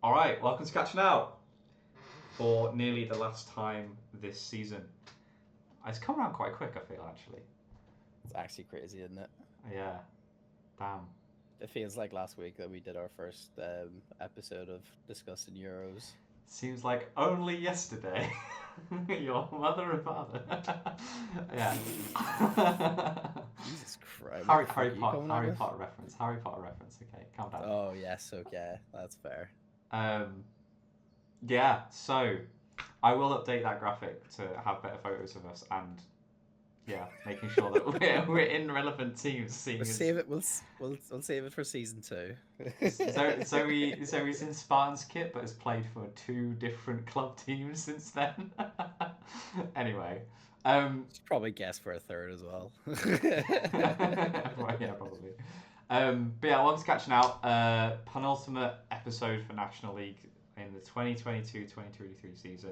All right, welcome to Catching Out for nearly the last time this season. It's come around quite quick, I feel, actually. It's actually crazy, isn't it? Yeah, damn. It feels like last week that we did our first episode of discussing Euros. Seems like only yesterday. Your mother and father. Yeah. Jesus Christ! What Harry, the fuck Harry are you Potter, coming up Harry with? Potter reference. Harry Potter reference. Okay, calm down. Oh yes, okay, that's fair. Um, yeah. So I will update that graphic to have better photos of us and yeah, making sure that we're in relevant teams, We'll seeing as save it. We'll save it for season two. Zoe's in Spartan's kit, but has played for two different club teams since then. Anyway, Should probably guess for a third as well. well, yeah, probably. But yeah, once catching out, penultimate episode for National League in the 2022-2023 season.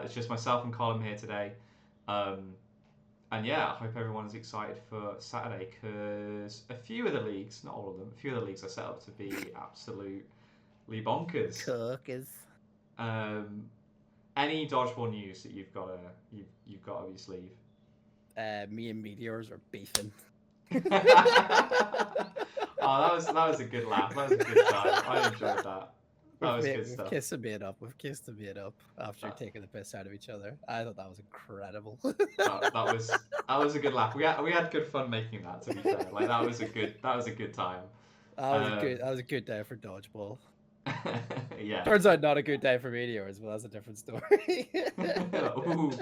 It's just myself and Colm here today. Um, and yeah, I hope everyone is excited for Saturday because a few of the leagues, not all of them, a few of the leagues are set up to be absolutely bonkers. Cookers. Um, any dodgeball news that you've got up your sleeve? Me and Meteors are beefing. Oh, that was a good laugh. That was a good time. I enjoyed that. That was good We've stuff. kissed a bit up. We've kissed a bit up after That, taking the piss out of each other. I thought that was incredible. that was a good laugh. We had good fun making that. To be fair, like that was a good time. That was a good. That was a good day for dodgeball. Yeah. Turns out not a good day for Meteors, but that's a different story. Ooh.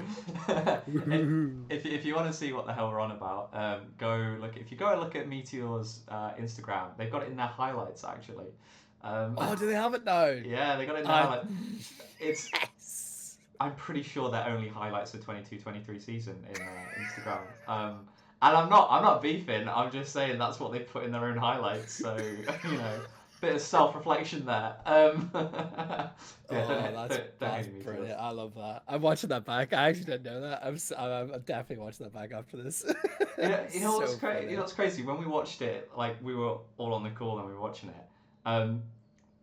If you want to see what the hell we're on about, go look. If you go and look at Meteor's Instagram, they've got it in their highlights actually. Oh, do they have it now? Yeah, they got it in their highlights. It's. Yes. I'm pretty sure they're only highlights of 22-23 season in Instagram. And I'm not beefing. I'm just saying that's what they put in their own highlights. So bit of self-reflection there. Yeah, don't hate me Brilliant. I love that. I'm watching that back. I actually didn't know that. I'm definitely watching that back after this. What's crazy? You know what's crazy? When we watched it, like we were all on the call and we were watching it. Um,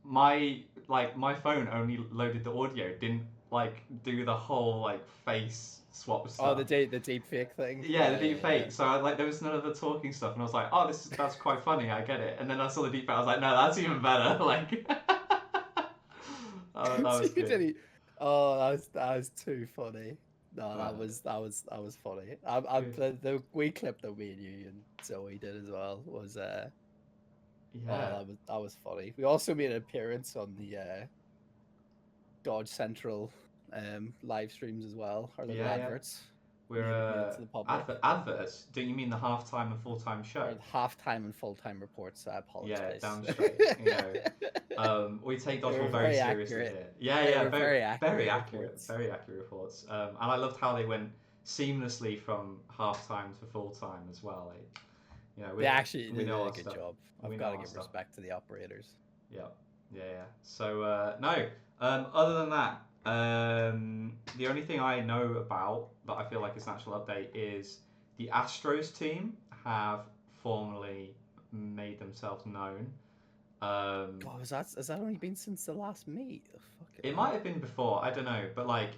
my phone only loaded the audio, didn't like do the whole like face swap stuff. Oh, the deep fake thing. Yeah, the deep fake. So there was none of the talking stuff, and I was like, oh, that's quite funny. I get it. And then I saw the deep fake. I was like, no, that's even better. Like, that was good. Oh, that was too funny. No, that was funny. The wee clip that me and you and Zoe did as well was Yeah. that was funny. We also made an appearance on the Dodge Central live streams as well, or the adverts. We're made it to the public. adverts. Do you mean the halftime and full-time show? Or half-time and full-time reports. I apologize. Yeah, damn straight. We take dodgeball very seriously here. Yeah, very accurate, very accurate reports. And I loved how they went seamlessly from halftime to full-time as well. They actually did a good stuff. job. I've got to give respect to the operators. Yeah. So no. Other than that, the only thing I know about that I feel like is an actual update is the Astros team have formally made themselves known. God, has that only been since the last meet? Oh, it might have been before. I don't know, but like,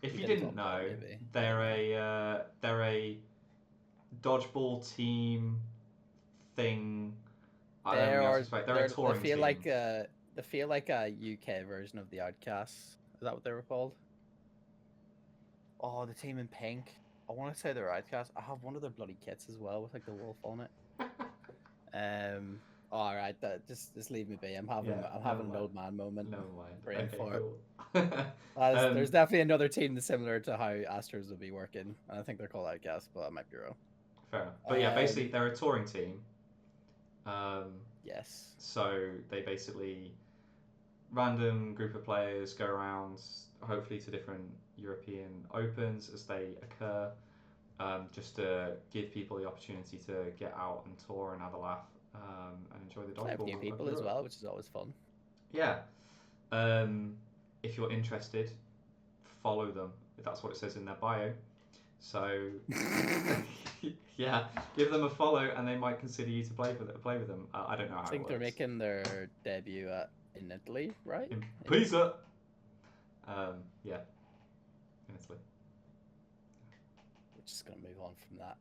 if you didn't know, they're a dodgeball team thing. They're a touring team. They feel like a UK version of the Outcasts. Is that what they were called? Oh, the team in pink. I want to say they're Outcasts. I have one of their bloody kits as well with like the wolf on it. All right, just leave me be. I'm having an old man moment. No mind. Praying Okay, for cool. it. There's definitely another team similar to how Astros will be working. I think they're called Outcasts, but I might be wrong. Fair enough. But yeah, basically they're a touring team. Yes. So they basically random group of players go around, hopefully to different European Opens as they occur, just to give people the opportunity to get out and tour and have a laugh and enjoy the dodgeball. New people as well, which is always fun. Yeah. If you're interested, follow them. If that's what it says in their bio. So yeah, give them a follow, and they might consider you to play with them. I don't know how. I think they're making their debut at in Italy, right? In Pisa. Yeah, in Italy. We're just gonna move on from that.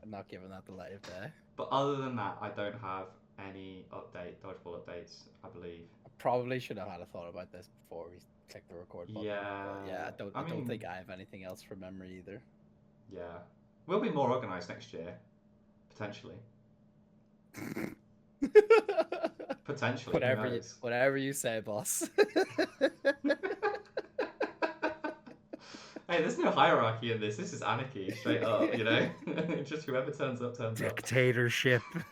Not giving that the light of day. But other than that, I don't have any dodgeball updates, I believe. I probably should have had a thought about this before we click the record button. Yeah. But yeah, I don't think I have anything else from memory either. Yeah. We'll be more organised next year. Potentially. Potentially. Whatever you say, boss. Hey, there's no hierarchy in this. This is anarchy, straight up, you know? Just whoever turns up, turns Dictatorship. up.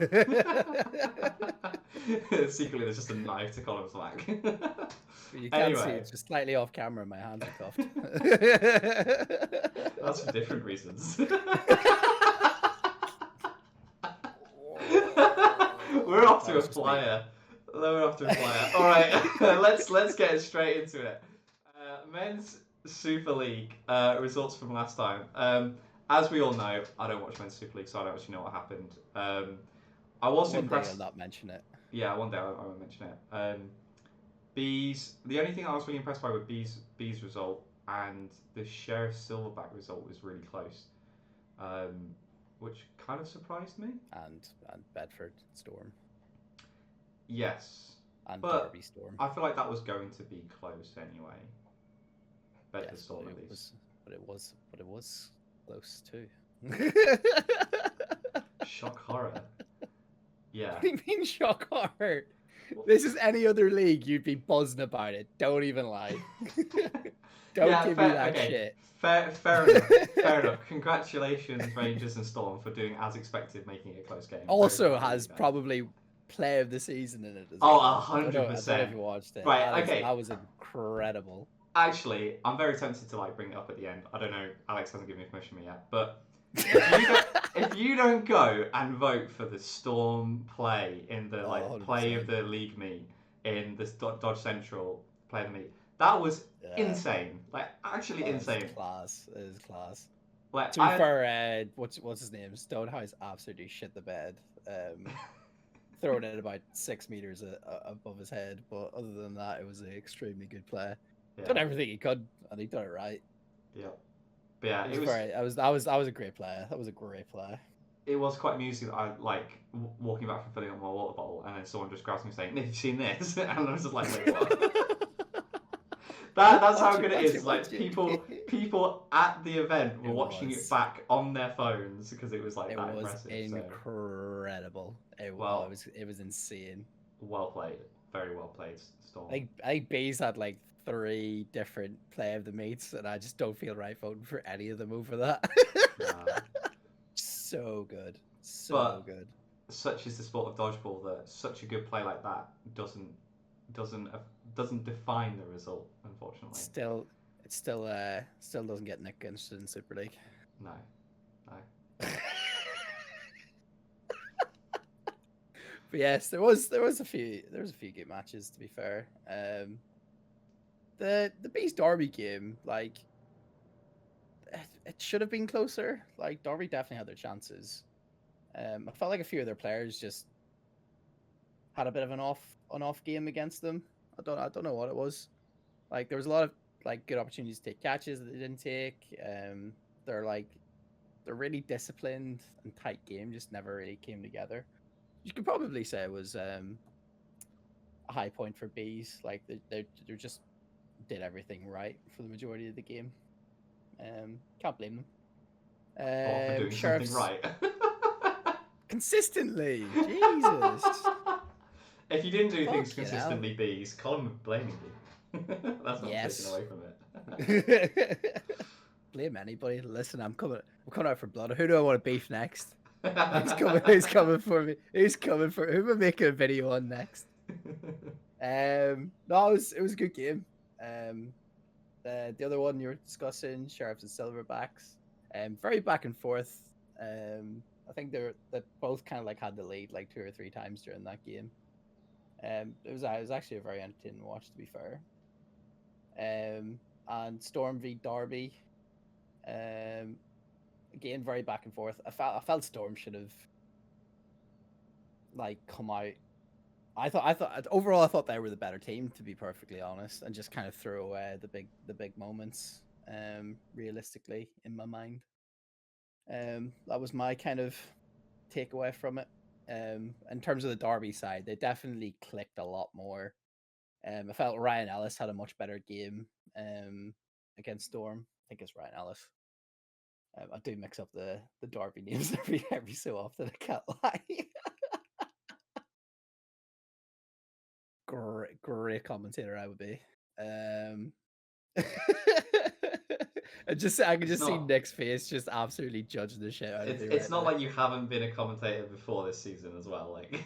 Secretly, there's just a knife to Colm's back. You can't see, it's just slightly off camera, my hands are cuffed. That's for different reasons. We're off to a flyer. All right, let's get straight into it. Men's Super League results from last time. As we all know, I don't watch Men's Super League, so I don't actually know what happened. I was impressed. One day I'll not mention it. Yeah, one day I won't mention it. Bees. The only thing I was really impressed by with Bees result and the Sheriff Silverback result was really close, which kind of surprised me. And Bedford Storm. Yes. And Derby Storm. I feel like that was going to be close anyway. Bedford yes, Storm at least. But it was close too. Shock horror. Yeah. What do you mean shock horror? This is any other league, you'd be buzzing about it. Don't even lie. Don't give me that shit. Fair enough. Congratulations, Rangers and Storm, for doing as expected, making it a close game. Also has probably play of the season in it as well. 100%. I don't know if you watched it. Right, That was incredible. Actually, I'm very tempted to bring it up at the end. I don't know. Alex hasn't given me permission yet, but if you don't go and vote for the Storm play in the play of the league meet in the Dodge Central play of the meet, that was insane. Actually insane. It is class. To be fair, what's his name? Stonehouse absolutely shit the bed. Throwing it about 6 meters above his head, but other than that, it was an extremely good play. Yeah. Done everything he could, and he done it right. Yeah, but yeah, that was a great play. That was a great play. It was quite amusing. I walking back from filling up my water bottle, and then someone just grabs me saying, "Nick, you seen this?" And I was just like, "Wait, what?" That's how good it is. People at the event were watching it back on their phones because it was that impressive. It was incredible. It was insane. Well played, very well played, Storm. I think Bees had 3 different play of the meets, and I just don't feel right voting for any of them over that. So good, good. Such is the sport of dodgeball that such a good play like that doesn't define the result, unfortunately. It still doesn't get Nick interested in Super League. No. But yes, there was a few good matches, to be fair. The Bees Derby game, it should have been closer. Derby definitely had their chances. I felt like a few of their players just had a bit of an off game against them. I don't know what it was. There was a lot of good opportunities to take catches that they didn't take. They're really disciplined and tight game, just never really came together. You could probably say it was a high point for Bees. They just did everything right for the majority of the game. Can't blame them. For doing something right. Consistently, Jesus. If you didn't do things consistently, Bees, Colm would blaming you. That's not taken away from it. Blame anybody. Listen, I'm coming out for blood. Who do I want to beef next? Who's coming for me? Who am I making a video on next? No, it was a good game. The other one you were discussing, Sheriffs and Silverbacks, very back and forth. I think they both kind of had the lead 2 or 3 times during that game. It was actually a very entertaining watch, to be fair. And Storm v Derby, again very back and forth. I felt Storm should have like come out. I thought overall I thought they were the better team, to be perfectly honest, and just kind of threw away the big moments. Realistically, in my mind, that was my kind of takeaway from it. In terms of the Derby side, they definitely clicked a lot more. I felt Ryan Ellis had a much better game against Storm. I think it's Ryan Ellis. I do mix up the Derby names every so often. I can't lie. Great commentator I would be. Um, I can It's just see not. Nick's face just absolutely judging the shit out of me It's right not now. like you haven't been a commentator before this season as well. Like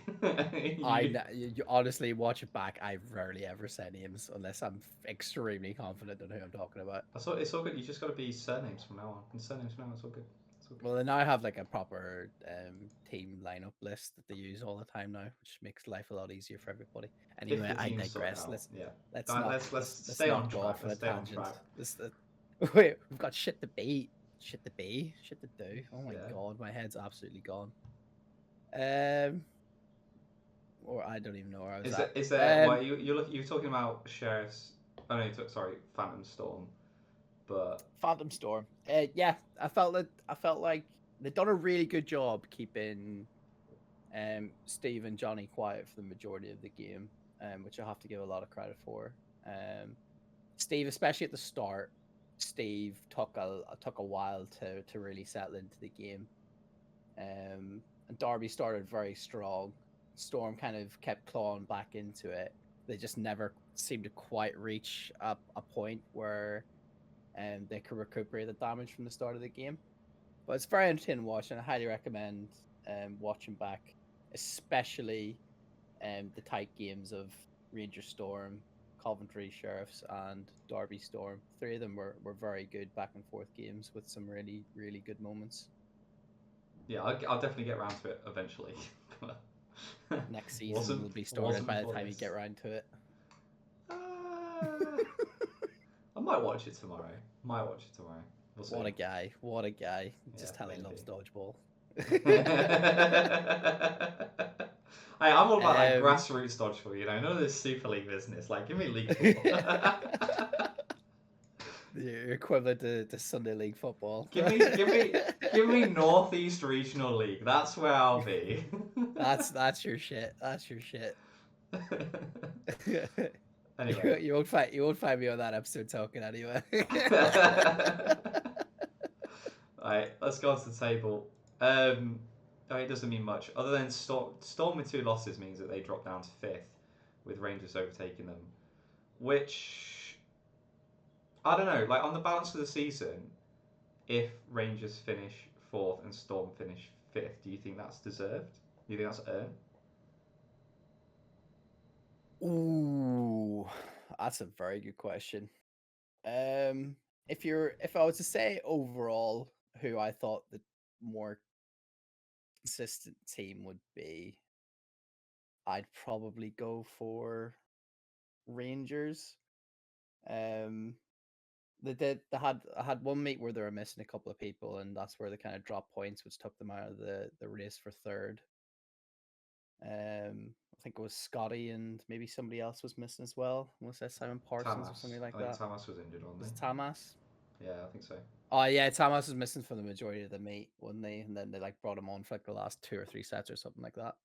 you, You honestly watch it back. I rarely ever say names unless I'm extremely confident on who I'm talking about. it's all good. You just got to be surnames from now on. And surnames from now on. It's all good. It's all good. Well, they now have like a proper team lineup list that they use all the time now, which makes life a lot easier for everybody. If Anyway, the I team's sorted digress. out, yeah. Let's Right, not let's let's stay on not go track. off on Let's a stay on tangent. track. Wait, we've got shit to be, shit to be, shit to do. Oh my Yeah. god, my head's absolutely gone. Um, or I don't even know where I was at. Is there? Why you're talking about sheriffs? Oh no, sorry, Phantom Storm. But Phantom Storm. Yeah, I felt like they've done a really good job keeping Steve and Johnny quiet for the majority of the game, which I have to give a lot of credit for. Um, Steve, especially at the start, Steve took a while to really settle into the game. And Derby started very strong. Storm kind of kept clawing back into it. They just never seemed to quite reach a point where they could recuperate the damage from the start of the game. But it's very entertaining watching. I highly recommend watching back, especially the tight games of Ranger Storm, Coventry Sheriffs, and Derby Storm. Three of them were very good back and forth games with some really, really good moments. yeah, I'll definitely get around to it eventually. Next season wasn't will be started wasn't by the before time you this. get around to it. Uh, I might watch it tomorrow. Might watch it tomorrow. We'll see. What a guy. What a guy. Yeah, Just how he maybe. loves dodgeball. Hey, I'm all about that um, grassroots dodgeball, you know, none of this Super League business. Like, give me league football. the equivalent to Sunday League football. Give me Northeast Regional League. That's where I'll be. That's your shit. That's your shit. Anyway. You won't find me on that episode talking anyway. Alright, let's go on to the table. It doesn't mean much. Other than Storm with 2 losses means that they drop down to 5th, with Rangers overtaking them. Which, I don't know, like on the balance of the season, if Rangers finish 4th and Storm finish 5th, do you think that's deserved? Do you think that's earned? Ooh, that's a very good question. If I was to say overall who I thought the more consistent team would be, I'd probably go for Rangers. Um, I had one meet where they were missing a couple of people, and that's where they kind of dropped points, which took them out of the race for third. I think it was Scotty and maybe somebody else was missing as well. Was that Simon Parsons or Tamas. something like I think that? Tamas was injured, wasn't Was it he? Tamas? Yeah, I think so. Oh yeah, Tamas was missing for the majority of the meet, wasn't they? And then they like brought him on for like the last 2 or 3 sets or something like that.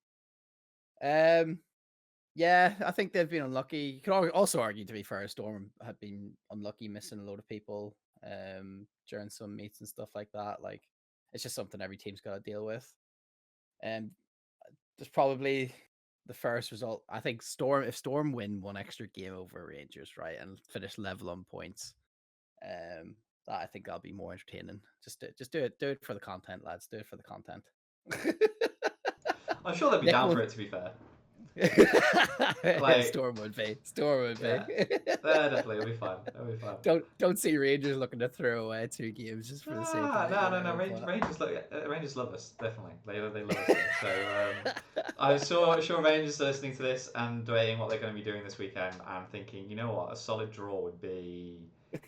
Yeah, I think they've been unlucky. You could also argue, to be fair, Storm had been unlucky missing a load of people during some meets and stuff like that. Like, it's just something every team's got to deal with. And there's probably the first result. I think if Storm win one extra game over Rangers, right, and finish level on points, that I think that'll be more entertaining. Just do it for the content, lads. Do it for the content. I'm sure they'd be Nick down will. for it, to be fair. Like, Storm would be. Storm would be. yeah, definitely, it'll be fine. It'll be fine. Don't see Rangers looking to throw away 2 games just for the sake of it. No. Rangers love us, definitely. They love us here. So I'm sure Rangers are listening to this and debating what they're going to be doing this weekend and thinking, you know what, a solid draw would be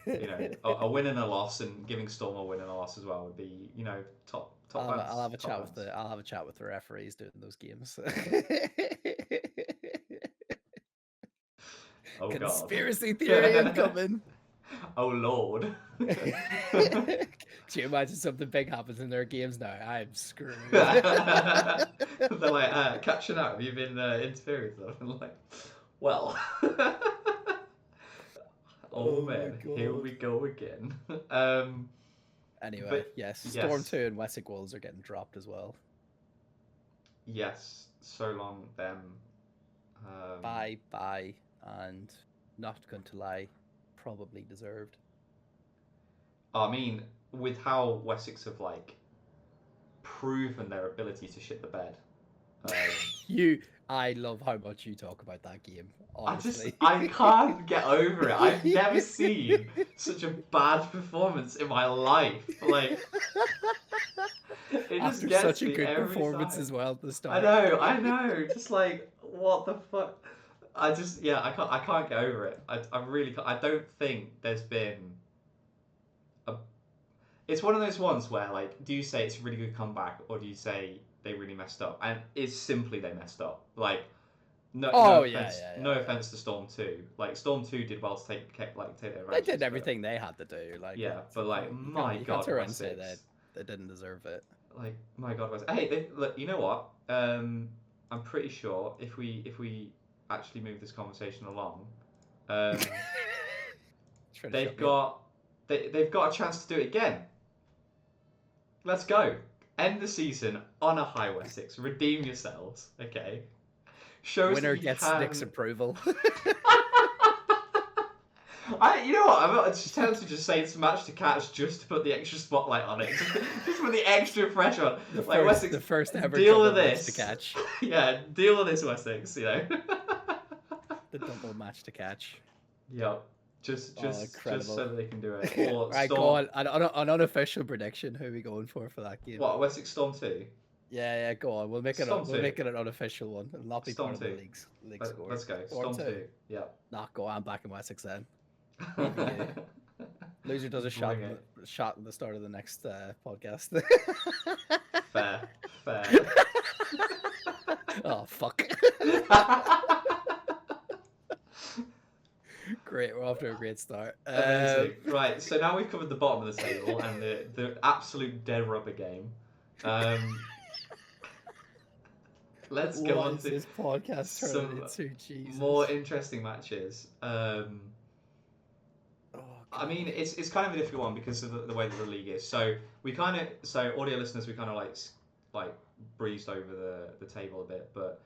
You know, a win and a loss, and giving Storm a win and a loss as well would be, you know, top I'll lads, have a top chat with lads. I'll have a chat with the referees doing those games. Oh God. Conspiracy theory incoming. Oh Lord. Can you imagine something big happens in their games now? I'm screwed. They're like, catching up. Have you been interfering with them? And like, well. Oh Oh my man, here god. we go again. Um, Anyway, but yes, Storm yes, 2 and Wessex Wolves are getting dropped as well. yes. So long, them. Um, Bye, and not going to lie, probably deserved. I mean, with how Wessex have like proven their ability to shit the bed. Um, you, I love how much you talk about that game, honestly. I can't get over it. I've never seen such a bad performance in my life. Like, it just After gets such a me good every performance time. as well at the I start. know, I know. Just like, what the fuck? Yeah, I can't get over it. I really can't. I don't think there's been a. It's one of those ones where, like, do you say it's a really good comeback, or do you say they really messed up? And it's simply they messed up. Like, Oh yeah, yeah, no yeah, yeah. offense to Storm Two. Like Storm Two did well to take their They did advantages, but everything they had to do. Like yeah, but like my you can't God, turn around and say that Wessex. they didn't deserve it. Like my God, Wessex. Hey, look, you know what? I'm pretty sure if we actually move this conversation along, um, Trying to they've shut me up. got they've got a chance to do it again. Let's go. End the season on a high, Wessex. Redeem yourselves, okay? Show us that Winner you gets Nick's can. approval. You know what? I'm just tempted to just say it's match to catch just to put the extra spotlight on it, just put the extra pressure on. Like Wessex, The first ever deal double with match to this. catch. Yeah, deal with this, Wessex. You know. The double match to catch. Yep. Just, Oh, just so incredible. that they can do it. Or Right, go Storm. on. An unofficial prediction. Who are we going for that game? What? Wessex Storm 2? Yeah, go on. Storm We'll 2. make it an unofficial one. It'll not be part Storm of the 2. league score. Let's go. Storm Storm 2. 2. Yep. Not go. I'm back in Wessex then. Me for you. Loser does a Bring it. shot at the start of the next podcast. Fair. Fair. Oh fuck! Great, we're off to a great start. Amazing. Right, so now we've covered the bottom of the table and the absolute dead rubber game. Um, let's go What on is to this podcast turning some into? Jesus. more interesting matches. Oh I mean, god. it's kind of a difficult one because of the way that the league is. So audio listeners, we kind of like breezed over the table a bit, but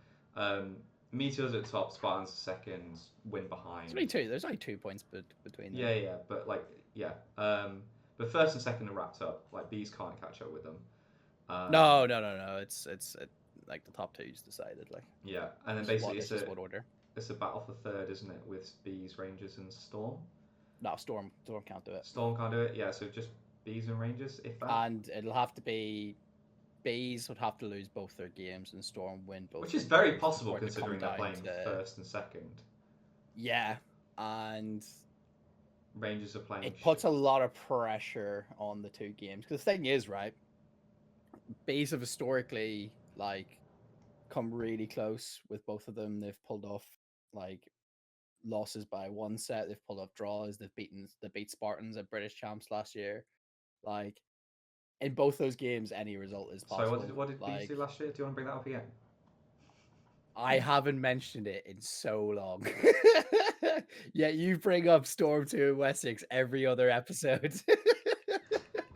Meteors at top, Spartans second, win behind. There's only 2 points between them. Yeah, yeah, but like yeah, but first and second are wrapped up. Like Bees can't catch up with them. Um, No. It's like the top two's decided. Like yeah, and then basically it's just one order. it's a battle for third, isn't it? With Bees, Rangers, and Storm. No, Storm can't do it. Storm can't do it. Yeah, so just Bees and Rangers, if that. And it'll have to be Bees would have to lose both their games and Storm win both. Which is their very games possible for it to come considering they're down playing to first and second. yeah, and Rangers are playing. it puts a lot of pressure on the two games. Because the thing is, right, Bees have historically like come really close with both of them. They've pulled off like losses by one set. They've pulled off draws. They beat Spartans at British champs last year. Like in both those games, any result is Sorry, possible. what did Bees Like do last year? Do you want to bring that up again? I haven't mentioned it in so long. Yeah, you bring up Storm 2 and Wessex every other episode.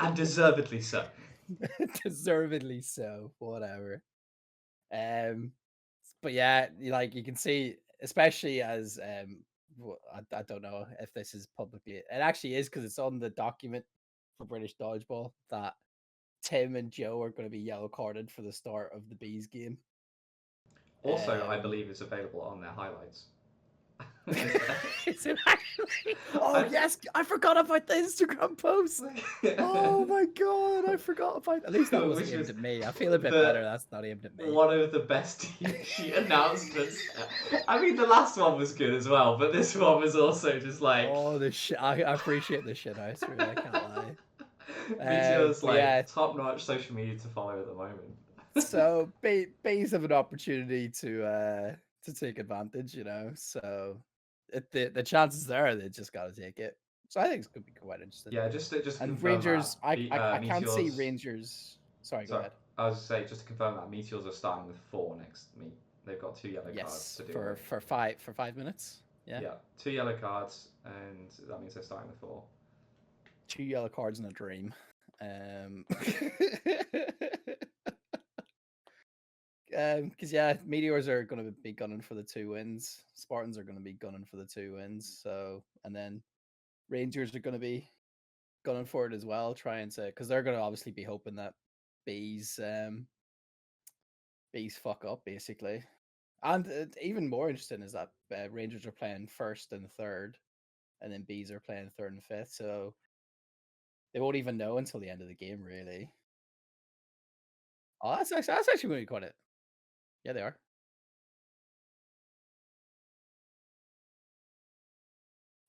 And deservedly so. Deservedly so. Whatever. But yeah, like you can see, especially as I don't know if this is publicly. It actually is because it's on the document for British Dodgeball that Tim and Joe are going to be yellow carded for the start of the Bees game. Also, I believe it's available on their highlights. Is it actually? Oh I- yes, I forgot about the Instagram post. Oh my god, I forgot about. At least that wasn't Which aimed was at me. I feel a bit better. the That's not aimed at me. one of the best team sheet announcements. I mean, the last one was good as well, but this one was also just like. Oh, the shit! I appreciate the shit out of it. I can't lie. Meteor's But yeah, like top-notch social media to follow at the moment. so Bays have an opportunity to take advantage, you know. So the chances there, they just got to take it. So I think it's gonna be quite interesting. Yeah, just to And confirm that Rangers, I can't see Meteors. Rangers. Sorry, go Sorry, ahead. I was say just to confirm that Meteors are starting with 4 next meet. They've got 2 yellow cards Yes, to deal for with. for 5 minutes. Yeah, Yeah, 2 yellow cards, and that means they're starting with 4. 2 yellow cards in a dream. Um, because yeah, Meteors are going to be gunning for the 2 wins. Spartans are going to be gunning for the 2 wins. So, and then Rangers are going to be gunning for it as well, trying to, because they're going to obviously be hoping that bees bees fuck up basically. And even more interesting is that Rangers are playing first and third, and then bees are playing third and fifth. So they won't even know until the end of the game, really. Oh, that's actually really quite it. Yeah, they are.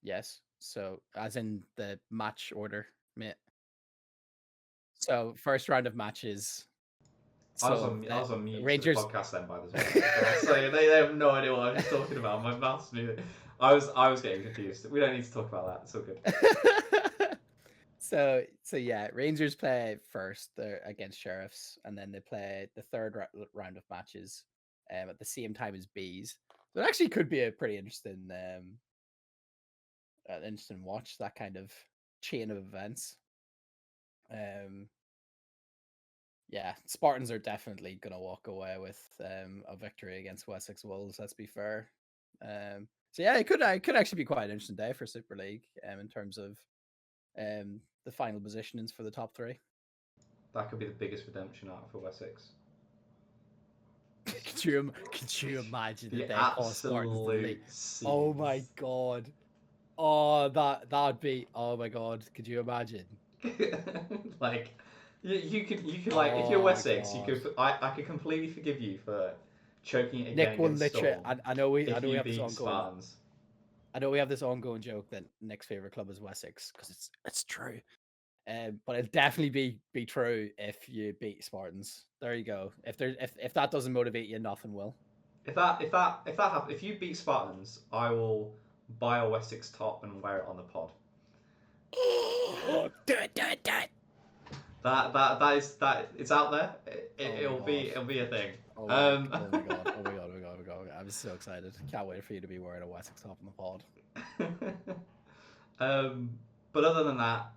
Yes. So as in the match order, mate. So first round of matches. So I was on mute to the Rangers. podcast then by the way. So they have no idea what I was talking about. My mouth's moving. I was getting confused. We don't need to talk about that. It's all good. So yeah, Rangers play first against Sheriffs, and then they play the third round of matches at the same time as Bees. So it actually could be a pretty interesting an interesting watch, that kind of chain of events. Um, yeah, Spartans are definitely gonna walk away with a victory against Wessex Wolves. Let's be fair. So yeah, it could actually be quite an interesting day for Super League in terms of the final positionings for the top three. That could be the biggest redemption arc for Wessex. Could you imagine that The they call Spartans the league? absolute Oh my scenes. god! Oh, that'd be. Oh my god! Could you imagine? Like you could like if you're Oh my Wessex, you god! could I could completely forgive you for choking it again Nick will against literally. Storm I if know we you have this beat ongoing. Spartans. I know we have this ongoing joke that Nick's favorite club is Wessex because it's true. But it'd definitely be true if you beat Spartans. There you go. If that doesn't motivate you, nothing will. If that happens, if you beat Spartans, I will buy a Wessex top and wear it on the pod. Do it, do it, do it. That it's out there. Oh my god. It'll be a thing. Oh my god. Oh my god. Oh my god. Oh my god. Oh my god. I'm so excited. Can't wait for you to be wearing a Wessex top in the pod. um, but other than that,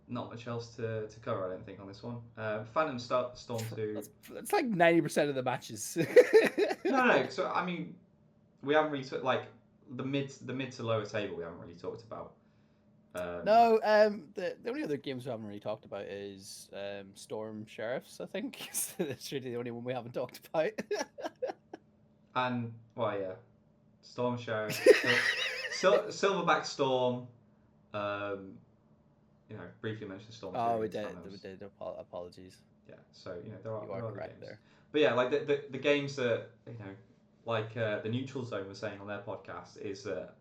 not much else to cover. I don't think on this one. Phantom Storm 2. That's like 90% of the matches. No. So I mean, we haven't really like the mid to lower table. We haven't really talked about. No, the only other games we haven't really talked about is Storm Sheriffs, I think. That's really the only one we haven't talked about. And well, yeah, Storm Sheriff, Silverback Storm. Briefly mentioned Storm 2 Oh, we against did. We Thanos. did. Apologies. Yeah, so there are You are other correct games, there. but yeah, like the games that like the Neutral Zone was saying on their podcast is that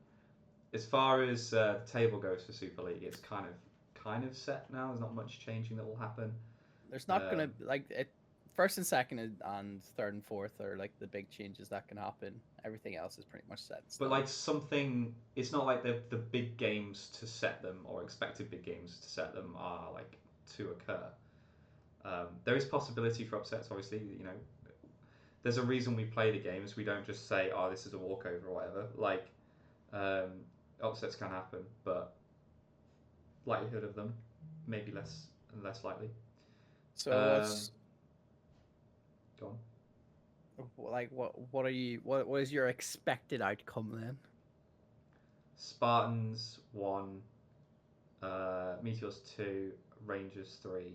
as far as the table goes for Super League, it's kind of set now. There's not much changing that will happen. There's not gonna like it. First and second and third and fourth are like the big changes that can happen. Everything else is pretty much set. But like something, it's not like the big games to set them or expected big games to set them are like to occur. There is possibility for upsets, obviously. There's a reason we play the games. We don't just say, "Oh, this is a walkover" or whatever. Like, upsets can happen, but likelihood of them maybe less and less likely. So Go on. what is your expected outcome then? Spartans 1, Meteors 2, Rangers 3,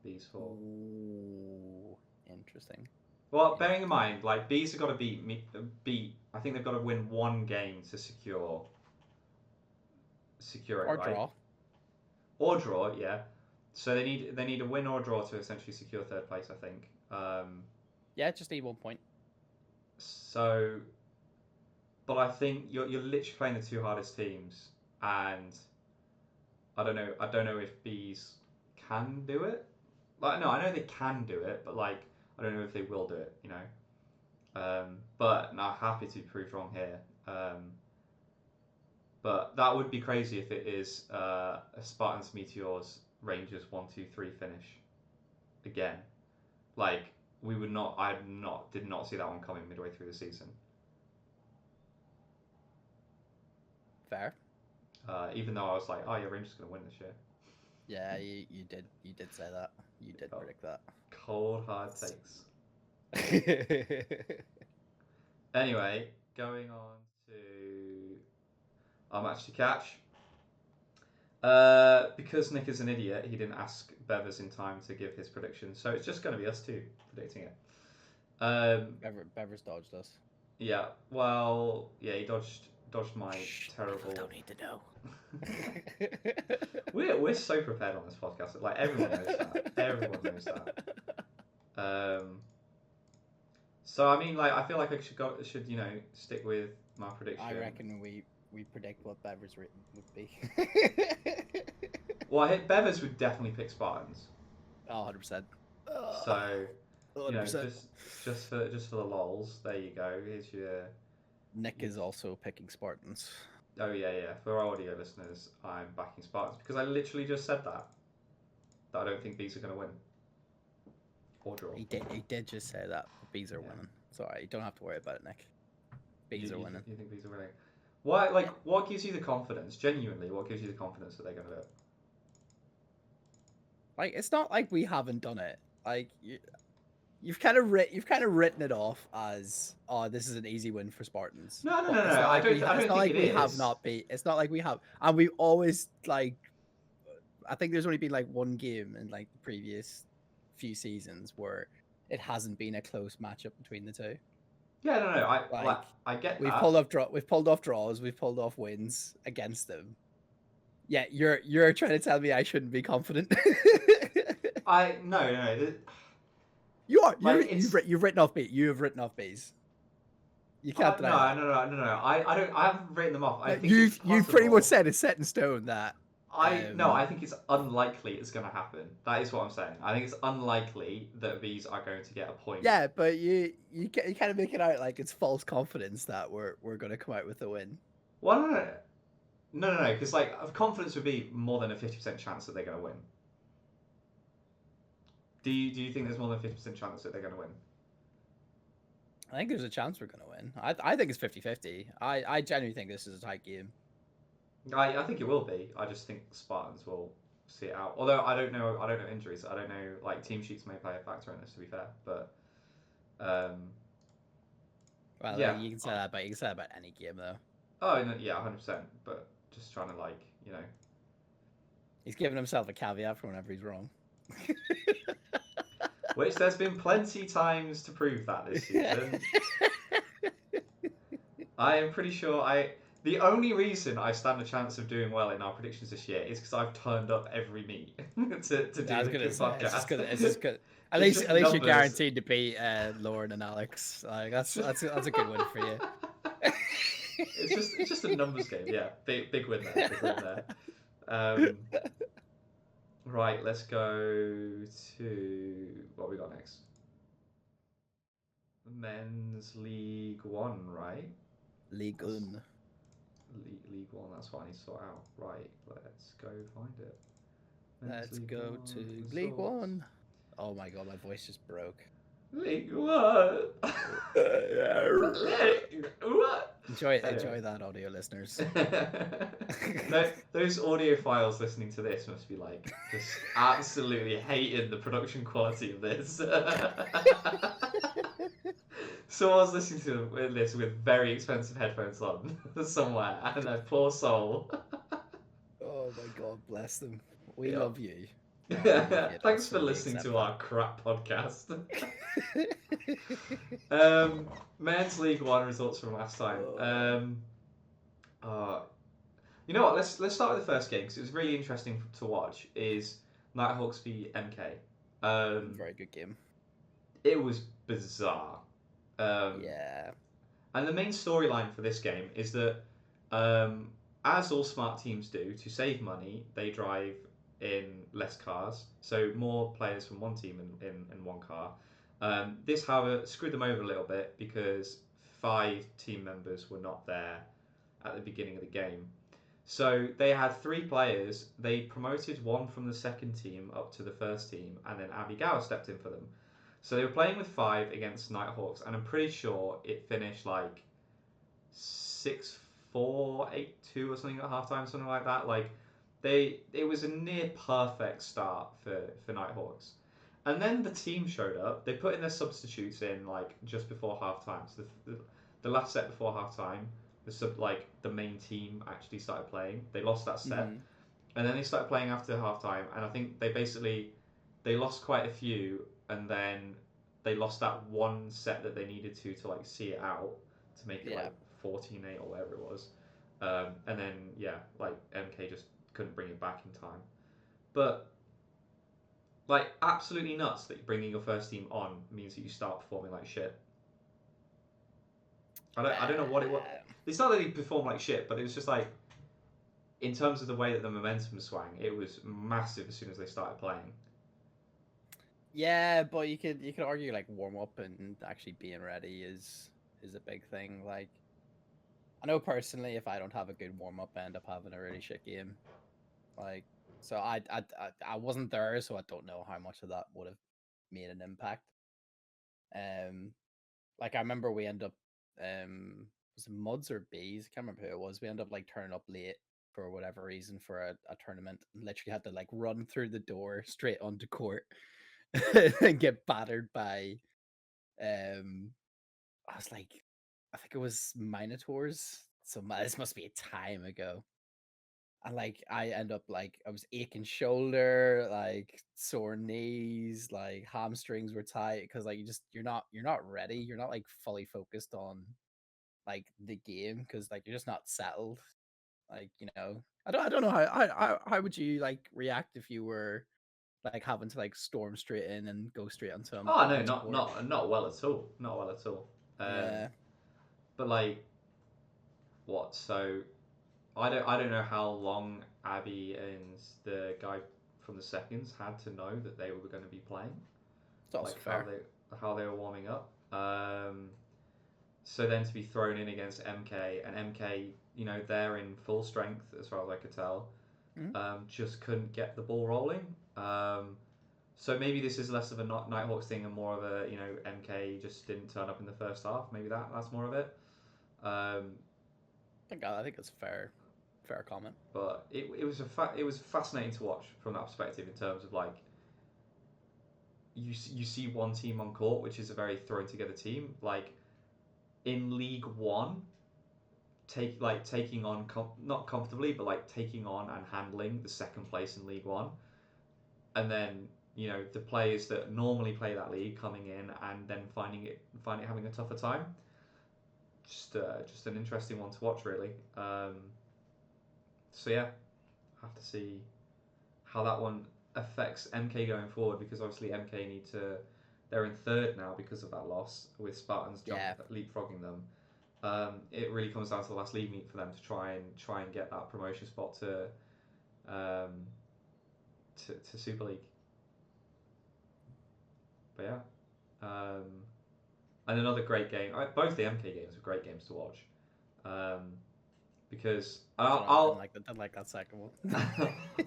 Bees 4. Ooh, interesting. Well, bearing in mind, like Bees have got to beat. I think they've got to win one game to secure it, Or right? draw. Or draw, yeah. So they need a win or a draw to essentially secure third place, I think. Yeah, just need 1 point. So, but I think you're literally playing the two hardest teams, and I don't know if bees can do it. Like, no, I know they can do it, but like I don't know if they will do it. But no, happy to be proved wrong here. But that would be crazy if it is a Spartans Meteors Rangers 1-2-3 finish again. Like we would not. Did not see that one coming midway through the season. Fair. Even though I was like, oh yeah, Rangers gonna win this year. Yeah, you did say that. You did predict that. Cold hard takes. Anyway, going on to our match to catch. Because Nick is an idiot, he didn't ask Bevers in time to give his prediction, so it's just going to be us two predicting it. Bevers dodged us. Yeah, well, yeah, he dodged my terrible. People don't need to know. We're so prepared on this podcast. Like everyone knows that. Everyone knows that. So I mean, like, I feel like I should stick with my prediction. I reckon we predict what Bevers would be. Well, I hit Bevers would definitely pick Spartans. Oh, 100%. So 100%. just for the lols, there you go. Here's your. Nick is also picking Spartans. Oh yeah. For our audio listeners, I'm backing Spartans because I literally just said that I don't think bees are going to win or draw. He did just say that. Bees are winning. It's alright. You don't have to worry about it, Nick. Bees are winning. You think bees are winning? Why? Like, what gives you the confidence? Genuinely, what gives you the confidence that they're going to do it? Like, it's not like we haven't done it. Like, you've kind of written it off as, oh, this is an easy win for Spartans. No. I don't think it is. Have not beat. It's not like we have, and we always like. I think there's only been like one game in like the previous few seasons where it hasn't been a close matchup between the two. Yeah, no. I get we've that. We've pulled off draws. We've pulled off wins against them. Yeah, you're trying to tell me I shouldn't be confident. No. You are. You've written off bees. You have written off bees. You can't deny. No. I haven't written them off. I think you've pretty much said it's set in stone that. I think it's unlikely it's going to happen. That is what I'm saying. I think it's unlikely that bees are going to get a point. Yeah, but you kind of make it out like it's false confidence that we're going to come out with a win. Well, no, because like confidence would be more than a 50% chance that they're going to win. Do you think there's more than a 50% chance that they're going to win? I think there's a chance we're going to win. I think it's 50-50. I genuinely think this is a tight game. I think it will be. I just think Spartans will see it out. Although I don't know injuries. I don't know, like, team sheets may play a factor in this, to be fair. But well, yeah, you can say that about any game though. Oh no, yeah, 100%. But just trying to, like, he's giving himself a caveat for whenever he's wrong. Which there's been plenty times to prove that this season. I am pretty sure the only reason I stand a chance of doing well in our predictions this year is because I've turned up every meet to do the podcast. It's just good. At least you're guaranteed to beat Lauren and Alex. Like that's a good win for you. It's just a numbers game. Yeah, big win there. Right, let's go to what we got next. Men's League One, right? League One. League One, that's what I need to sort out. Right, let's go find it. Let's go to League One. Oh my god, my voice just broke. League One. Enjoy that, audio listeners. Those audiophiles listening to this must be like just absolutely hating the production quality of this. Someone's listening to this with very expensive headphones on somewhere, and their poor soul. Oh my god, bless them. We love you. Thanks for fully listening accept to that. our crap podcast. Men's League One results from last time. Oh, Uh, you know what? Let's start with the first game because it was really interesting to watch. Is Nighthawks v MK. Um, very good game. it was bizarre. Um, Yeah. and the main storyline for this game is that, um, as all smart teams do, to save money, they drive in less cars, so more players from one team in one car. This, however, screwed them over a little bit because 5 team members were not there at the beginning of the game. So they had 3 players. They promoted one from the second team up to the first team, and then Abby Gow stepped in for them. So they were playing with 5 against Nighthawks, and I'm pretty sure it finished like 6-4, 8-2 or something at halftime, something like that. Like it was a near perfect start for Nighthawks. And then the team showed up. They put in their substitutes in like just before halftime. So the last set before halftime, the main team actually started playing. They lost that set, Hmm. and then they started playing after halftime. And I think they lost quite a few, and then they lost that one set that they needed to like see it out to make it Yeah. like 14-8 or whatever it was. And then yeah, like MK just couldn't bring it back in time. But like absolutely nuts that bringing your first team on means that you start performing like shit. I don't know what it was. It's not that he performed like shit, but it was just like in terms of the way that the momentum swang, it was massive as soon as they started playing. Yeah, but you could argue like warm up and actually being ready is a big thing. Like I know personally, if I don't have a good warm up, I end up having a really shit game. Like so, I wasn't there, so I don't know how much of that would have made an impact. Um, like I remember we end up was it Muds or Bees? I can't remember who it was. We end up like turning up late for whatever reason for a tournament. Literally had to like run through the door straight onto court and get battered by um I was like I think it was Minotaurs. So this must be a time ago. And like I end up like I was aching shoulder, like sore knees, like hamstrings were tight because like you're not ready. You're not like fully focused on like the game because like you're just not settled. Like I don't know how would you like react if you were like having to like storm straight in and go straight onto Oh no, Mud's not court. not not well at all. Not well at all. Um, Yeah, but like what? So I don't know how long Abby and the guy from the seconds had to know that they were going to be playing, it's also like how fair. they were warming up. So then to be thrown in against MK, and MK, they're in full strength as far as I could tell, Mhm. just couldn't get the ball rolling. So maybe this is less of a Nighthawks thing and more of a MK just didn't turn up in the first half. Maybe that's more of it. Um, I think it's fair comment. but it was fascinating to watch from that perspective in terms of like you see one team on court which is a very thrown together team like in League One taking on not comfortably but like taking on and handling the second place in League One, and then the players that normally play that league coming in and then finding it having a tougher time. Just an interesting one to watch really. So yeah, have to see how that one affects MK going forward because obviously MK need to. They're in third now because of that loss with Spartans Yeah, leapfrogging them. It really comes down to the last league meet for them to try and get that promotion spot um, to Super League. But yeah, and another great game. Both the MK games were great games to watch um, because don't know. I didn't like that second one.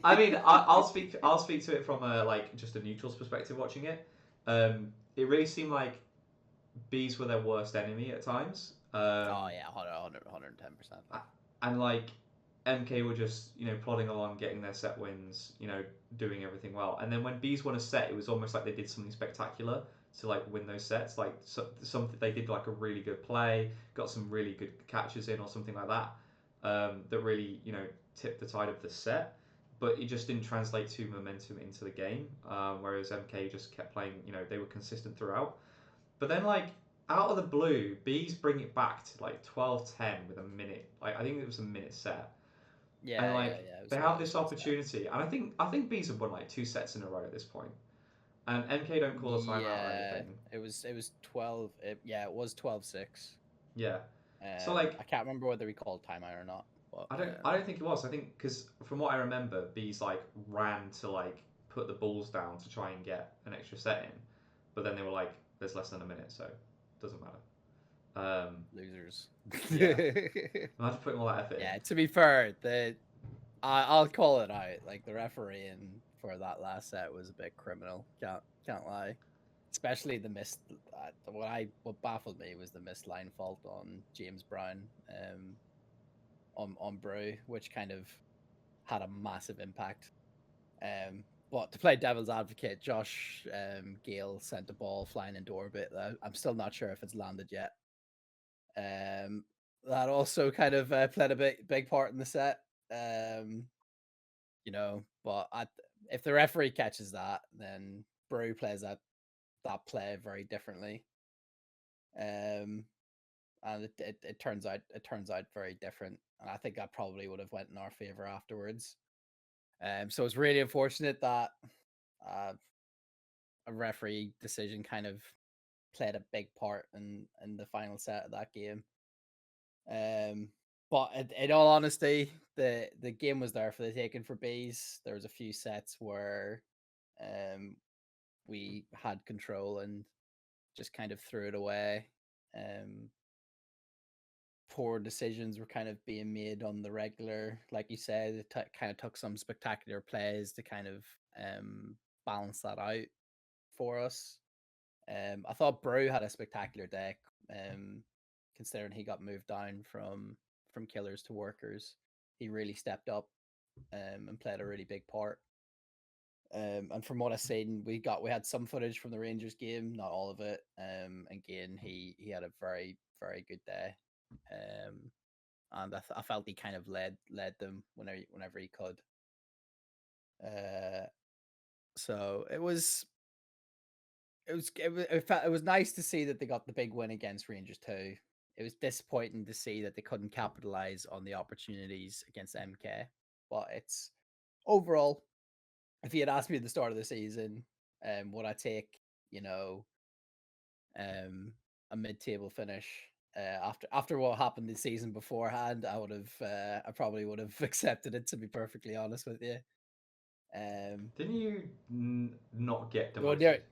I mean, I'll speak to it from a like just a neutral's perspective watching it. It really seemed like bees were their worst enemy at times. Oh yeah, 110%. Like And like MK were just plodding along, getting their set wins, doing everything well. And then when bees won a set, it was almost like they did something spectacular to like win those sets. Like something they did like a really good play, got some really good catches in or something like that. That really tipped the tide of the set. but it just didn't translate to momentum into the game. Whereas MK just kept playing, they were consistent throughout. But then, like, out of the blue, Bees bring it back to like 12-10 with a minute. Like, I think it was a minute set. And, Yeah, yeah, like, yeah. they It have was this a good set. opportunity. And I think Bees have won like 2 sets in a row at this point. And MK don't call a timeout or Yeah, anything. it was 12. Yeah, it was 12-6. Yeah. So, like, I can't remember whether we called timeout or not, but I don't think it was. I think because from what I remember, Bees like ran to like put the balls down to try and get an extra set in, but then they were like, "There's less than a minute, so it doesn't matter." losers. Yeah, imagine putting all that effort in. Yeah, to be fair, I'll call it out. Like the refereeing for that last set was a bit criminal. Can't lie. Especially the missed. What baffled me was the missed line fault on James Brown, on Brew, which kind of had a massive impact. But to play devil's advocate, Josh Gale sent the ball flying into orbit. I'm still not sure if it's landed yet. That also kind of played a big part in the set. Um, but if the referee catches that, then Brew plays that play very differently. Um, and it turns out very different. And I think that probably would have went in our favor afterwards. So it's really unfortunate that uh, a referee decision kind of played a big part in the final set of that game. But in all honesty, the game was there for the taking for Bees. There was a few sets where um, we had control and just kind of threw it away. Um, Poor decisions were kind of being made on the regular. Like you said, it kind of took some spectacular plays to kind of balance that out for us. I thought Brew had a spectacular deck, considering he got moved down from killers to workers. He really stepped up and played a really big part. And from what I've seen, we had some footage from the Rangers game, not all of it. Again, he had a very very good day. Um, and I felt he kind of led them whenever he could. Uh, so it was nice to see that they got the big win against Rangers too. It was disappointing to see that they couldn't capitalize on the opportunities against MK. But it's overall, if you had asked me at the start of the season, would I take you know um a mid-table finish after what happened the season beforehand, I probably would have accepted it, to be perfectly honest with you. Um, Didn't you not get well, demoted?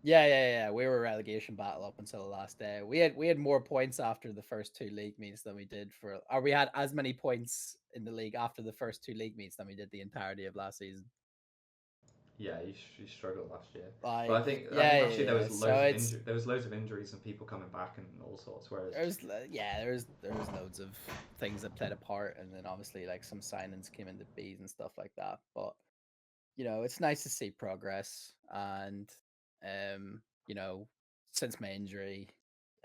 yeah. We were relegation battle up until the last day. We had more points after the first two league meets than we did or we had as many points in the league after the first two league meets than we did the entirety of last season. Yeah, you struggled last year, but I Like, think I yeah, think yeah, last year there yeah. was So loads of it's injuries and people coming back and all sorts. Whereas there's loads of things that played a part, and then obviously like some signings came into bees and stuff like that. But it's nice to see progress, and um, you know, since my injury,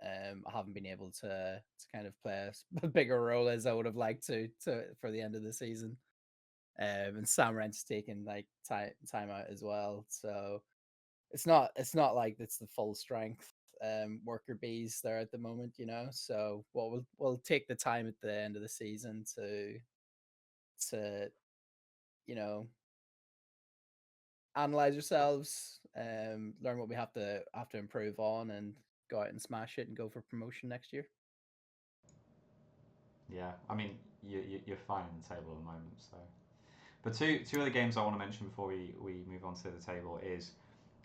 I haven't been able to kind of play a bigger role as I would have liked to for the end of the season. And Sam Rent's taken like time out as well, so it's not like it's the full strength worker bees there at the moment, so we'll take the time at the end of the season to you know analyze ourselves, learn what we have to improve on, and go out and smash it and go for promotion next year. yeah, I mean you're fine in the table at the moment. So, but two other games I want to mention before we move on to the table is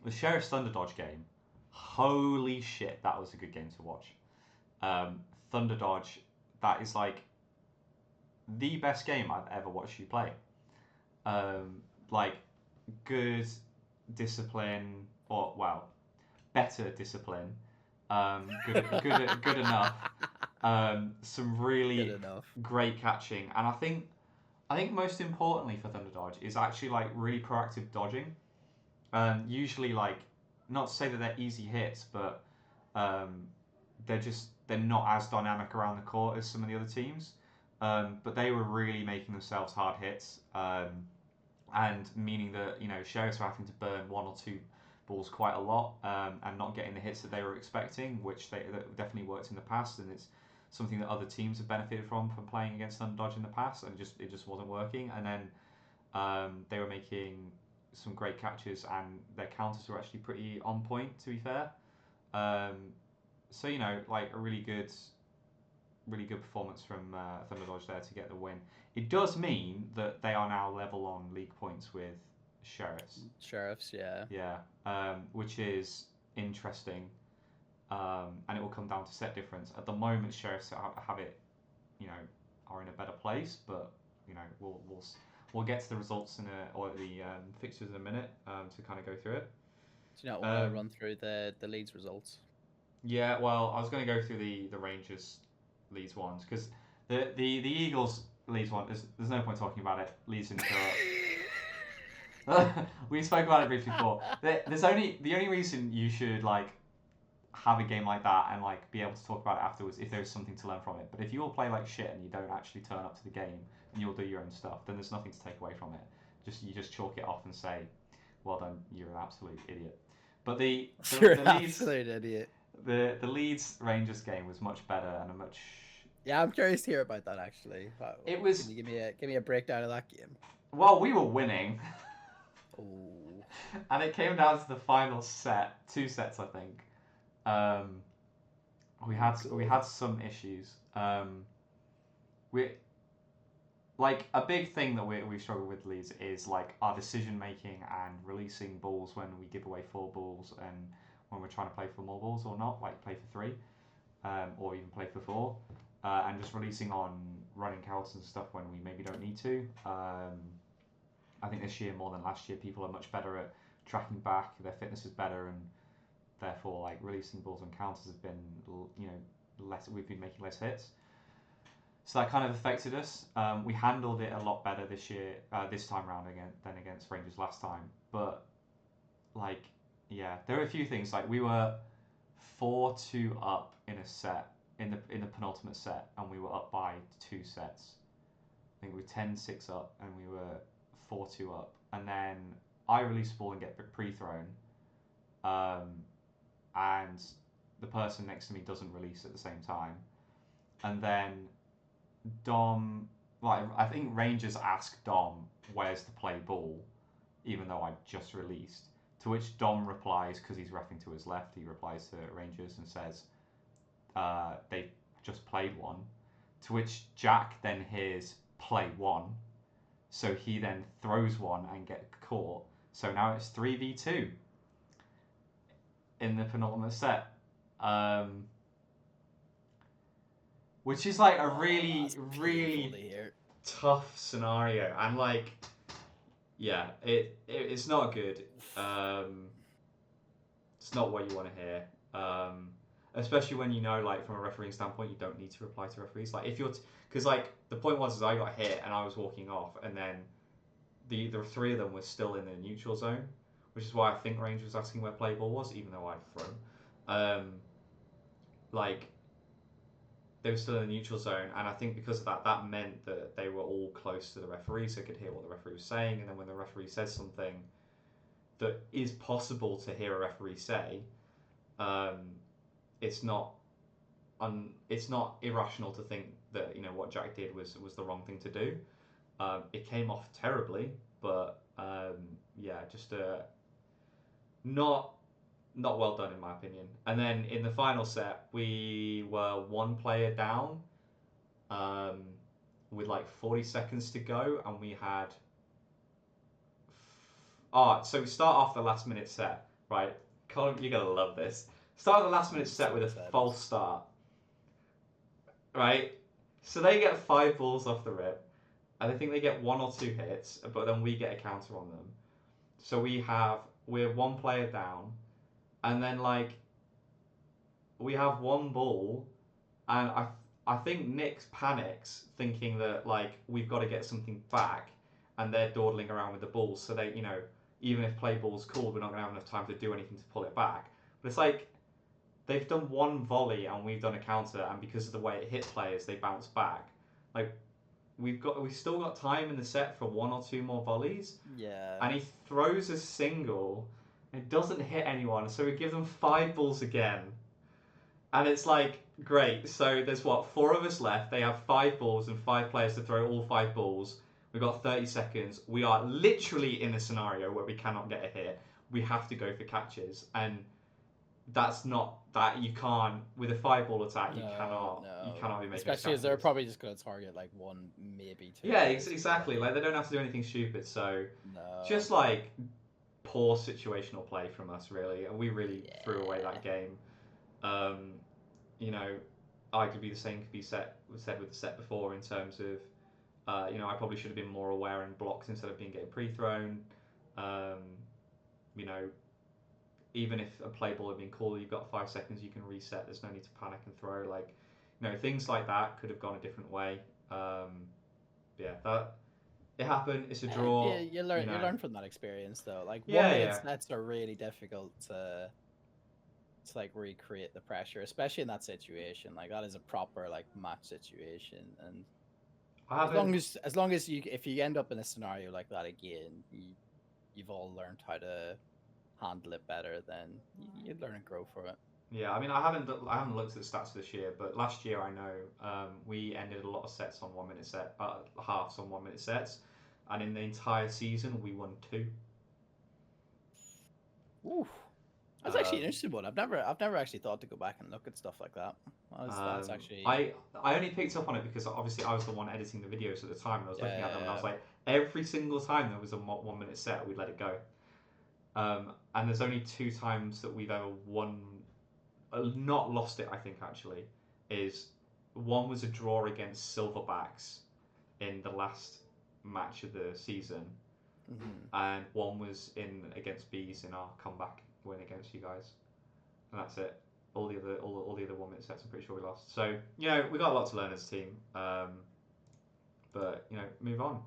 the Sheriff's Thunder Dodge game. Holy shit, that was a good game to watch. Thunder Dodge, that is like the best game I've ever watched you play. Um, like good discipline, or wow, better discipline. Good enough. Some Good really enough. great catching, and I think most importantly for Thunder Dodge is actually like really proactive dodging. Usually like not to say that they're easy hits, but um, they're not as dynamic around the court as some of the other teams. But they were really making themselves hard hits. and meaning that Sheriffs were having to burn one or two balls quite a lot, and not getting the hits that they were expecting, which that definitely worked in the past, and it's something that other teams have benefited from playing against Underdodge in the past, and it just wasn't working. And then they were making some great catches, and their counters were actually pretty on point, to be fair. Um, so like a really good performance from Thunder Dodge there to get the win. It does mean that they are now level on league points with Sheriffs. Sheriffs, yeah. Yeah, which is interesting, and it will come down to set difference. At the moment, Sheriffs have it, you know, are in a better place, but we'll get to the results or the fixtures in a minute to kind of go through it. Do you not want to run through the Leeds results? Yeah, well, I was going to go through the Rangers Leeds ones because the Eagles Leeds one there's no point talking about it. Leeds didn't show up. We spoke about it briefly before. The only reason you should like have a game like that and like be able to talk about it afterwards if there's something to learn from it. But if you all play like shit and you don't actually turn up to the game and you'll do your own stuff, then there's nothing to take away from it. You just chalk it off and say, "Well done, you're an absolute idiot." But You're the an Leeds absolute idiot. the Leeds Rangers game was much better and a much. Yeah, I'm curious to hear about that actually. It was. Can you give me a breakdown of that game? Well, we were winning. Oh. And it came down to the final set, two sets, I think. We had some issues. We like a big thing that we struggle with Leeds is like our decision making and releasing balls when we give away 4 balls and when we're trying to play for more balls or not, like play for 3, or even play for 4, and just releasing on running counts and stuff when we maybe don't need to. I think this year more than last year, people are much better at tracking back. Their fitness is better, and therefore, like releasing balls on counters has been, less. We've been making less hits, so that kind of affected us. We handled it a lot better this year, this time round again than against Rangers last time. But like, yeah, there were a few things. Like we were 4-2 up in a set in the penultimate set, and we were up by 2 sets. I think we were 10-6 up, and we were 4-2 up, and then I release the ball and get pre-thrown, and the person next to me doesn't release at the same time, and then Dom, like I think Rangers asked Dom where's the play ball, even though I just released. To which Dom replies, because he's reffing to his left, he replies to Rangers and says they just played one. To which Jack then hears play one. So he then throws one and get caught. So now it's 3v2 in the penultimate set. Which is like a really tough scenario. And like, yeah, it's not good. It's not what you want to hear. Especially when like from a refereeing standpoint, you don't need to reply to referees. Like if you're, because like the point was I got hit and I was walking off, and then the 3 of them were still in the neutral zone, which is why I think Range was asking where play ball was, even though I'd thrown. Like they were still in the neutral zone, and I think because of that meant that they were all close to the referee, so could hear what the referee was saying. And then when the referee says something that is possible to hear a referee say, it's not irrational to think that what Jack did was the wrong thing to do. It came off terribly, but yeah, just not well done in my opinion. And then in the final set, we were 1 player down, with like 40 seconds to go, and we had. So we start off the last minute set, right? Colm, you're gonna love this. Start the last minute set with a false start, right? So they get 5 balls off the rip, and I think they get 1 or 2 hits, but then we get a counter on them. So we're 1 player down, and then like we have 1 ball, and I think Nick panics thinking that like we've got to get something back, and they're dawdling around with the ball, so they even if play ball's called, we're not gonna have enough time to do anything to pull it back. But it's like they've done 1 volley and we've done a counter, and because of the way it hit players, they bounce back. Like we've still got time in the set for one or two more volleys, Yeah. and he throws a single, and it doesn't hit anyone, so we give them 5 balls again, and it's like great. So there's what 4 of us left. They have 5 balls and 5 players to throw all 5 balls. We've got 30 seconds. We are literally in a scenario where we cannot get a hit. We have to go for catches, and that's not that you can't with a 5 ball attack. You No, cannot you no. cannot be making Especially as they're catches. probably just going to target like one, maybe two Yeah, players. exactly. Like they don't have to do anything stupid. So No. just like poor situational play from us, really, and we really threw away Yeah. that game. Um, you know, arguably the same could be said with the set before in terms of, I probably should have been more aware and blocked instead of being getting pre-thrown. Um, you know, even if a play ball had been called, you've got 5 seconds, you can reset. There's no need to panic and throw. Like, things like that could have gone a different way. Yeah, that it happened. It's a Yeah, draw. you learn from that experience though. Like Yeah, 1 minute yeah. sets are really difficult to like recreate the pressure, especially in that situation. Like that is a proper like match situation, and I haven't. as long as you if you end up in a scenario like that again, you've all learned how to handle it better. Then you learn and grow from it. Yeah, I mean, I haven't looked at the stats this year, but last year I know we ended a lot of sets on 1 minute halves on 1 minute sets, and in the entire season we won two. Ooh, that's actually an Um, interesting one. I've never actually thought to go back and look at stuff like that. That's actually I only picked up on it because obviously I was the one editing the videos at the time, and I was looking at them, and I yeah. was like, every single time there was a 1 minute set, we let it go. And there's only 2 times that we've ever won, not lost it. I think actually is one was a draw against Silverbacks in the last match of the season, Mm-hmm. and one was in against Bees in our comeback win against you guys, and that's it. All the other 1 minute sets, I'm pretty sure we lost. So we got a lot to learn as a team, but move on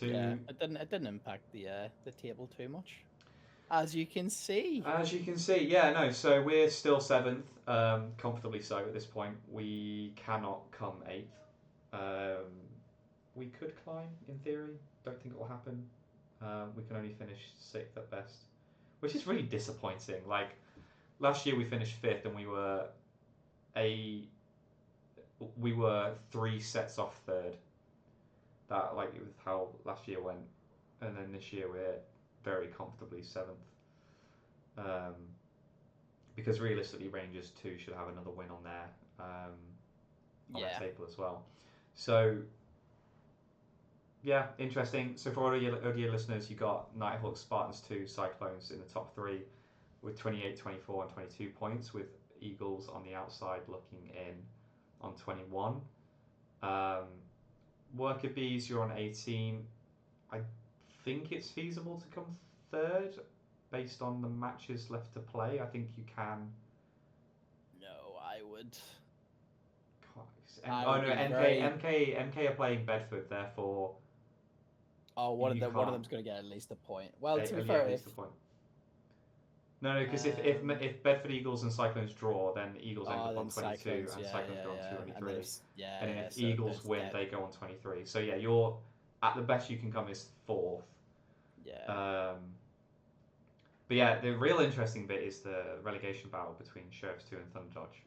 Yeah, to. it didn't impact the table too much, as you can see. As you can see, yeah, no. So we're still seventh, comfortably so at this point. We cannot come eighth. Um, we could climb in theory. Don't think it will happen. We can only finish sixth at best, which is really disappointing. Like last year, we finished fifth, and a we were 3 sets off third. That like it was how last year went, and then this year we're very comfortably seventh. Um, because realistically, Rangers 2 should have another win on their Yeah, table as well. So yeah, interesting. So for all your listeners, you got Nighthawks, Spartans 2, Cyclones in the top three with 28, 24, and 22 points, with Eagles on the outside looking in on 21. Um, Worker Bees, you're on 18. I think it's feasible to come third based on the matches left to play. I think you can. no, I would. Oh no, Be MK, very. MK, MK are playing Bedford, therefore Oh, you one of can't. them's gonna get at least a point. Well, to be Yeah, fair, at if least a point. No, no, because um, if Bedford Eagles and Cyclones draw, then Eagles end up on then 22 Cyclones, and yeah, Cyclones yeah, go on yeah, and 23. there's yeah, And then yeah. if So Eagles there's win, that, they go on 23. So yeah, you're at the best you can come is fourth. yeah, Um, but yeah, the real interesting bit is the relegation battle between Sheriffs 2 and Thunder Dodge.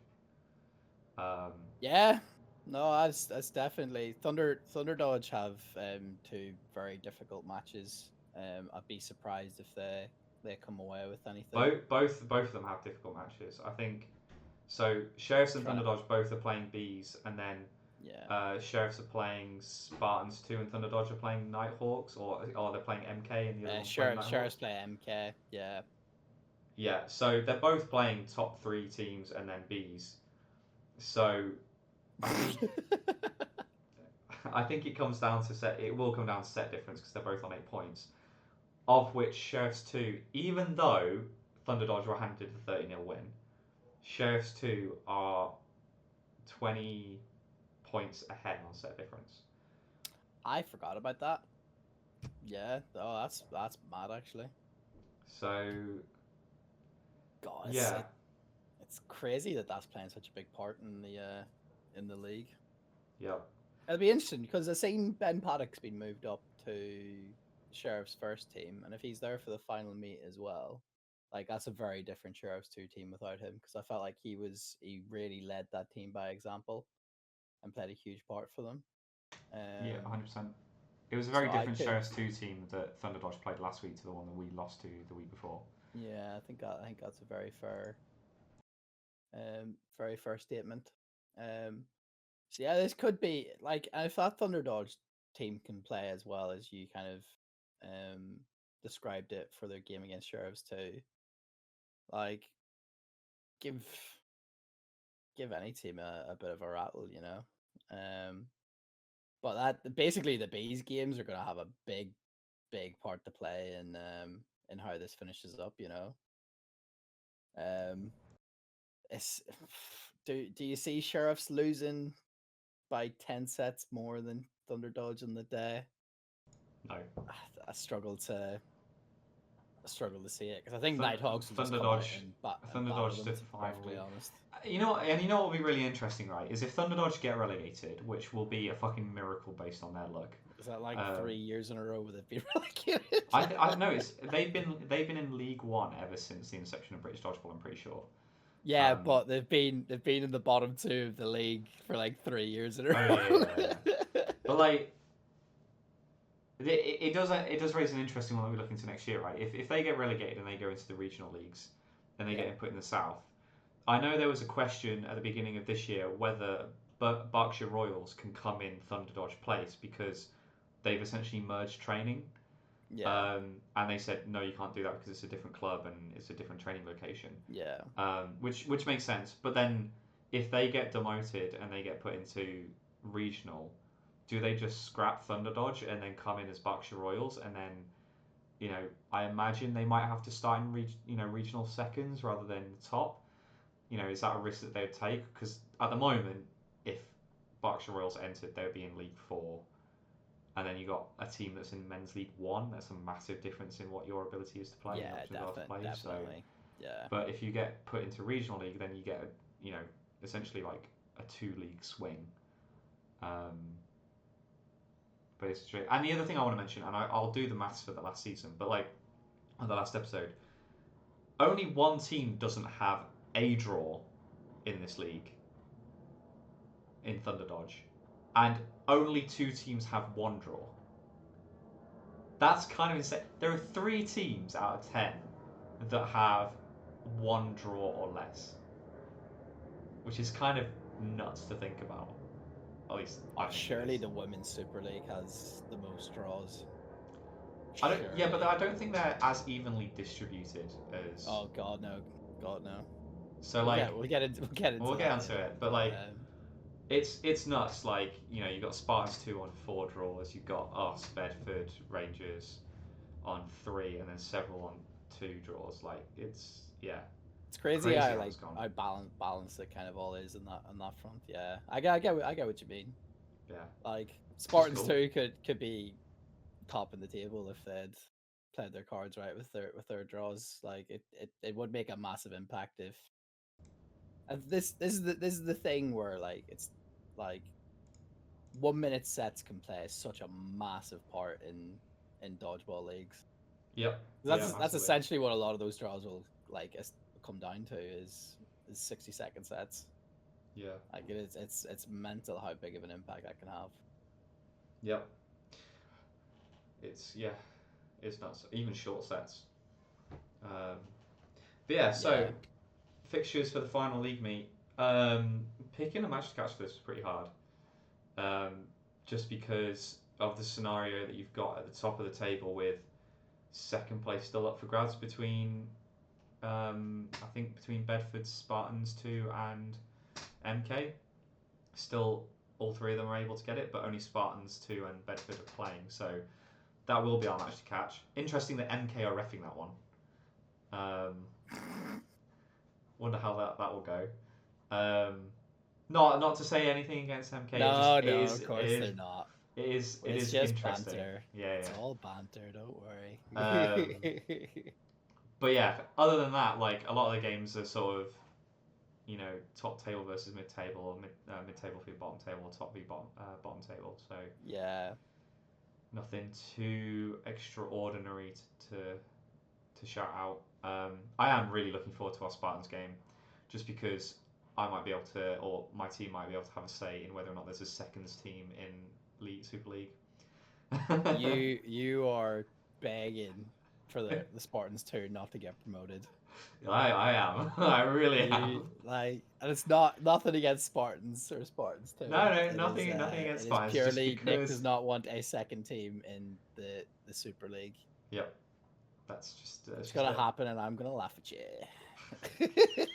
yeah. No, that's definitely Thunder Dodge have two very difficult matches. I'd be surprised if they come away with anything. Both of them have difficult matches. I think so. Sheriffs and Trying Thunder to, Dodge both are playing Bees, and then yeah. Sheriffs are playing Spartans 2 and Thunder Dodge are playing Nighthawks, or they're playing MK and the other one's playing Sheriff's Nighthawks. play MK. Yeah. Yeah, so they're both playing top three teams and then Bees. So I think I think it comes down to set. It will come down to set difference because they're both on 8 points, of which Sheriffs 2, even though Thunder Dodge were handed a 30-0 win, Sheriffs 2 are 20 points ahead on set difference. I forgot about that. Yeah. Oh, that's mad actually. So God, yeah, it's crazy that that's playing such a big part in the league. yeah. It'll be interesting because I've seen Ben Paddock's been moved up to Sheriff's first team, and if he's there for the final meet as well, like that's a very different Sheriff's 2 team without him. Because I felt like he really led that team by example and played a huge part for them. Yeah, Um, 100%. It was a so very I different could, Sheriff's 2 team that Thunder Dodge played last week to the one that we lost to the week before. yeah, I think that's a very fair statement. Um, so yeah, this could be like if that Thunder Dodge team can play as well as you kind of um described it for their game against Sheriffs too. Like give give any team a bit of a rattle, you know. Um, but that basically the Bees games are gonna have a big part to play in how this finishes up, you know. Um, it's do you see Sheriffs losing by 10 sets more than Thunder Dodge in the day? No. I struggle to see it because I think Thun- Nighthawks will just Thunder come out Dodge, and batter them. to To be perfectly finally. honest, You know, and you know what will be really interesting, right? Is if Thunder Dodge get relegated, which will be a fucking miracle based on their luck. is that like Um, 3 years in a row they've been relegated? I know it's they've been in League One ever since the inception of British dodgeball. I'm pretty sure. Yeah, Um, but they've been in the bottom two of the league for like 3 years in a oh yeah, yeah, row. yeah, yeah. But like it does raise an interesting one that we look into next year, right? If they get relegated and they go into the regional leagues, and they Yeah, get put in the south, I know there was a question at the beginning of this year whether Berkshire Royals can come in Thunder Dodge place because they've essentially merged training. yeah, And they said no, you can't do that because it's a different club and it's a different training location. yeah, Which makes sense. But then if they get demoted and they get put into regional, do they just scrap Thunder Dodge and then come in as Berkshire Royals and then I imagine they might have to start in regional seconds rather than the top. Is that a risk that they would take? Because at the moment, if Berkshire Royals entered, they would be in League Four, and then you got a team that's in Men's League One. That's a massive difference in what your ability is to play and your yeah, options are to play. So, definitely, yeah, but if you get put into regional league, then you get essentially like a 2 league swing. Um, but it's true. And the other thing I want to mention, and I'll do the maths for the last season, but like on the last episode, only one team doesn't have a draw in this league in Thunder Dodge, and only 2 teams have one draw. That's kind of insane. There are 3 teams out of 10 that have one draw or less, which is kind of nuts to think about. At least I oh, think it surely is. the Women's Super League has the most draws. I don't. Yeah, but Surely. I don't think they're as evenly distributed as. Oh God, no, God, no. So We'll like, get into we'll get that onto later. it, but like, Um, it's nuts. Like you got Spartans 2 on 4 draws. You've got us, Bedford, Rangers on 3, and then several on 2 draws. Like it's crazy crazy how how like it's gone. how balance it kind of all is in that front. Yeah, I get what you mean. Yeah, Like it's just Spartans cool. too could be top in the table if they'd played their cards right with their draws. Like it would make a massive impact if. And this is the thing where like it's like 1 minute sets can play such a massive part in dodgeball leagues. Yep. Yeah, That's massively. essentially what a lot of those draws will like come down to is 60-second sets. Yeah. Like it's mental how big of an impact that can have. Yep. It's it's nuts. Even short sets. Um, but yeah, so Yeah, fixtures for the final league meet. Picking a match to catch for this is pretty hard. Um, just because of the scenario that you've got at the top of the table with second place still up for grabs between I think between Bedford's Spartans 2 and MK. Still, all 3 of them are able to get it, but only Spartans 2 and Bedford are playing. So that will be our match to catch. Interesting that MK are refing that one. Wonder how that will go. Um, not to say anything against MK. It just no, no, of course they're not. it It's is just interesting. banter. Yeah, It's yeah. all banter. Don't Um, worry. but yeah, other than that, like a lot of the games are sort of top table versus mid table, or mid table v bottom table, or top v bottom table. So Yeah. nothing too extraordinary to shout out. I am really looking forward to our Spartans game, just because I might be able to, or my team might be able to have a say in whether or not there's a seconds team in Super League. You are begging for the Spartans 2 not to get promoted. I am. I really am. And it's not nothing against Spartans or Spartans 2. No, nothing against It Spartans. is purely just because... Nick does not want a second team in the Super League. Yep. That's just... it's going to happen, and I'm going to laugh at you.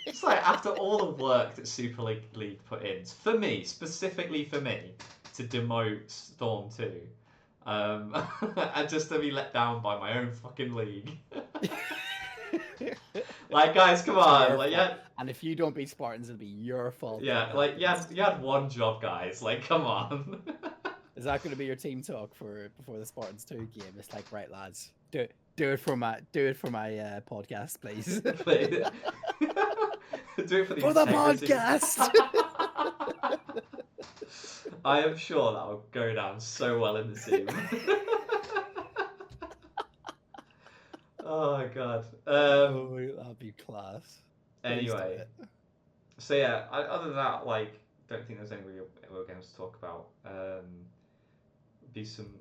It's like, after all the work that Super League put in, for me, specifically for me, to demote Storm 2, and just to be let down by my own fucking league. Like, guys, come on. Like, yeah. And if you don't beat Spartans, it'll be your fault. Yeah, like, you had one job, guys. Like, come on. Is that going to be your team talk before the Spartans 2 game? It's like, right, lads, do it for my podcast, please. Please. Do it for the podcast. I am sure that will go down so well in the team. Oh my god. That'd be class. Anyway, so yeah. Other than that, like, don't think there's any real games to talk about. Be some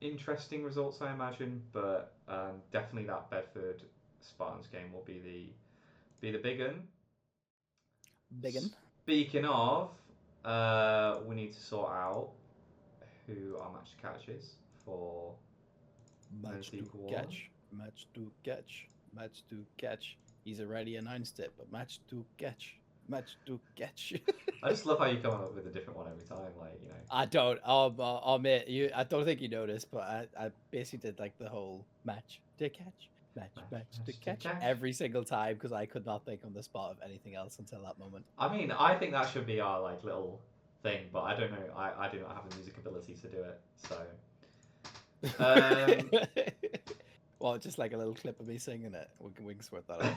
interesting results, I imagine, but definitely that Bedford Spartans game will be the big un. Big un. Speaking of, we need to sort out who our match to catch is for match to catch. He's already announced it, but match to catch. I just love how you come up with a different one every time, like, I don't. I'll admit, I don't think you noticed, but I basically did like the whole match to catch every single time, because I could not think on the spot of anything else until that moment. I mean, I think that should be our like little thing, but I don't know. I do not have the music ability to do it, so. Well, just like a little clip of me singing it. We can sort that out.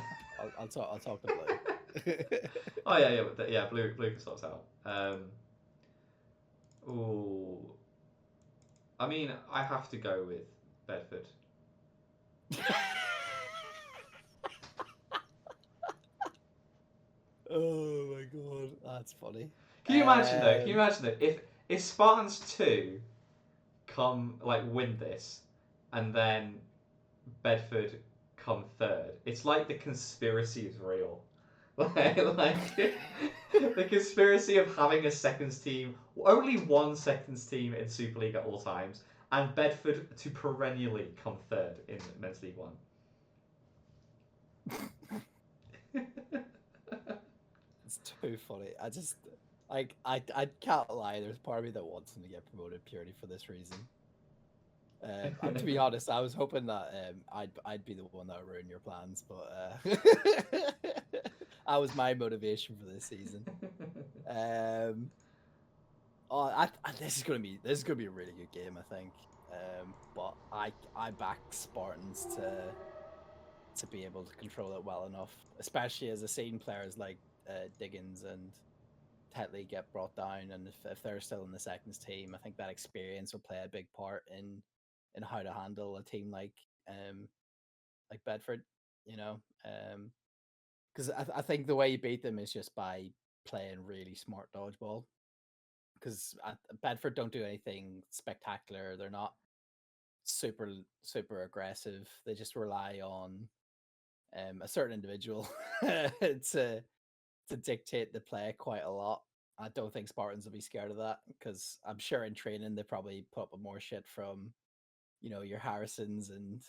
I'll talk to Blue. Oh yeah, Blue can sort us out. Ooh, I mean, I have to go with Bedford. Oh my god, that's funny. Can you imagine though? If Spartans 2 win this, and then Bedford come third, it's like the conspiracy is real. like the conspiracy of having a seconds team, only one seconds team in Super League at all times, and Bedford to perennially come third in Men's League 1. It's too funny. I can't lie. There's part of me that wants them to get promoted purely for this reason. And to be honest, I was hoping that I'd be the one that would ruin your plans, but that was my motivation for this season. This is gonna be a really good game, I think. But I back Spartans to be able to control it well enough, especially as I've seen players like Diggins and Tetley get brought down, and if they're still in the seconds team, I think that experience will play a big part in how to handle a team like Bedford, because I think the way you beat them is just by playing really smart dodgeball. Because Bedford don't do anything spectacular. They're not super aggressive. They just rely on a certain individual to dictate the play quite a lot. I don't think Spartans will be scared of that, because I'm sure in training they probably put up with more shit from, your Harrisons and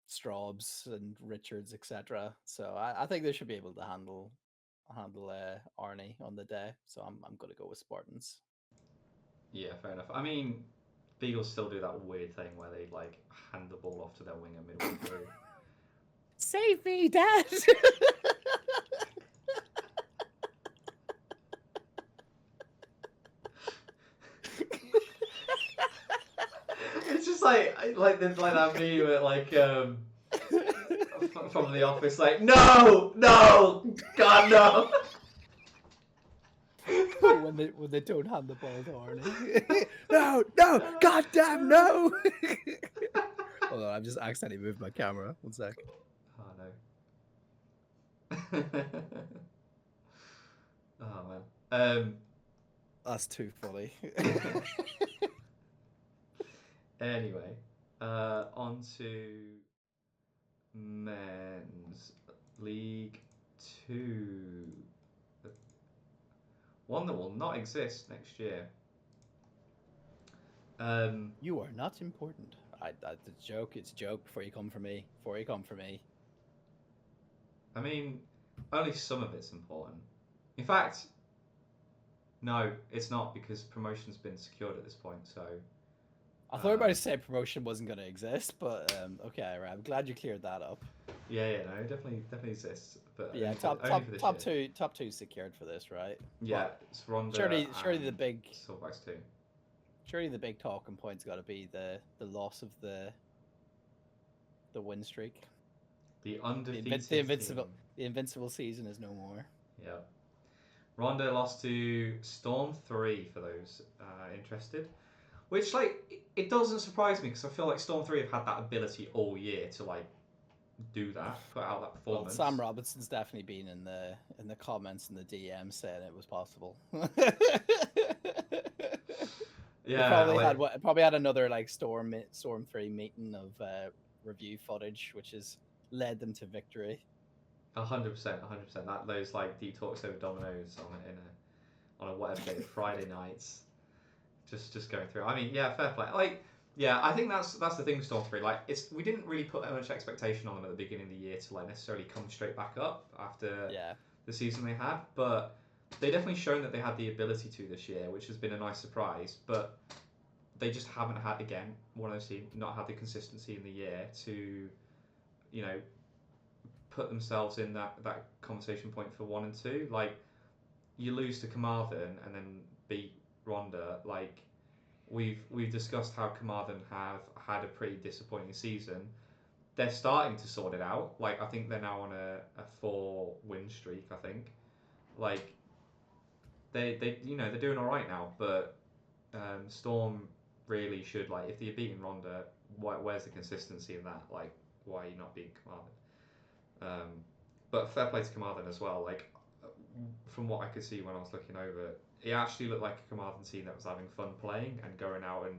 Straubs and Richards, etc. So I think they should be able to handle Arnie on the day. So I'm going to go with Spartans. Yeah, fair enough. I mean, Beagles still do that weird thing where they like hand the ball off to their winger midway through. Save me, Dad! It's just like that meme where from the office, like, no, God, no. when they don't hand the ball to Arnie. No, goddamn no. Hold on, I've just accidentally moved my camera. 1 sec. Oh no. Oh man. That's too funny. Anyway, on to men's League 2. One that will not exist next year. You are not important. It's a joke. It's a joke. Before you come for me. I mean, only some of it's important. In fact, no, it's not, because promotion's been secured at this point. So I thought about to say promotion wasn't going to exist, but okay, right. I'm glad you cleared that up. Yeah, no, it definitely exists, but yeah, top two secured for this, right? Yeah, it's Ronda. Surely the big Silverbacks too. Surely the big talking point's got to be the loss of the win streak. The undefeated the invincible season is no more. Yeah. Ronda lost to Storm 3 for those interested. Which, like, it doesn't surprise me, because I feel like Storm 3 have had that ability all year to, like, do that, put out that performance. Well, Sam Robinson's definitely been in the comments and the DM saying it was possible. Yeah, they probably had another like Storm 3 meeting of review footage, which has led them to victory. 100%. That those like deep talks over Domino's on a whatever day, Friday nights, just going through. I mean, yeah, fair play. Like, yeah, I think that's the thing with Storm 3. Like, we didn't really put much expectation on them at the beginning of the year to like necessarily come straight back up after the season they had, but they definitely shown that they had the ability to this year, which has been a nice surprise. But they just haven't had, again, one of those teams not had the consistency in the year to, you know, put themselves in that conversation point for 1 and 2. Like, you lose to Carmarthen and then beat Ronda. Like, we've discussed how Carmarthen have had a pretty disappointing season. They're starting to sort it out. Like, I think they're now on a 4-win streak, I think. Like, they you know, they're doing all right now, but Storm really should, like, if they're beating Ronda, where's the consistency in that? Like, why are you not beating Carmarthen? But fair play to Carmarthen as well. Like, from what I could see when I was looking over, it actually looked like a Carmarthen team that was having fun playing and going out and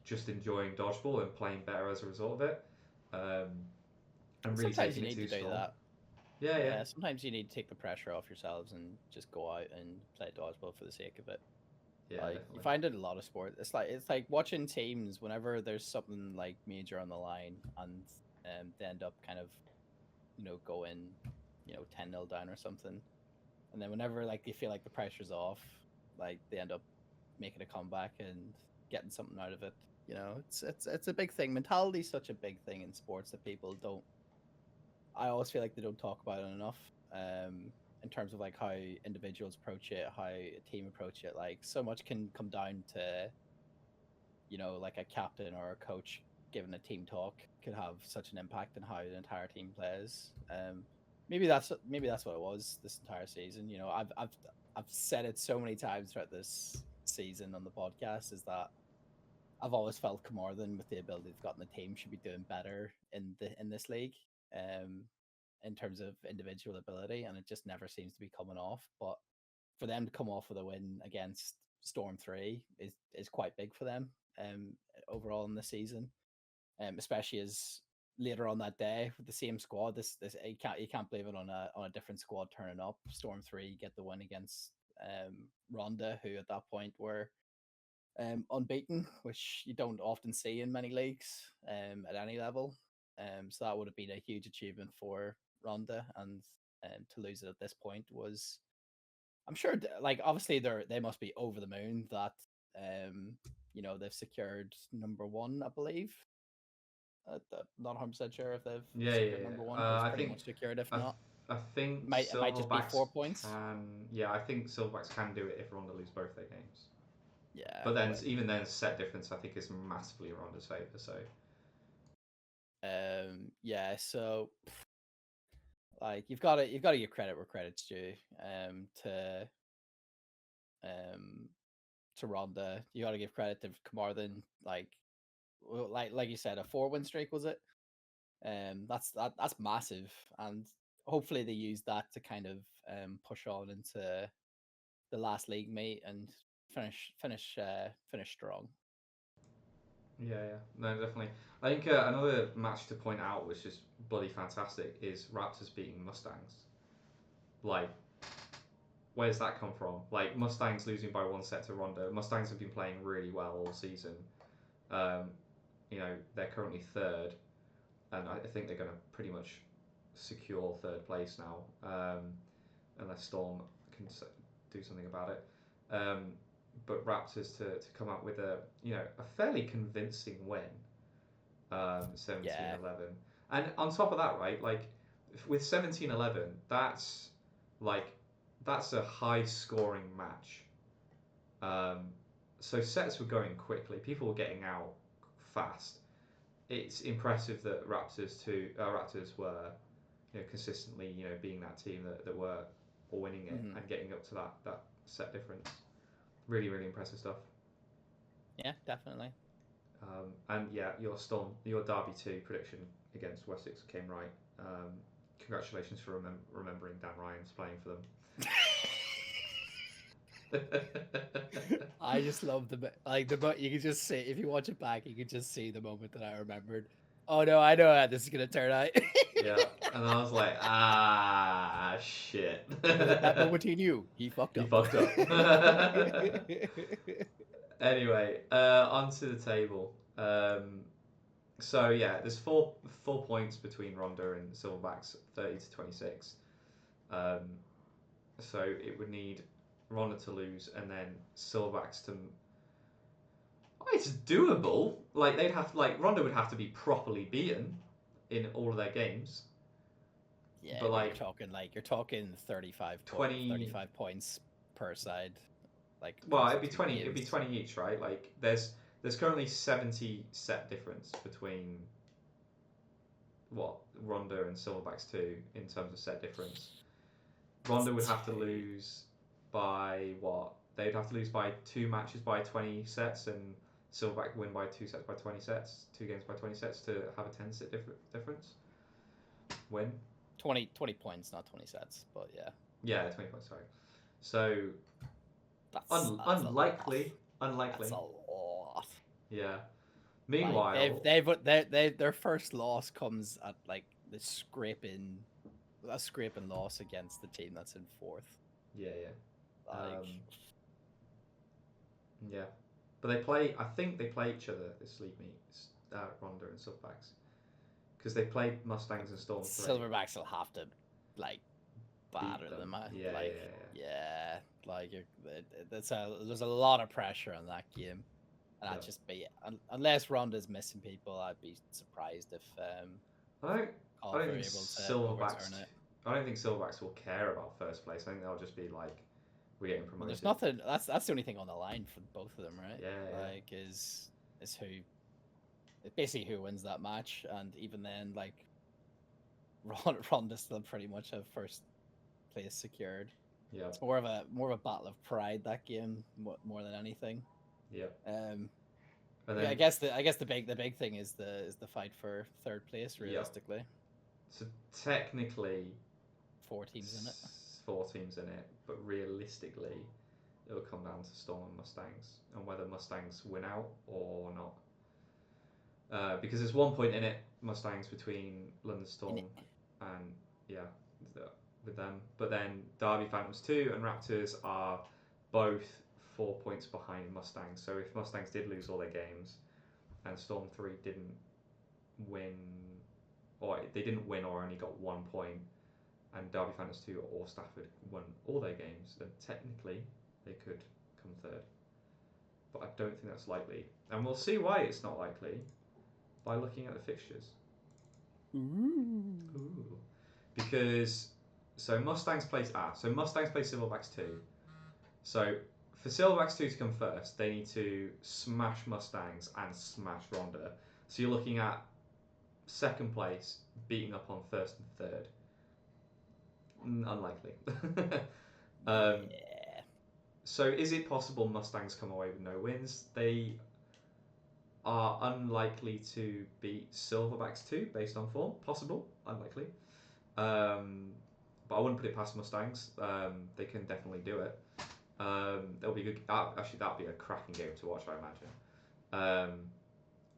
just enjoying dodgeball and playing better as a result of it. And really sometimes taking you need it to to do that. Yeah. Sometimes you need to take the pressure off yourselves and just go out and play dodgeball for the sake of it. Yeah, like, you find it in a lot of sports. It's like watching teams whenever there's something like major on the line and they end up kind of, going, 10-0 down or something. And then whenever like they feel like the pressure's off, like they end up making a comeback and getting something out of it. It's a big thing. Mentality is such a big thing in sports that people don't. I always feel like they don't talk about it enough. In terms of like how individuals approach it, how a team approach it. Like, so much can come down to, like a captain or a coach giving a team talk could have such an impact on how the entire team plays. Maybe that's what it was this entire season. I've said it so many times throughout this season on the podcast, is that I've always felt Carmarthen, with the ability they've got in the team, should be doing better in this league, in terms of individual ability, and it just never seems to be coming off. But for them to come off with a win against Storm 3 is quite big for them, overall in the season, especially as later on that day with the same squad, this you can't believe it, on a different squad turning up. Storm 3 get the win against Ronda, who at that point were unbeaten, which you don't often see in many leagues at any level. So that would have been a huge achievement for Ronda, and to lose it at this point was, I'm sure, like, obviously they must be over the moon that they've secured number 1, I believe. Not 100% sure if they've secured number 1, but it's pretty much secured. If not, I think it might just be 4 points. I think Silverbacks can do it if Ronda lose both their games. Yeah, but then even then, set difference I think is massively in Ronda's favour. So yeah, so Like you've got to give credit where credit's due. To um to Ronda, you got to give credit to Carmarthen. Like you said, a 4-win streak was it? That's massive, and hopefully they use that to kind of push on into the last league meet and finish strong. Yeah, no, definitely. I think another match to point out, which is bloody fantastic, is Raptors beating Mustangs. Like, where's that come from? Like, Mustangs losing by 1 set to Rondo. Mustangs have been playing really well all season. Um, they're currently third, and I think they're going to pretty much secure third place now, unless Storm can do something about it. But Raptors to come out with a fairly convincing win, 17-11. Yeah. And on top of that, right, like with 17-11, like that's a high scoring match. So sets were going quickly. People were getting out fast. It's impressive that Raptors were consistently being that team that were winning it Mm-hmm. and getting up to that set difference. Really, really impressive stuff. Yeah, definitely. And yeah, your Derby 2 prediction against Wessex came right. Congratulations for remembering Dan Ryan's playing for them. I just love the you can just see if you watch it back, you can just see the moment that I remembered. Oh no, I know how this is gonna turn out. Yeah, and I was like, shit. That moment he knew he fucked He up. fucked up. Anyway, onto the table. So yeah, there's four points between Ronda and Silverbacks, 30-26. Um, so it would need Ronda to lose and then Silverbacks to. Oh, it's doable. Like Ronda would have to be properly beaten in all of their games. Yeah, but you're talking 35 points per side. Like well, across it'd be the 20. games. It'd be 20 each, right? Like there's currently 70 set difference between Ronda and Silverbacks 2 in terms of set difference. Ronda would have to lose by what? They'd have to lose by 2 matches by 20 sets, and Silverback win by 2 sets by 20 sets, 2 games by 20 sets to have a 10 set difference. Win. 20 points, not 20 sets, but yeah. Yeah, 20 points. Sorry. So That's unlikely. That's a lot. Yeah. Meanwhile, like, their first loss comes at like a scraping loss against the team that's in fourth. Yeah. Like, yeah, but I think they play each other this league meet, Ronda and Silverbacks, because they played Mustangs and Storm 3. Silverbacks will have to like batter them. Yeah. Like there's a lot of pressure on that game, and I'd just be unless Ronda's missing people, I'd be surprised if I don't think Silverbacks. I don't think Silverbacks will care about first place. I think they'll just be like, we're getting promoted. Well, there's nothing. That's the only thing on the line for both of them, right? Yeah. Like is who, basically who wins that match, and even then, like Ronda still pretty much have first place secured. Yeah. It's more of a battle of pride, that game, more than anything. Yeah. I guess the big thing is the fight for third place, realistically. Yeah. So technically, 4 teams in it. 4 teams in it, but realistically, it'll come down to Storm and Mustangs, and whether Mustangs win out or not. Because there's 1 point in it, Mustangs between London Storm and with them. But then Derby Phantoms 2 and Raptors are both 4 points behind Mustangs. So if Mustangs did lose all their games, and Storm 3 didn't win, or they didn't win or only got 1 point, and Derby Phantoms 2 or Stafford won all their games, then technically they could come third. But I don't think that's likely. And we'll see why it's not likely by looking at the fixtures. Ooh. Because Mustangs play Silverbacks 2. So for Silverbacks 2 to come first, they need to smash Mustangs and smash Ronda. So you're looking at second place beating up on first and third. Unlikely. um, Yeah. so is it possible Mustangs come away with no wins? They are unlikely to beat Silverbacks too, based on form. Possible, unlikely. Um, but I wouldn't put it past Mustangs. They can definitely do it. It'll be good. Actually, that'll be a cracking game to watch, I imagine.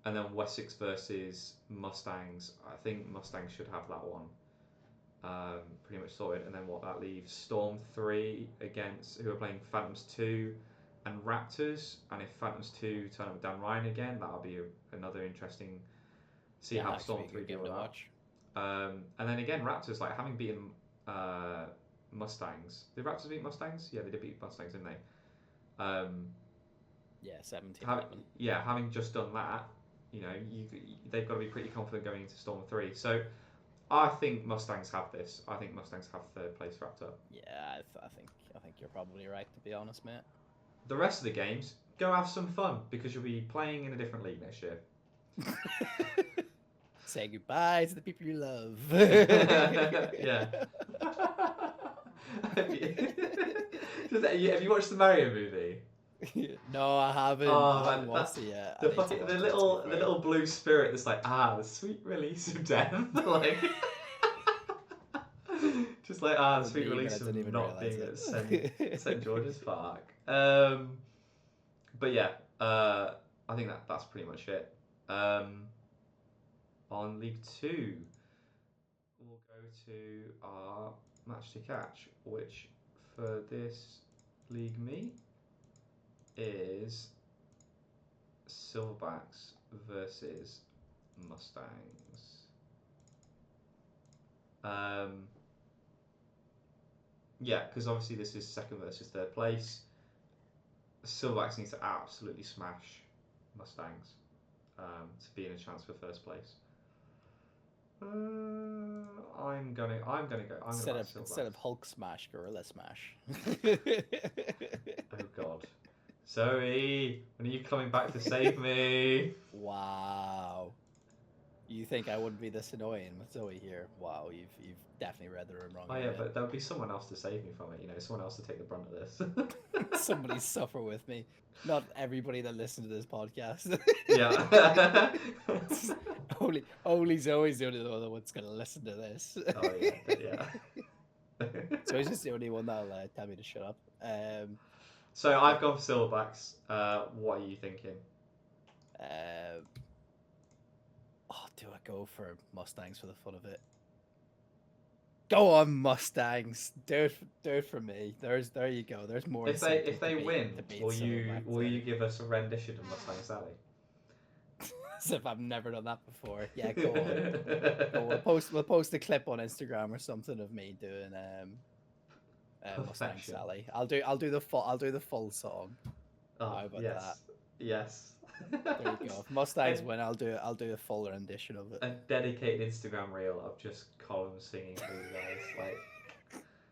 And then Wessex versus Mustangs. I think Mustangs should have that one pretty much sorted. And then what that leaves Storm 3 against who are playing Phantoms 2 and Raptors. And if Phantoms 2 turn up with Dan Ryan again, that'll be another interesting. See Yeah, how actually Storm a 3 good deal game with to that. watch. And then again, Raptors, like having beaten Mustangs. Did Raptors beat Mustangs? Yeah, they did beat Mustangs, didn't they? Yeah, 17-11. Having just done that, they've got to be pretty confident going into Storm 3. So I think Mustangs have this. I think Mustangs have third place wrapped up. Yeah, I think you're probably right, to be honest, mate. The rest of the games, go have some fun because you'll be playing in a different league next year. Say goodbye to the people you love. Yeah. Have you watched the Mario movie? No, I haven't. Oh, I haven't man, watched it yet. the little blue spirit that's like, the sweet release of death. Like, just like, the sweet release of not being at St. George's Park. But yeah, I think that's pretty much it. On League 2, we'll go to our match to catch, which for this league meet is Silverbacks versus Mustangs. Yeah, because obviously this is second versus third place. Silverbacks needs to absolutely smash Mustangs to be in a chance for first place. I'm gonna go. Instead of Hulk smash, Gorilla smash. Oh God, Zoe, when are you coming back to save me? Wow. You think I wouldn't be this annoying with Zoe here? Wow, you've definitely read the room wrong. Oh yeah, but there'll be someone else to save me from it. Someone else to take the brunt of this. Somebody suffer with me. Not everybody that listens to this podcast. Yeah. only Zoe's the only one that's gonna listen to this. Oh yeah. Zoe's just the only one that'll tell me to shut up. So I've gone for Silverbacks. What are you thinking? Do I go for Mustangs for the fun of it? Go on, Mustangs! Do it for me. There you go. There's more. If they win, will you give us a rendition of Mustang Sally? As if I've never done that before. Yeah, go on. We'll post a clip on Instagram or something of me doing Mustang Sally. I'll do the full song. Oh, how about yes. that? Yes. There you go. If Mustangs win, I'll do a full rendition of it. A dedicated Instagram reel of just Colm singing for you guys, like.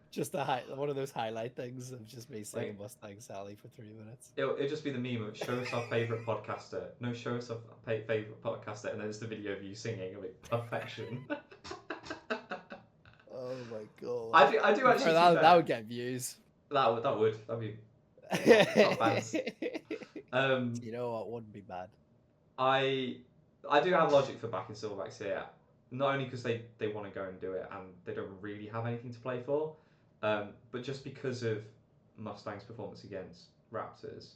Just one of those highlight things of just me singing Mustang Sally for 3 minutes. It'll just be the meme of show us our favourite podcaster. No, show us our favourite podcaster, and then it's the video of you singing. Like perfection. Oh my God! I do actually. That would get views. That'd be. Not bad. You know what wouldn't be bad? I do have logic for backing Silverbacks here. Not only because they want to go and do it and they don't really have anything to play for, but just because of Mustang's performance against Raptors,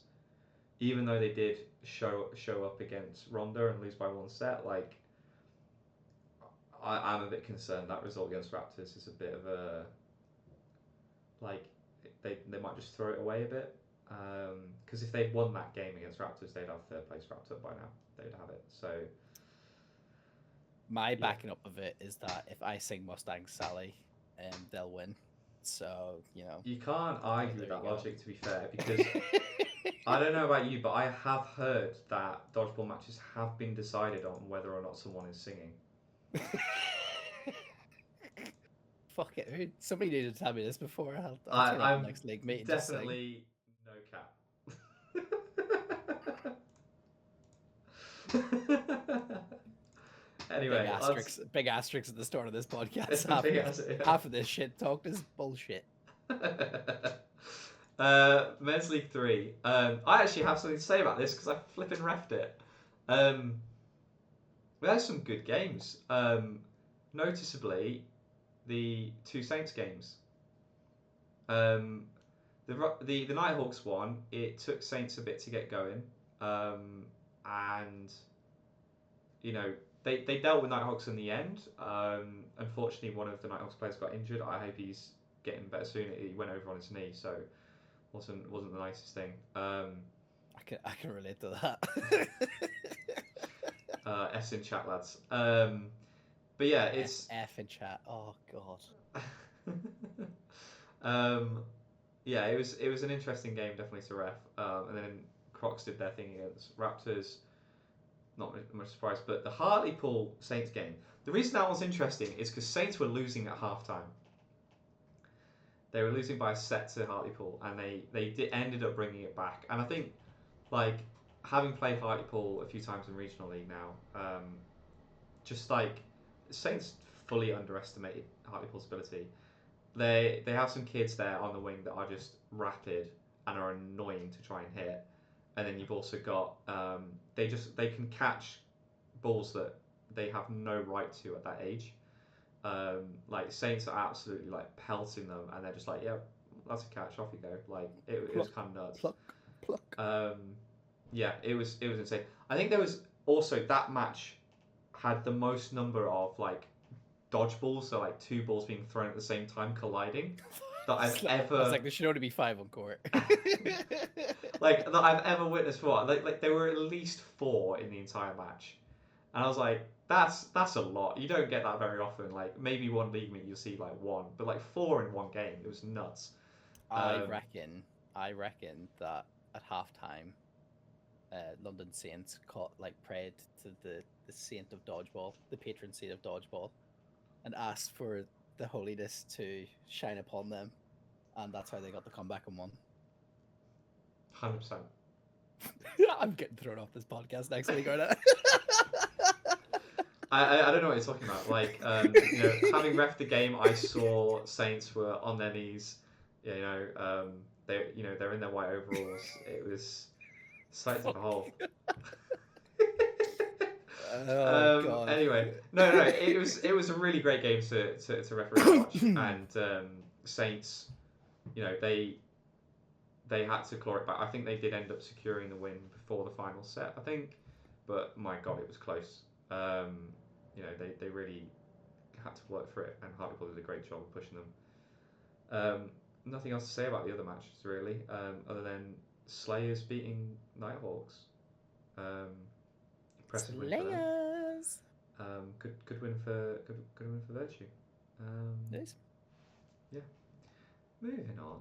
even though they did show up against Ronda and lose by one set, like I'm a bit concerned that result against Raptors is a bit of a like they might just throw it away a bit. Because if they'd won that game against Raptors, they'd have third place wrapped up by now. They'd have it. So my backing up of it is that if I sing Mustang Sally, they'll win. So you can't argue with that logic, to be fair, because I don't know about you, but I have heard that dodgeball matches have been decided on whether or not someone is singing. Fuck it! Somebody needed to tell me this before. I'm next league meeting. Definitely no cap. Anyway, big asterisks at the start of this podcast. It's Half of this shit talk is bullshit. Men's League 3. I actually have something to say about this because I flipping refed it. We had some good games. Noticeably, the two Saints games. The Nighthawks one, it took Saints a bit to get going. And, you know, they dealt with Nighthawks in the end. Unfortunately, one of the Nighthawks players got injured. I hope he's getting better soon. He went over on his knee, so wasn't the nicest thing. I can relate to that. S in chat, lads. But yeah, it's F in chat. Oh god. Yeah, it was an interesting game, definitely to ref. And then Crocs did their thing against Raptors. Not much surprise, but the Hartlepool Saints game. The reason that was interesting is because Saints were losing at halftime. They were losing by a set to Hartlepool, and they ended up bringing it back. And I think, like, having played Hartlepool a few times in regional league now, just like Saints fully underestimated Hartlepool's ability. They have some kids there on the wing that are just rapid and are annoying to try and hit. And then you've also got they can catch balls that they have no right to at that age. Like Saints are absolutely like pelting them, and they're just like, yeah, that's a catch, off you go. Like it was kind of nuts. Pluck. Yeah, it was insane. I think there was also that match had the most number of like dodgeballs, so like two balls being thrown at the same time colliding. That I've ever. I was like, there should only be 5 on court. Like that I've ever witnessed before. Like there were at least 4 in the entire match, and I was like, that's a lot. You don't get that very often. Like maybe one league meet you'll see like 1, but like 4 in one game. It was nuts. I reckon that at halftime, London Saints prayed to the saint of dodgeball, the patron saint of dodgeball, and asked for the holiness to shine upon them, and that's how they got the comeback and won. 100%. I'm getting thrown off this podcast next week, aren't I? I don't know what you're talking about. Like, you know, having ref the game, I saw Saints were on their knees. You know, they're in their white overalls. It was sight to behold. God. Anyway, no, it was a really great game to referee watch, and Saints, you know, they had to claw it back. I think they did end up securing the win before the final set, I think, but my God, it was close. You know, they really had to work for it, and Hartlepool did a great job of pushing them. Nothing else to say about the other matches really, other than Slayers beating Nighthawks. Impressive win for them. Good win for Virtue. Nice. Yeah. Moving on.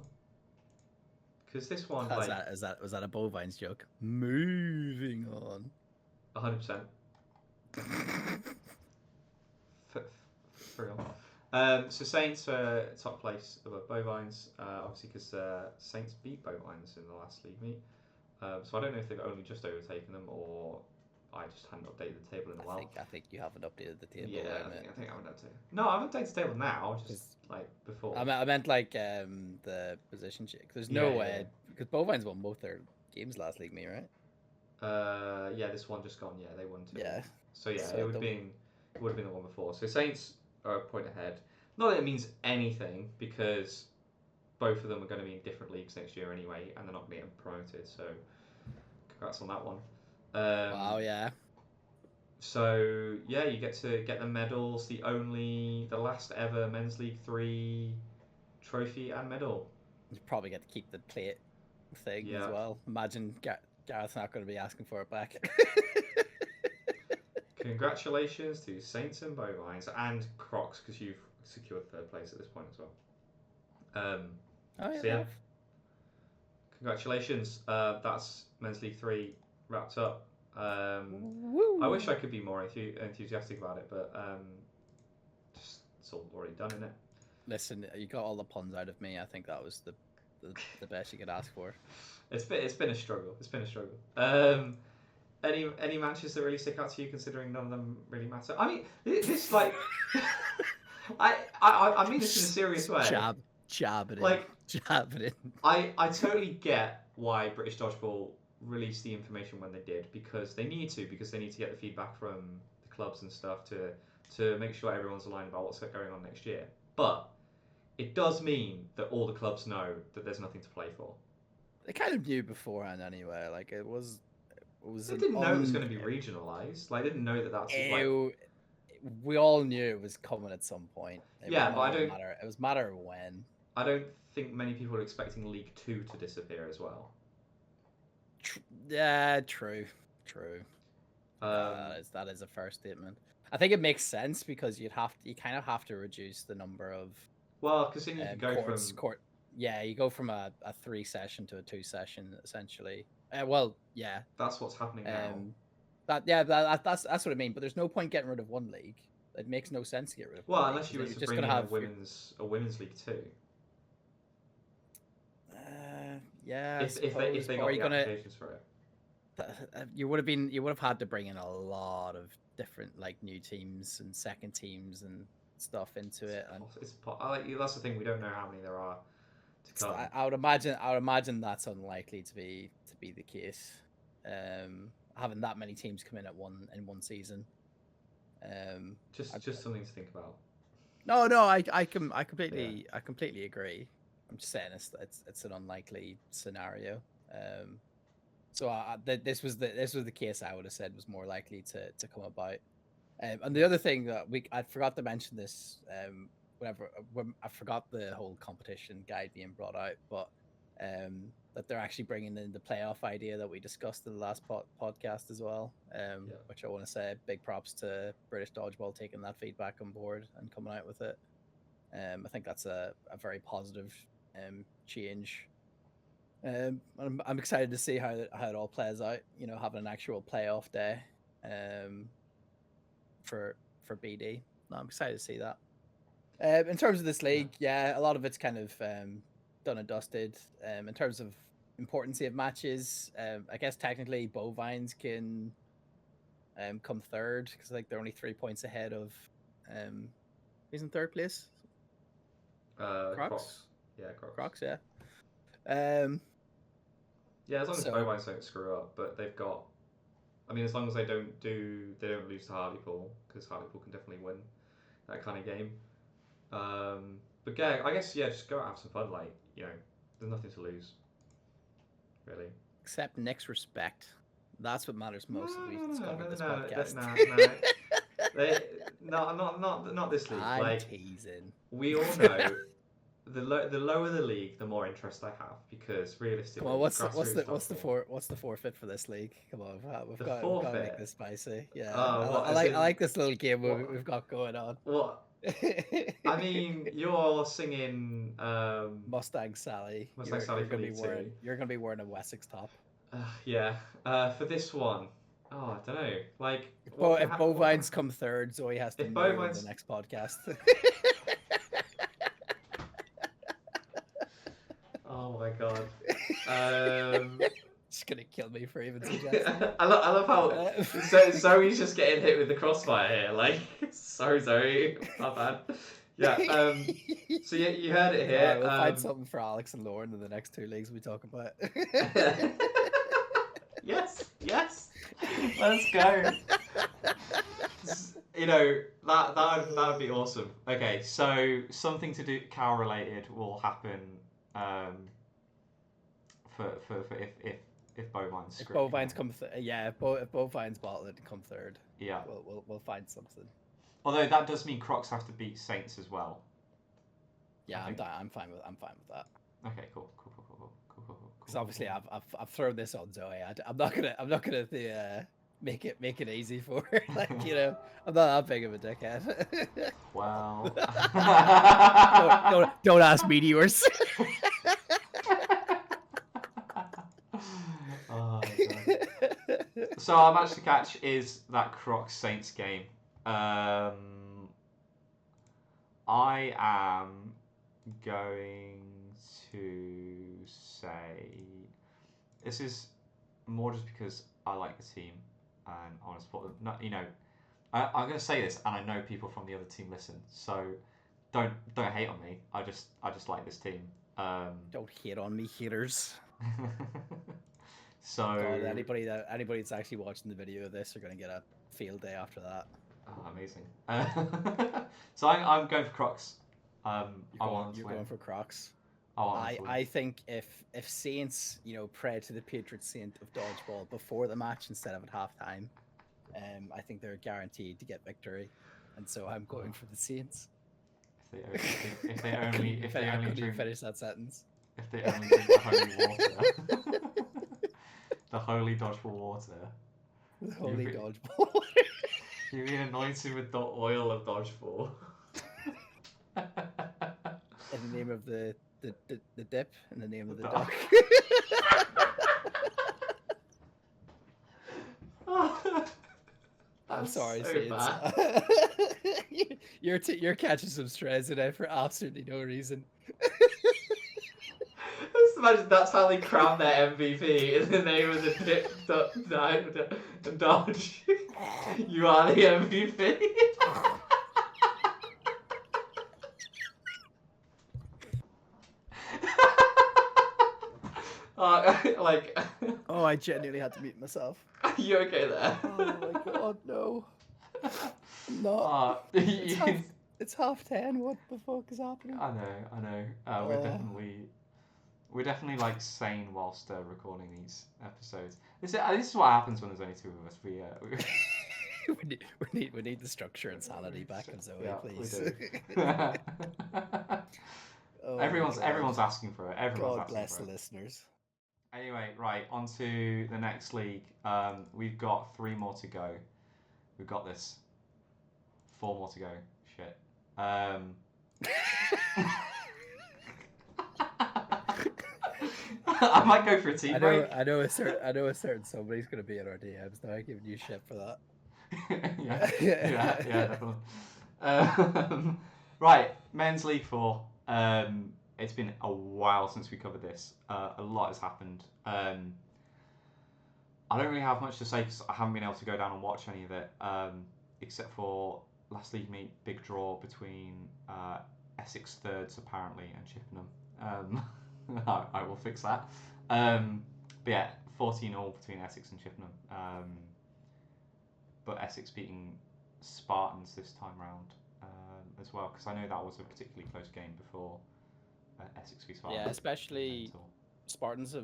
Because this one, was that a Bovines joke? Moving on. 100%. For real. So Saints are top place above Bovines, obviously because Saints beat Bovines in the last league meet. So I don't know if they've only just overtaken them or I just hadn't updated the table in a while. I think you haven't updated the table. Yeah, I think I haven't updated. No, I've updated the table now, just like before. I meant like the position check. There's no way because Bovines won both their games last league meet, right? Yeah, this one just gone. Yeah, they won 2. Yeah. So yeah, it would have been the one before. So Saints are a point ahead. Not that it means anything because both of them are going to be in different leagues next year anyway, and they're not going to get promoted. So congrats on that one. Wow, yeah. So yeah, you get to get the medals. The last ever Men's League 3 trophy and medal. You probably get to keep the plate thing as well. Imagine Gareth's not going to be asking for it back. Congratulations to Saints and Bovines and Crocs because you've secured 3rd place at this point as well. So yeah, congratulations. That's Men's League 3 wrapped up. I wish I could be more enthusiastic about it, but just it's all already done, isn't it? Listen, you got all the puns out of me. I think that was the best you could ask for. It's been a struggle. Any matches that really stick out to you, considering none of them really matter? I mean, this like, I mean this in a serious way. Jab it in. Like, Jab it in. I totally get why British Dodgeball released the information when they did, because they need to get the feedback from the clubs and stuff to make sure everyone's aligned about what's going on next year. But it does mean that all the clubs know that there's nothing to play for. They kind of knew beforehand anyway. Like it was They an didn't know it was going to be regionalised. Like, they didn't know that that's like. we all knew it was coming at some point. Yeah, but It was a matter of when. I don't think many people are expecting League Two to disappear as well. Yeah, true. That is a fair statement. I think it makes sense because you kind of have to reduce the number of. Well, because then you can go you go from a 3-session to a 2-session essentially. Well, yeah. That's what's happening now. That's what I mean. But there's no point getting rid of one league. It makes no sense to get rid of. Well, unless you were to bring in a women's league too. Yeah. If they got the applications for it. You would have had to bring in a lot of different like new teams and second teams and stuff into it. And that's the thing. We don't know how many there are to come. I would imagine that's unlikely to be the case. Having that many teams come in in one season. Just something to think about. No, I completely agree. I'm just saying it's an unlikely scenario. So this was the case I would have said was more likely to come about. And the other thing that I forgot to mention this, I forgot the whole competition guide being brought out, but that they're actually bringing in the playoff idea that we discussed in the last podcast as well, which I want to say big props to British Dodgeball taking that feedback on board and coming out with it. I think that's a very positive change. I'm excited to see how it all plays out. You know, having an actual playoff day for BD. No, I'm excited to see that. In terms of this league, a lot of it's kind of done and dusted. In terms of importance of matches, I guess technically Bovines can come third because like they're only 3 points ahead of who's in third place? Crocs. Yeah, Crocs. Yeah. Yeah, as long as Bovines don't screw up, but they've got. I mean, as long as they don't lose to Hartlepool, because Hartlepool can definitely win that kind of game. But yeah, I guess just go out and have some fun. Like, you know, there's nothing to lose, really. Except Nick's respect. That's what matters most. This podcast. Not this league. I'm teasing. We all know. The lower the league, the more interest I have, because realistically, come on, what's the forfeit for this league? Come on, we've got to make this spicy. Yeah, I like this little game we've got going on. What? I mean, you're singing Mustang Sally. You're gonna be wearing a Wessex top. For this one, I don't know. Like, if Bovines come third, Zoe has to know in the next podcast. Oh my god. Just gonna kill me for even suggesting. I love how Zoe's just getting hit with the crossfire here. Like, sorry Zoe, not bad. Yeah. So you heard it here. We'll find something for Alex and Lauren in the next 2 leagues we talk about. Yes. Let's go. You know, that would be awesome. Okay, so something to do cow related will happen. For if Bovines if Bovines come if Bovines bottle it and come third, we'll find something. Although that does mean Crocs have to beat Saints as well. Yeah, I'm fine with that. Okay, cool. Because obviously I've thrown this on Zoe. I'm not gonna make it easy for her. Like, you know, I'm not that big of a dickhead. Well, don't ask meteors. Oh, God. So our match to catch is that Crocs Saints game. I am going to say this is more just because I like the team and I want to support them. Not, I'm going to say this, and I know people from the other team listen, so don't hate on me. I just like this team. Don't hate on me, haters. So God, anybody that's actually watching the video of this are going to get a field day after that. oh, amazing. So I'm going for Crocs. I want You're to win. going for Crocs. I want them to win. I think if Saints, pray to the patron saint of dodgeball before the match instead of at halftime, I think they're guaranteed to get victory, and so I'm going for the Saints. If they only drink finish that sentence. If they only drink the holy water, the holy dodgeball water. The holy dodgeball. You've been anointed with the oil of dodgeball. In the name of the dip, in the name of the duck. I'm sorry, so Saints. You're catching some strays today for absolutely no reason. Just imagine that's how they crown their MVP in the name of the dip, dodge. You are the MVP. Oh, I genuinely had to mute myself. Are you okay there? Oh my god, no. I'm not. It's 10:30. What the fuck is happening? I know. We're definitely like sane whilst recording these episodes. This is what happens when there's only two of us. We need the structure and sanity back in Zoe, please. Oh, everyone's asking for it. God bless the listeners. Anyway, right, on to the next league. We've got 3 more to go. We've got this. 4 more to go. Shit. I might go for a tea break. I know a certain somebody's gonna be in our DMs now giving you shit for that. yeah, definitely. Right, men's league 4. It's been a while since we covered this. A lot has happened. I don't really have much to say because I haven't been able to go down and watch any of it, except for last league meet, big draw between Essex thirds apparently and Chippenham. I will fix that. But yeah, 14-all between Essex and Chippenham. But Essex beating Spartans this time round as well, because I know that was a particularly close game before Essex v Spartans. Yeah, especially Spartans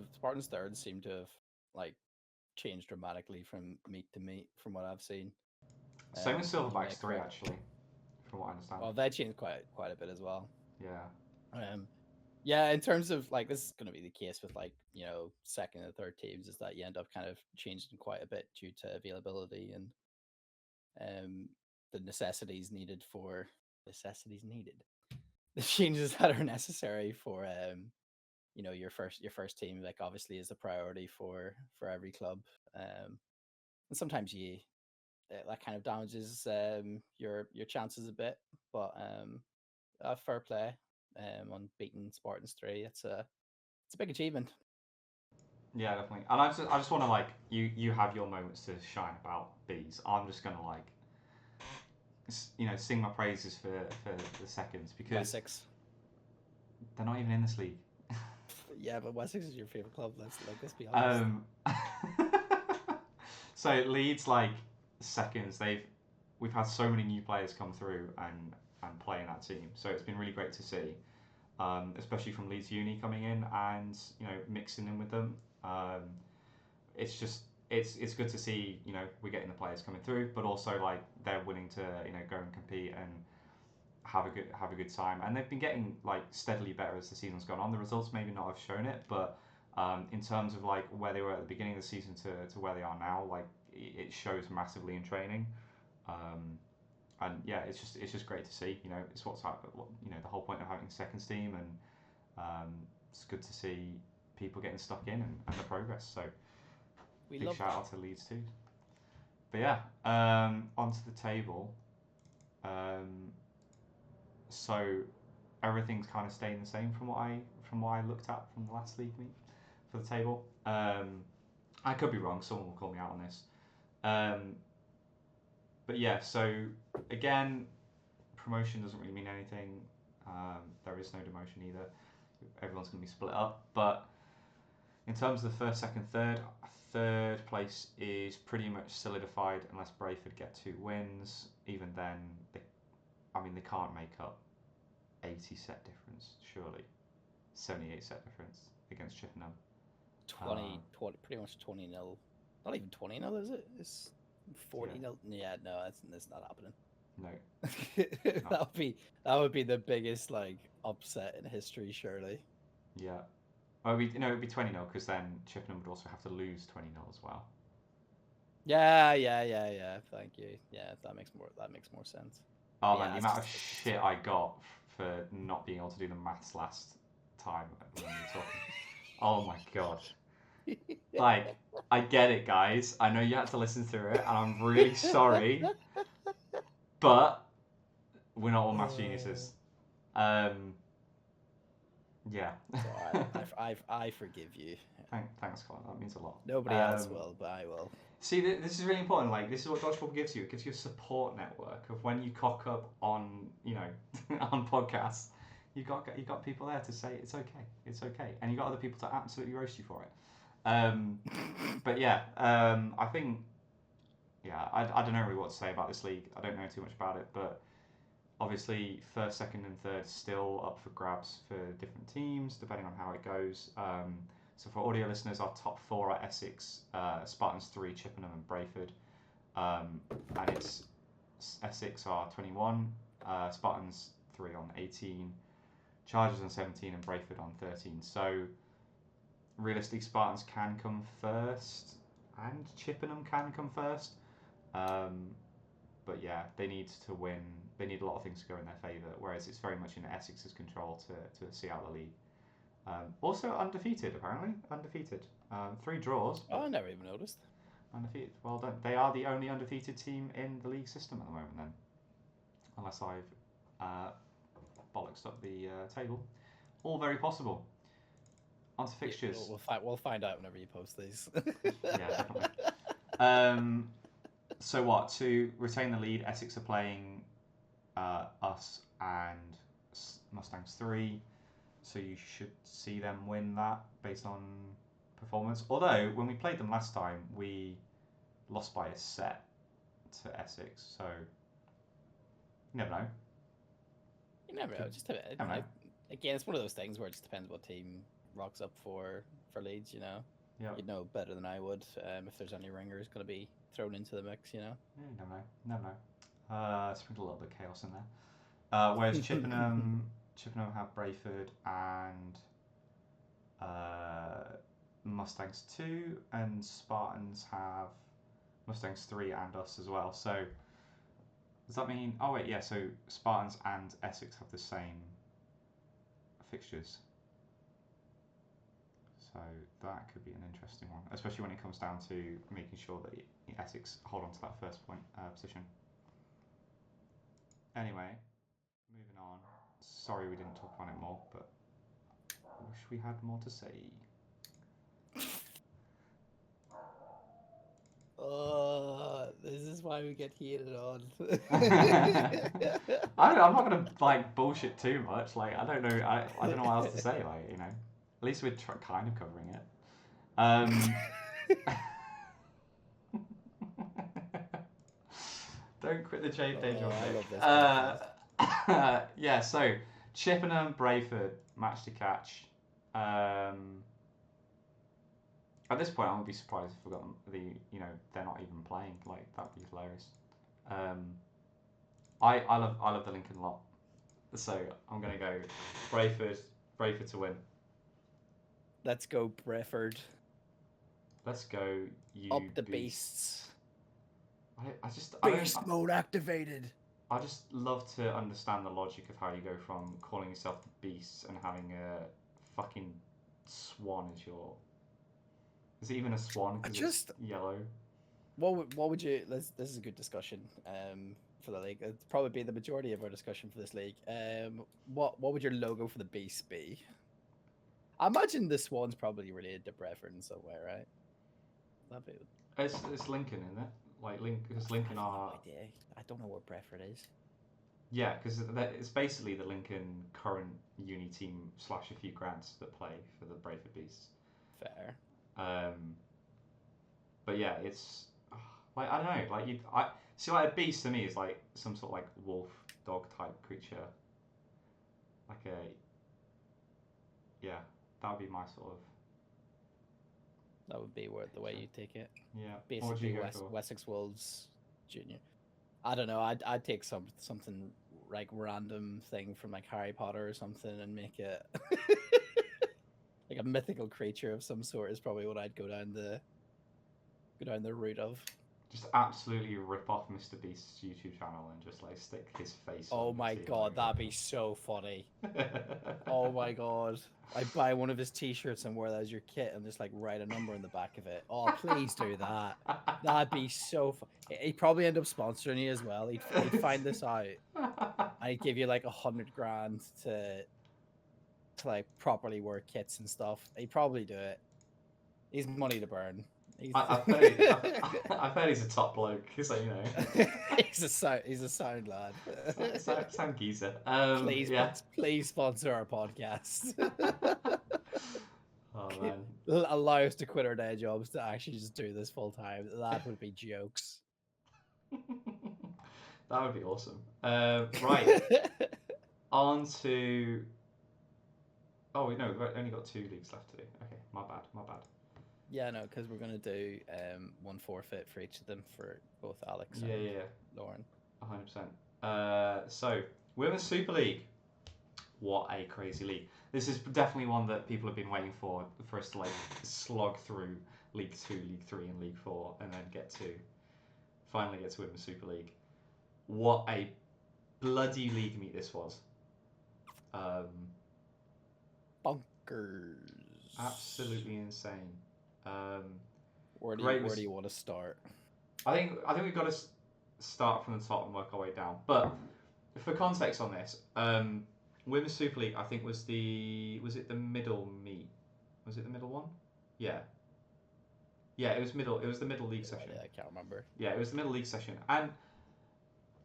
thirds seem to have like changed dramatically from meet to meet from what I've seen. Same with Silverbacks 3 actually, from what I understand. Well, they changed quite a bit as well. Yeah. Yeah, in terms of like this is going to be the case with like second and third teams is that you end up kind of changing quite a bit due to availability and the necessities needed. The changes that are necessary for your first team like obviously is a priority for every club, and sometimes that kind of damages your chances a bit, but fair play on beating Spartans 3. It's a big achievement. Yeah, definitely. And I just want to like you have your moments to shine about bees. I'm just gonna like sing my praises for the seconds because Wessex. They're not even in this league. Yeah, but Wessex is your favorite club. Let's be honest. So Leeds like seconds. We've had so many new players come through and play in that team. So it's been really great to see, especially from Leeds Uni coming in and mixing in with them. It's just it's good to see we're getting the players coming through, but also like they're willing to go and compete and have a good time, and they've been getting like steadily better as the season's gone on. The results maybe not have shown it, but in terms of like where they were at the beginning of the season to where they are now, like it shows massively in training, and yeah, it's just great to see. It's the whole point of having a seconds team, and it's good to see people getting stuck in and the progress. So big shout out to Leeds too. But yeah, onto the table. So everything's kind of staying the same from what I looked at from the last league meet for the table. I could be wrong. Someone will call me out on this. Um, but yeah, so again, promotion doesn't really mean anything. There is no demotion either. Everyone's going to be split up. But in terms of the first, second, third place is pretty much solidified unless Brayford get 2 wins. Even then, they can't make up 80 set difference, surely. 78 set difference against Chippenham. 20, pretty much 20-0. Not even 20-0, is it? It's 40-0. Yeah, no, that's not happening. No. that would be the biggest upset in history, surely. Yeah. It'd be 20-0 because then Chippenham would also have to lose 20-0 as well. Yeah. Thank you. Yeah, that makes more sense. Oh man, the amount of shit I got for not being able to do the maths last time when we were talking. Oh my god. I get it, guys. I know you had to listen through it, and I'm really sorry. But we're not all maths geniuses. Yeah. I forgive you. Thanks, Colin. That means a lot. Nobody else will, but I will. See, this is really important. This is what Dodgeball gives you. It gives you a support network of when you cock up on, on podcasts. You got people there to say it's okay, and you got other people to absolutely roast you for it. But yeah, I think, I don't know really what to say about this league. I don't know too much about it, but obviously first, second, and third still up for grabs for different teams depending on how it goes. So for audio listeners, our top 4 are Essex, Spartans 3, Chippenham, and Brayford. And it's Essex are 21, Spartans 3 on 18, Chargers on 17, and Brayford on 13. So realistically, Spartans can come first, and Chippenham can come first. But yeah, they need to win. They need a lot of things to go in their favour, whereas it's very much in Essex's control to see out the league. Also undefeated, apparently. Undefeated. 3 draws. Oh, I never even noticed. Undefeated. Well done. They are the only undefeated team in the league system at the moment, then. Unless I've bollocksed up the table. All very possible. On to fixtures. We'll find out whenever you post these. Yeah, definitely. So what? To retain the lead, Essex are playing us and Mustangs 3. So you should see them win that based on performance. Although, when we played them last time, we lost by a set to Essex. So, you never know. You never know. Again, it's one of those things where it just depends what team rocks up for Leeds, Yeah. You'd know better than I would if there's any ringers going to be thrown into the mix, Yeah, you never know. Sprinkle a little bit of chaos in there. Whereas Chippenham have Brayford and Mustangs 2, and Spartans have Mustangs 3 and us as well. So does that mean? Oh wait, yeah. So Spartans and Essex have the same fixtures. So that could be an interesting one, especially when it comes down to making sure that Essex hold on to that first point position. Anyway, moving on. Sorry we didn't talk about it more, but I wish we had more to say. This is why we get heated on. I'm not gonna bullshit too much. I don't know. I don't know what else to say. At least we're kind of covering it. Don't quit the day job. I love this. Yeah. So Chippenham, Brayford, match to catch. At this point, I would be surprised if we got them. They're not even playing. That'd be hilarious. I love the Lincoln lot, so I'm gonna go Brayford to win. Let's go, Brayford. Let's go, you up the beasts. Beast mode activated. I just love to understand the logic of how you go from calling yourself the Beasts and having a fucking swan as your. Is it even a swan? Because it's yellow. What would you? This is a good discussion for the league. It's probably be the majority of our discussion for this league. What would your logo for the Beast be? I imagine the swan's probably related to Brayford in some way, right? It's Lincoln, isn't it? Like because I Lincoln have no are idea. I don't know where Brentford is. yeah, because it's basically the Lincoln current uni team slash a few grads that play for the Brayford Beasts. Fair. Um, but yeah, it's like I don't know, like you, I see like a beast to me is like some sort of like wolf dog type creature, like a yeah, that would be my sort of That would be where the way picture. you take it. Yeah, what would you Basically, go for? Wessex Wolves Junior. I don't know. I'd take something like random thing from like Harry Potter or something and make it like a mythical creature of some sort is probably what I'd go down the route of. Just absolutely rip off Mr. Beast's YouTube channel and just like stick his face on Oh the my team god, that'd be so funny. Oh my god. I buy one of his t-shirts and wear that as your kit and just like write a number in the back of it. Oh, please do that. That'd be so fun. He'd probably end up sponsoring you as well. He'd find this out and he'd give you like 100 grand to like properly wear kits and stuff. He'd probably do it. He's money to burn. He's I've heard he's a top bloke, so you know. he's a sound lad. Sound geezer. Please, Yeah. please sponsor our podcast. Oh man. Allow us to quit our day jobs to actually just do this full time. That would be jokes. That would be awesome. Right. On to. Oh wait, no, we've only got 2 leagues left to do. Okay, my bad, my bad. Yeah, no, because we're gonna do one forfeit for each of them for both Alex Yeah, and yeah, yeah, Lauren. 100%. So, Women's Super League. What a crazy league! This is definitely one that people have been waiting for us to like slog through League Two, League Three, and League Four, and then finally get to Women's Super League. What a bloody league meet this was! Um, Bunkers. Absolutely insane. Um, Where do you want to start? I think we've got to start from the top and work our way down. But for context on this, Women's Super League I think was it the middle meet? Was it the middle one? Yeah, yeah. It was middle. It was the middle league No session. idea, I can't remember. Yeah, it was the middle league session, and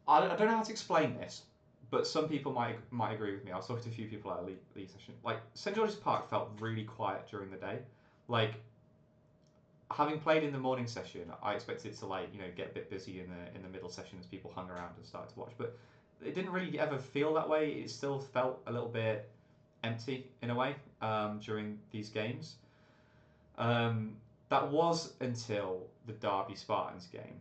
I don't know how to explain this, but some people might agree with me. I was talking to a few people at a league session. Like St George's Park felt really quiet during the day. Like having played in the morning session, I expected it to like get a bit busy in the middle session as people hung around and started to watch. But it didn't really ever feel that way. It still felt a little bit empty in a way during these games. Um, that was until the Derby Spartans game,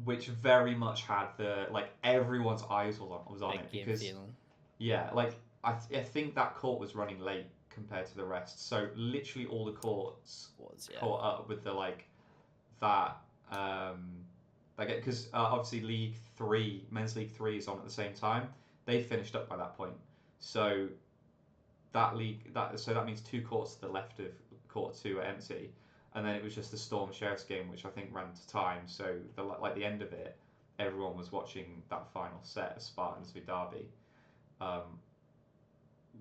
which very much had the like everyone's eyes was on Big it game because feeling. yeah, like I think that court was running late compared to the rest. So literally all the courts Was yeah. caught up with the like that like because obviously League Three, Men's League Three is on at the same time. They finished up by that point, so that means 2 courts to the left of court two are empty, and then it was just the Storm Sheriffs game, which I think ran to time. So the end of it, everyone was watching that final set of Spartans v Derby. Um,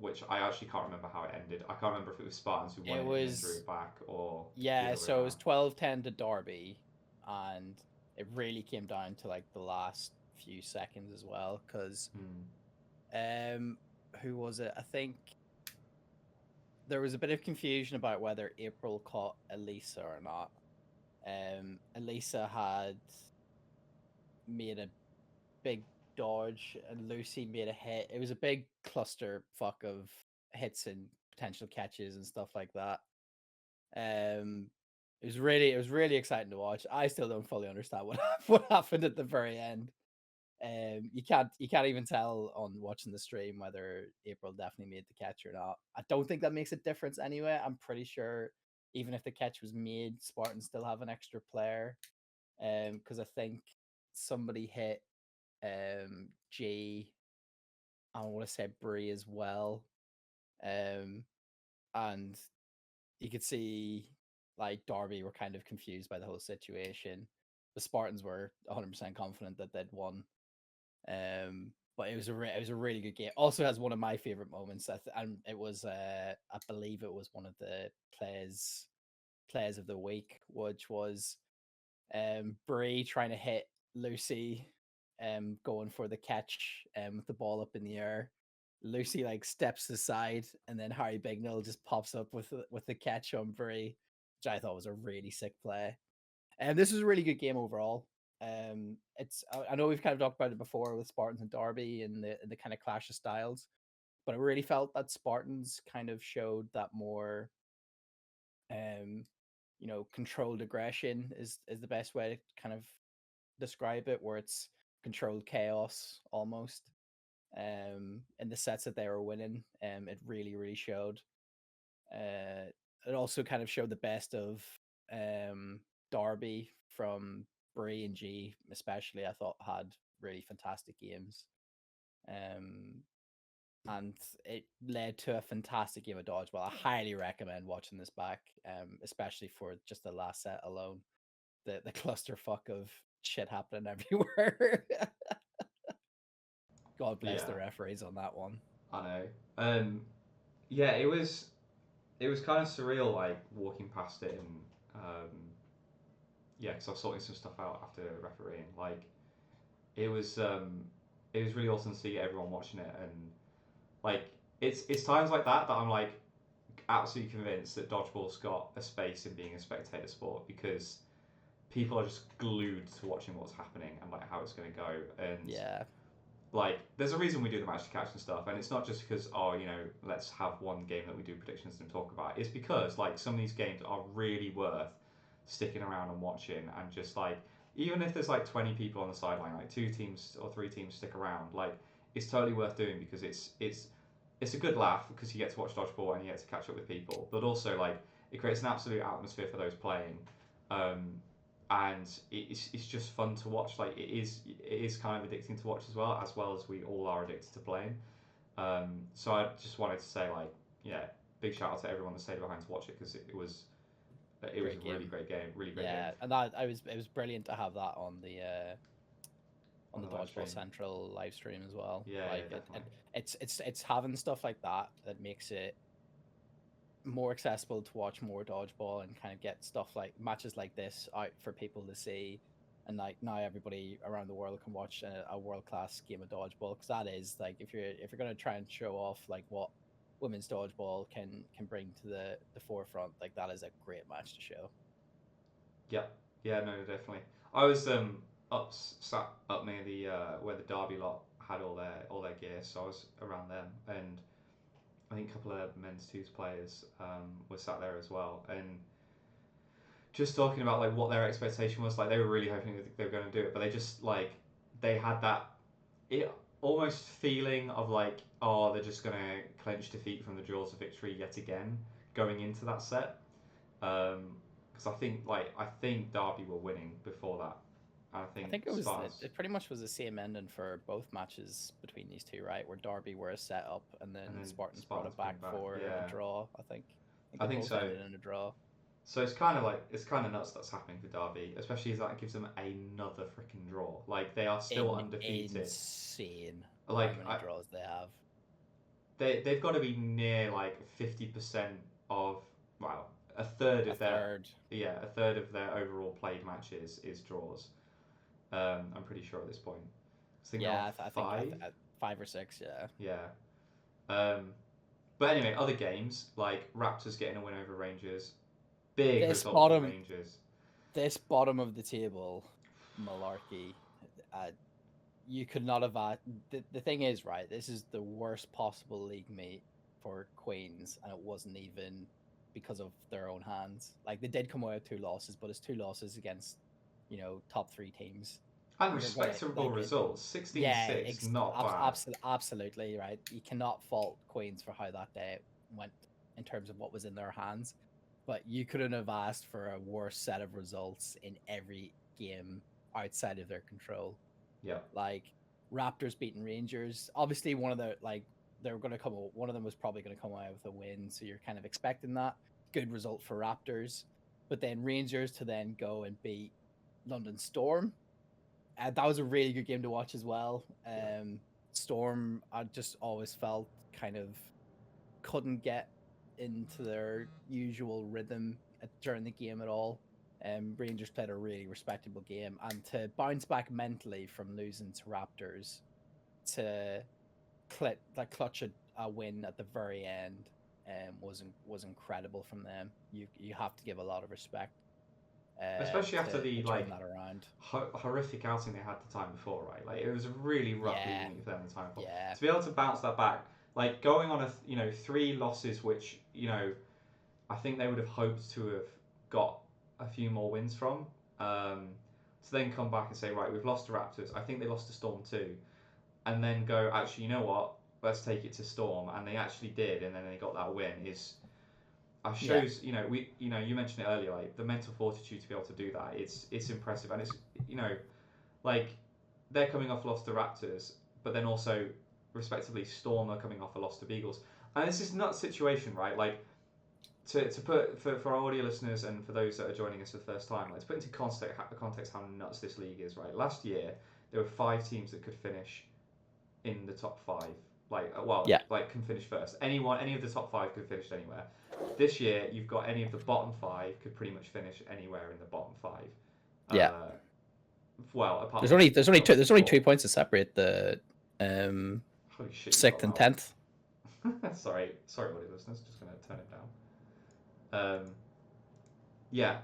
which I actually can't remember how it ended. I can't remember if it was Spartans who won It it and then drew was it back or the yeah, other way so it was around. 12-10 to Derby, and it really came down to like the last few seconds as well, because Hmm. who was it? I think there was a bit of confusion about whether April caught Elisa or not. Elisa had made a big dodge and Lucy made a hit. It was a big cluster fuck of hits and potential catches and stuff like that. Um, it was really exciting to watch. I still don't fully understand what happened at the very end. You can't even tell on watching the stream whether April definitely made the catch or not. I don't think that makes a difference anyway. I'm pretty sure even if the catch was made, Spartans still have an extra player. Because I think somebody hit G. I want to say Brie as well. And you could see like Derby were kind of confused by the whole situation. The Spartans were 100% confident that they'd won. But it was it was a really good game. Also has one of my favorite moments. And it was I believe it was one of the plays of the week, which was Bray trying to hit Lucy, going for the catch, with the ball up in the air. Lucy like steps aside, and then Harry Bignell just pops up with the catch on Bray, which I thought was a really sick play. And this was a really good game overall. I know we've kind of talked about it before with Spartans and Derby and the kind of clash of styles, but I really felt that Spartans kind of showed that more, um, controlled aggression is the best way to kind of describe it, where it's controlled chaos almost. In the sets that they were winning, it really showed. Uh, it also kind of showed the best of, Derby from Bray and G, especially. I thought had really fantastic games. Um, and it led to a fantastic game of dodgeball. I highly recommend watching this back, especially for just the last set alone. The clusterfuck of shit happening everywhere. God bless Yeah, the referees on that one. I know. Yeah, it was kind of surreal, like walking past it, and yeah, because I was sorting some stuff out after refereeing. Like it was um, it was really awesome to see everyone watching it, and like it's times like that that I'm like absolutely convinced that dodgeball's got a space in being a spectator sport, because people are just glued to watching what's happening and like how it's going to go. And Yeah, like there's a reason we do the match to catch and stuff, and it's not just because, oh, let's have one game that we do predictions and talk about. It's because like some of these games are really worth sticking around and watching, and just like, even if there's like 20 people on the sideline, like 2 teams or 3 teams stick around, like it's totally worth doing, because it's a good laugh, because you get to watch dodgeball and you get to catch up with people, but also like it creates an absolute atmosphere for those playing. um, and it's just fun to watch. Like it is kind of addicting to watch as we all are addicted to playing. So I just wanted to say, like, yeah, big shout out to everyone that stayed behind to watch it, because it was great a really game. great game, really great game Yeah, and that I was it was brilliant to have that on on the the live Dodgeball stream. Central live stream as well. Yeah, yeah, Like definitely. it's having stuff like that that makes it more accessible to watch more dodgeball and kind of get stuff like matches like this out for people to see. And like now everybody around the world can watch a world class game of dodgeball, because that is like, if you're going to try and show off like what women's dodgeball can bring to the forefront, like that is a great match to show. Yeah, yeah, no, definitely. I was sat up near the where the Derby lot had all their gear, so I was around them, and I think a couple of men's twos players were sat there as well, and just talking about like what their expectation was. Like they were really hoping that they were going to do it, but they just like they had that it almost feeling of like, oh, they're just going to clench defeat from the jaws of victory yet again going into that set. Because I think Derby were winning before that, and I I think think Spartans, it pretty much was the same ending for both matches between these two, right? Where Derby were a set up, and and then then Spartans brought Spartans it came back back. for a Yeah, draw. I think I they think both so. ended in a draw. So it's kind of nuts that's happening for Derby, especially as that gives them another freaking draw. Like they are still undefeated. Insane how Like many draws they have. they've got to be near like 50% of, well, a third A of their, third. yeah, a third of their overall played matches is draws. I'm pretty sure at this point. I think they're on Yeah, I think 5. 5 or 6. Yeah. Yeah. Um, but anyway, other games like Raptors getting a win over Rangers, big This result for bottom, Rangers. this bottom of the table malarkey. Uh, you could not have. The thing is, right? This is the worst possible league meet for Queens, and it wasn't even because of their own hands. Like they did come away with 2 losses, but it's 2 losses against, top 3 teams. And You're gonna respectable like it. results. Yeah, 16-6, not bad. absolutely right. You cannot fault Queens for how that day went in terms of what was in their hands, but you couldn't have asked for a worse set of results in every game outside of their control. Yeah. Like Raptors beating Rangers, obviously one of the like they were going to come. One of them was probably going to come out with a win, so you're kind of expecting that good result for Raptors. But then Rangers to then go and beat London Storm, that was a really good game to watch as well. Yeah. Storm, I just always felt kind of couldn't get into their usual rhythm during the game at all. Rangers played a really respectable game, and to bounce back mentally from losing to Raptors to clutch a win at the very end was incredible from them. You have to give a lot of respect Especially after to the turn that around. horrific outing they had the time before, right? Like it was a really rough Yeah, leaving for them the time before. yeah, To be able to bounce that back, like going on 3 losses, which I think they would have hoped to have got a few more wins from. Um, to then come back and say, right, we've lost to Raptors. I think they lost to Storm too, and then go, actually, you know what? Let's take it to Storm, and they actually did, and then they got that win. Is yeah, shows you mentioned it earlier, like the mental fortitude to be able to do that. It's impressive, and it's like they're coming off a loss to Raptors, but then also respectively Storm are coming off a loss to Beagles, and this is not a situation, right? Like to put for our audio listeners and for those that are joining us for the first time, like to put into context how nuts this league is, right? Last year there were 5 teams that could finish in the top 5. yeah, Like can finish first. Any of the top 5 could finish anywhere. This year, you've got any of the bottom 5 could pretty much finish anywhere in the bottom 5. yeah. Well, apart There's from only there's only 2 4. points to separate the Holy shit, you got 6th and 10th. loud. Sorry, audio listeners. Just gonna turn it down. Yeah.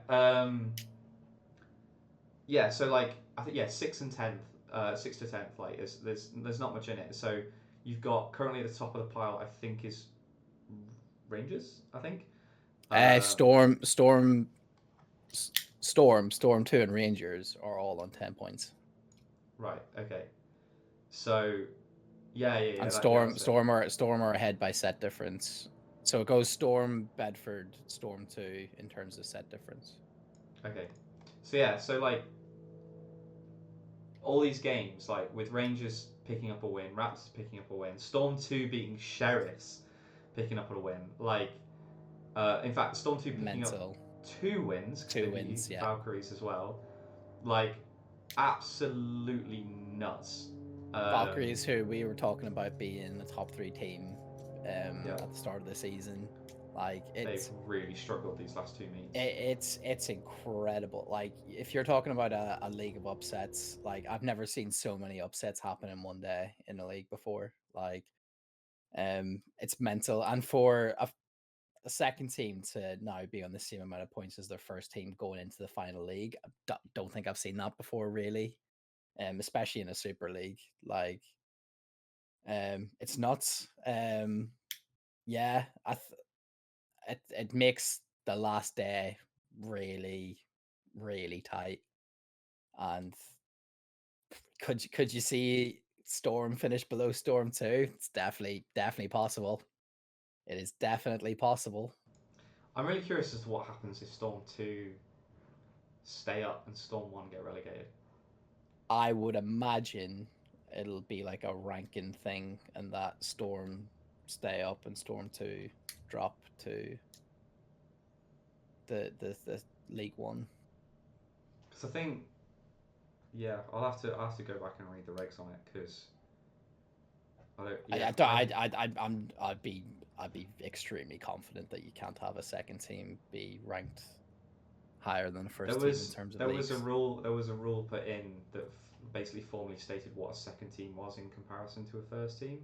Yeah. So like, I think 6th and 10th, 6th to 10th. Like, there's not much in it. So you've got currently at the top of the pile. I think is Rangers. I think. Storm 2 and Rangers are all on 10 points. Right. Okay. So yeah. And That's it. Storm are ahead by set difference. So it goes Storm, Bedford, Storm 2 in terms of set difference. Okay. So yeah. So like all these games, like with Rangers picking up a win, Raptors picking up a win, Storm 2 beating Sheriffs, picking up a win. Like, in fact, Storm 2 picking up Mental. 2 wins because they beat Yeah. Valkyries as well. Like, absolutely nuts. Valkyries, who we were talking about being a top 3 team Yeah, at the start of the season. Like they've really struggled these last 2 meets. It's incredible. Like if you're talking about a league of upsets, like I've never seen so many upsets happen in one day in a league before. Like it's mental. And for a second team to now be on the same amount of points as their first team going into the final league, I don't think I've seen that before, really. Especially in a super league. Like it's nuts. Yeah, it makes the last day really, really tight. And could you see Storm finish below Storm 2? It's definitely possible. It is definitely possible. I'm really curious as to what happens if Storm 2 stay up and Storm 1 get relegated. I would imagine it'll be like a ranking thing, and that Storm stay up and Storm 2 drop to the League One. Because I think, yeah, I'll have to go back and read the regs on it because I don't. Yeah, I'd be extremely confident that you can't have a second team be ranked higher than the first team in terms of there leagues. was a rule put in that basically formally stated what a second team was in comparison to a first team.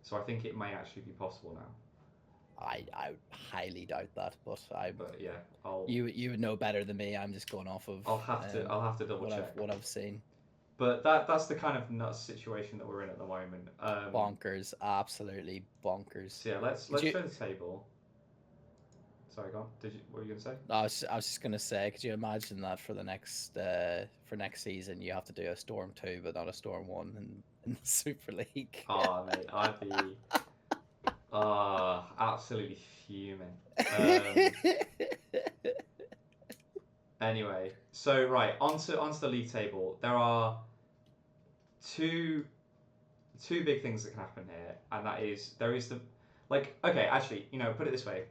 So I think it may actually be possible now. I highly doubt that, but yeah, you would know better than me. I'm just going off of I'll have to double check what I've seen. But that's the kind of nuts situation that we're in at the moment. Bonkers, absolutely bonkers. So yeah, let's show the table. Sorry, go on. What were you gonna say? I was just gonna say, could you imagine that for the next season you have to do a Storm 2 but not a Storm 1 in the Super League? Oh mate, I'd be absolutely fuming. Anyway, so right, onto the league table. There are two big things that can happen here, and that is there is the okay, actually, put it this way.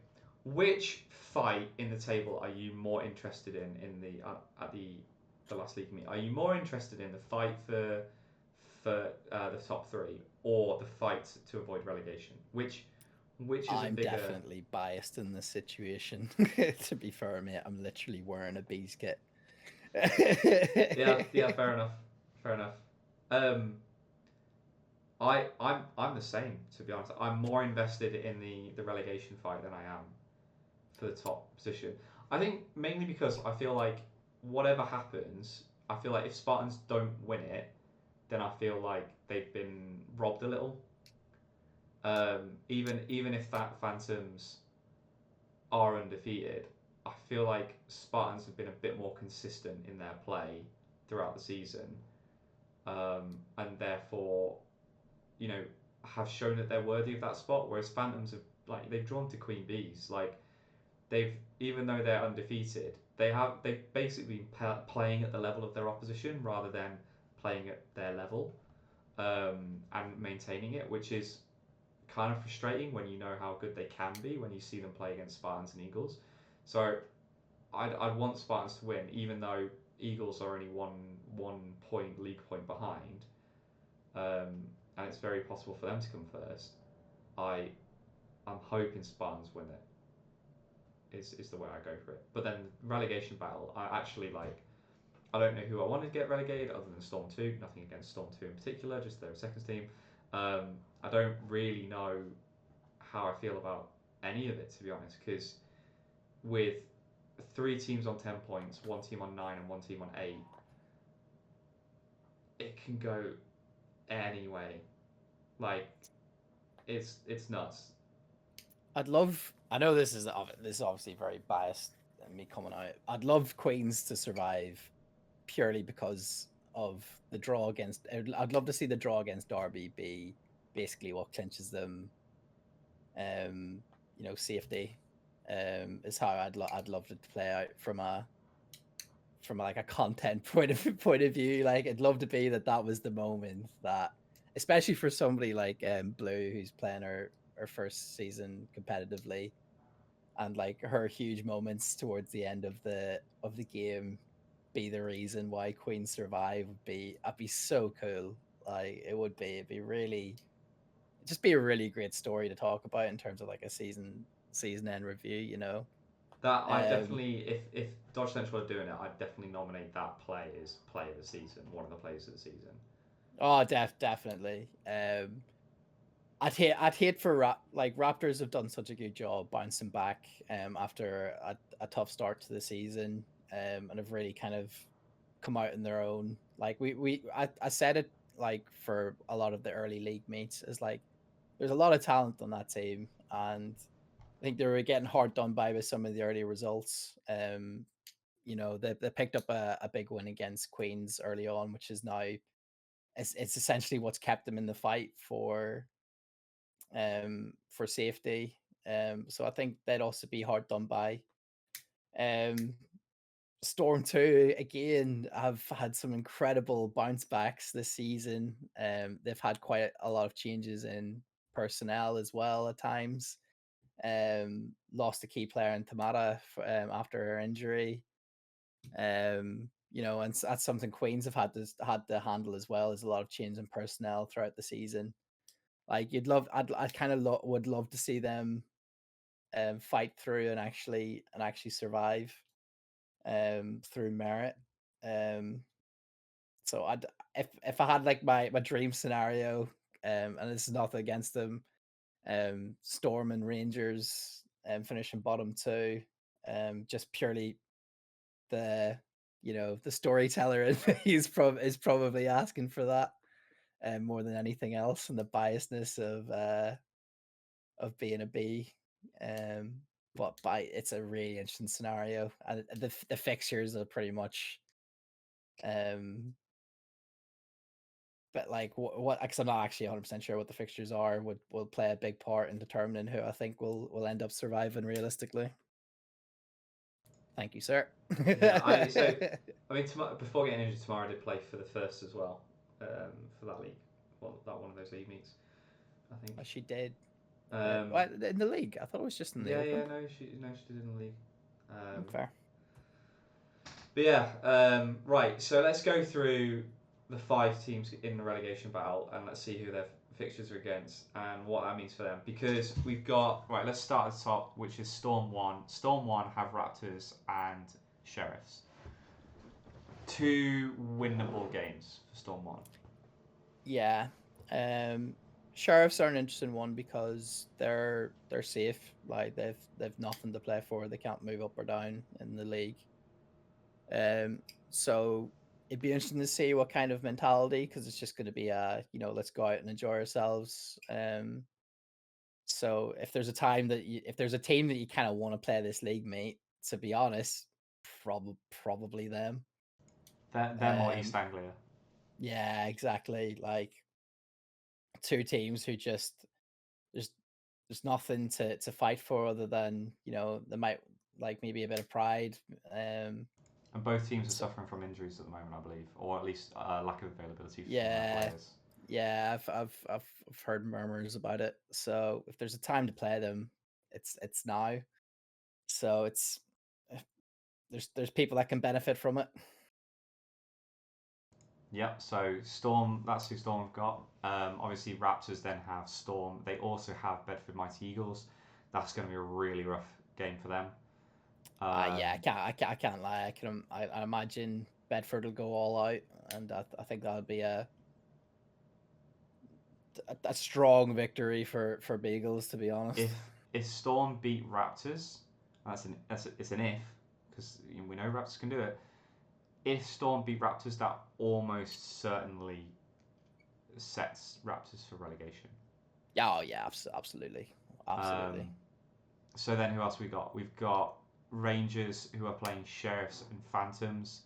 Which fight in the table are you more interested in the at the last league meet? Are you more interested in the fight for the top 3 or the fight to avoid relegation? Which is I'm a bigger... definitely biased in this situation. To be fair, mate, I'm literally wearing a bees kit. Yeah, fair enough. Fair enough. Um, I'm the same, to be honest. I'm more invested in the relegation fight than I am for the top position. I think mainly because I feel like whatever happens, I feel like if Spartans don't win it, then I feel like they've been robbed a little. Even if that Phantoms are undefeated, I feel like Spartans have been a bit more consistent in their play throughout the season, and therefore, you know, have shown that they're worthy of that spot. Whereas Phantoms have they've drawn to Queen Bees. They've even though they're undefeated, they've basically been playing at the level of their opposition rather than playing at their level, and maintaining it, which is kind of frustrating when you know how good they can be when you see them play against Spartans and Eagles. So I'd want Spartans to win, even though Eagles are only one point league point behind, and it's very possible for them to come first. I I'm hoping Spartans win it. Is the way I go for it. But then relegation battle, I actually like. I don't know who I want to get relegated other than Storm 2. Nothing against Storm 2 in particular, just their seconds team. I don't really know how I feel about any of it, to be honest, because with three teams on 10 points, one team on 9, and one team on 8, it can go any way. Like, it's nuts. I'd love. I know this is obviously very biased, me coming out. I'd love Queens to survive purely because of the draw against. I'd love to see the draw against Derby be basically what clinches them. Um, safety. Is how I'd love it to play out from like a content point of view. Like, I'd love to be that was the moment that, especially for somebody like Blue, who's playing her first season competitively, and like her huge moments towards the end of the game be the reason why Queen survive would be, I'd be so cool. Like, it'd be really, just be a really great story to talk about in terms of like a season end review. That I Um, definitely, if Dodge Central are doing it, I'd definitely nominate that play as play of the season, one of the plays of the season. oh, definitely. I'd hate for like Raptors have done such a good job bouncing back after a tough start to the season, and have really kind of come out in their own. Like, I said it like for a lot of the early league meets, is like there's a lot of talent on that team, and I think they were getting hard done by with some of the early results. They picked up a big win against Queens early on, which is now, it's essentially what's kept them in the fight for safety. So I think they'd also be hard done by. Um, Storm 2 again have had some incredible bounce backs this season. They've had quite a lot of changes in personnel as well at times. Lost a key player in Tamara after her injury. And that's something Queens have had to handle as well, as a lot of change in personnel throughout the season. Like, I kind of would love to see them fight through and actually survive through merit. Um, so if I had like my dream scenario, and this is nothing against them, Storm and Rangers finishing bottom two, just purely the the storyteller is probably asking for that more than anything else, and the biasness of being a B. Um, but it's a really interesting scenario, and the fixtures are pretty much um. But like what? Because I'm not actually 100% sure what the fixtures are. Will play a big part in determining who I think will end up surviving realistically. Thank you, sir. Yeah, I mean, before getting injured tomorrow, I did play for the first as well, for that league. Well, that one of those league meets, I think. She did. Um, In the league. I thought it was just in the yeah, open. no, she did in the league. Fair. But yeah, right. So let's go through the 5 teams in the relegation battle, and let's see who their fixtures are against and what that means for them. Because we've got right. Let's start at the top, which is Storm One. Storm One have Raptors and Sheriffs. two winnable games for Storm One. Yeah. Sheriffs are an interesting one because they're safe. Like they've nothing to play for. They can't move up or down in the league. Um, so it'd be interesting to see what kind of mentality, because it's just going to be let's go out and enjoy ourselves. So if there's a time that if there's a team that you kind of want to play this league, mate, to be honest, probably them. Them or East Um, Anglia. yeah, exactly. Like two teams who just there's there's nothing to fight for other than they might like maybe a bit of pride. Um, And both teams are so suffering from injuries at the moment, I believe, or at least lack of availability for some of their yeah, players. yeah, I've heard murmurs about it. So if there's a time to play them, it's now. So it's eh, there's people that can benefit from it. Yep, so Storm, that's who Storm have got. Obviously, Raptors then have Storm. They also have Bedford Mighty Eagles. That's going to be a really rough game for them. Yeah, Um, I can't lie. I imagine Bedford will go all out, and I think that'll be a strong victory for Beagles, to be honest. if if Storm beat Raptors, it's an if, because we know Raptors can do it. If Storm beat Raptors, that almost certainly sets Raptors for relegation. Yeah, oh yeah, absolutely, Um, absolutely. so then who else we got? We've got Rangers who are playing Sheriffs and Phantoms.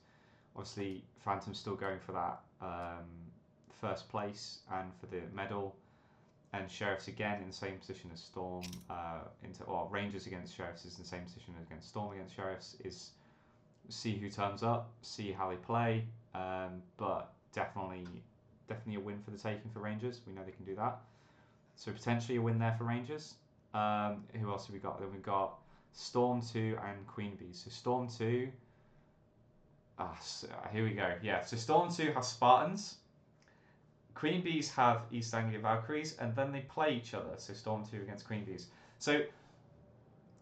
Obviously, Phantom's still going for that first place and for the medal. And Sheriffs again in the same position as Storm. Rangers against Sheriffs is in the same position against Storm against Sheriffs. Is see who turns up, see how they play. But definitely a win for the taking for Rangers. We know they can do that. So potentially a win there for Rangers. Who else have we got? Then we've got Storm 2 and Queen Bees. So Storm 2. Here we go. Yeah, so Storm 2 have Spartans. Queen Bees have East Anglia Valkyries, and then they play each other. So Storm 2 against Queen Bees. So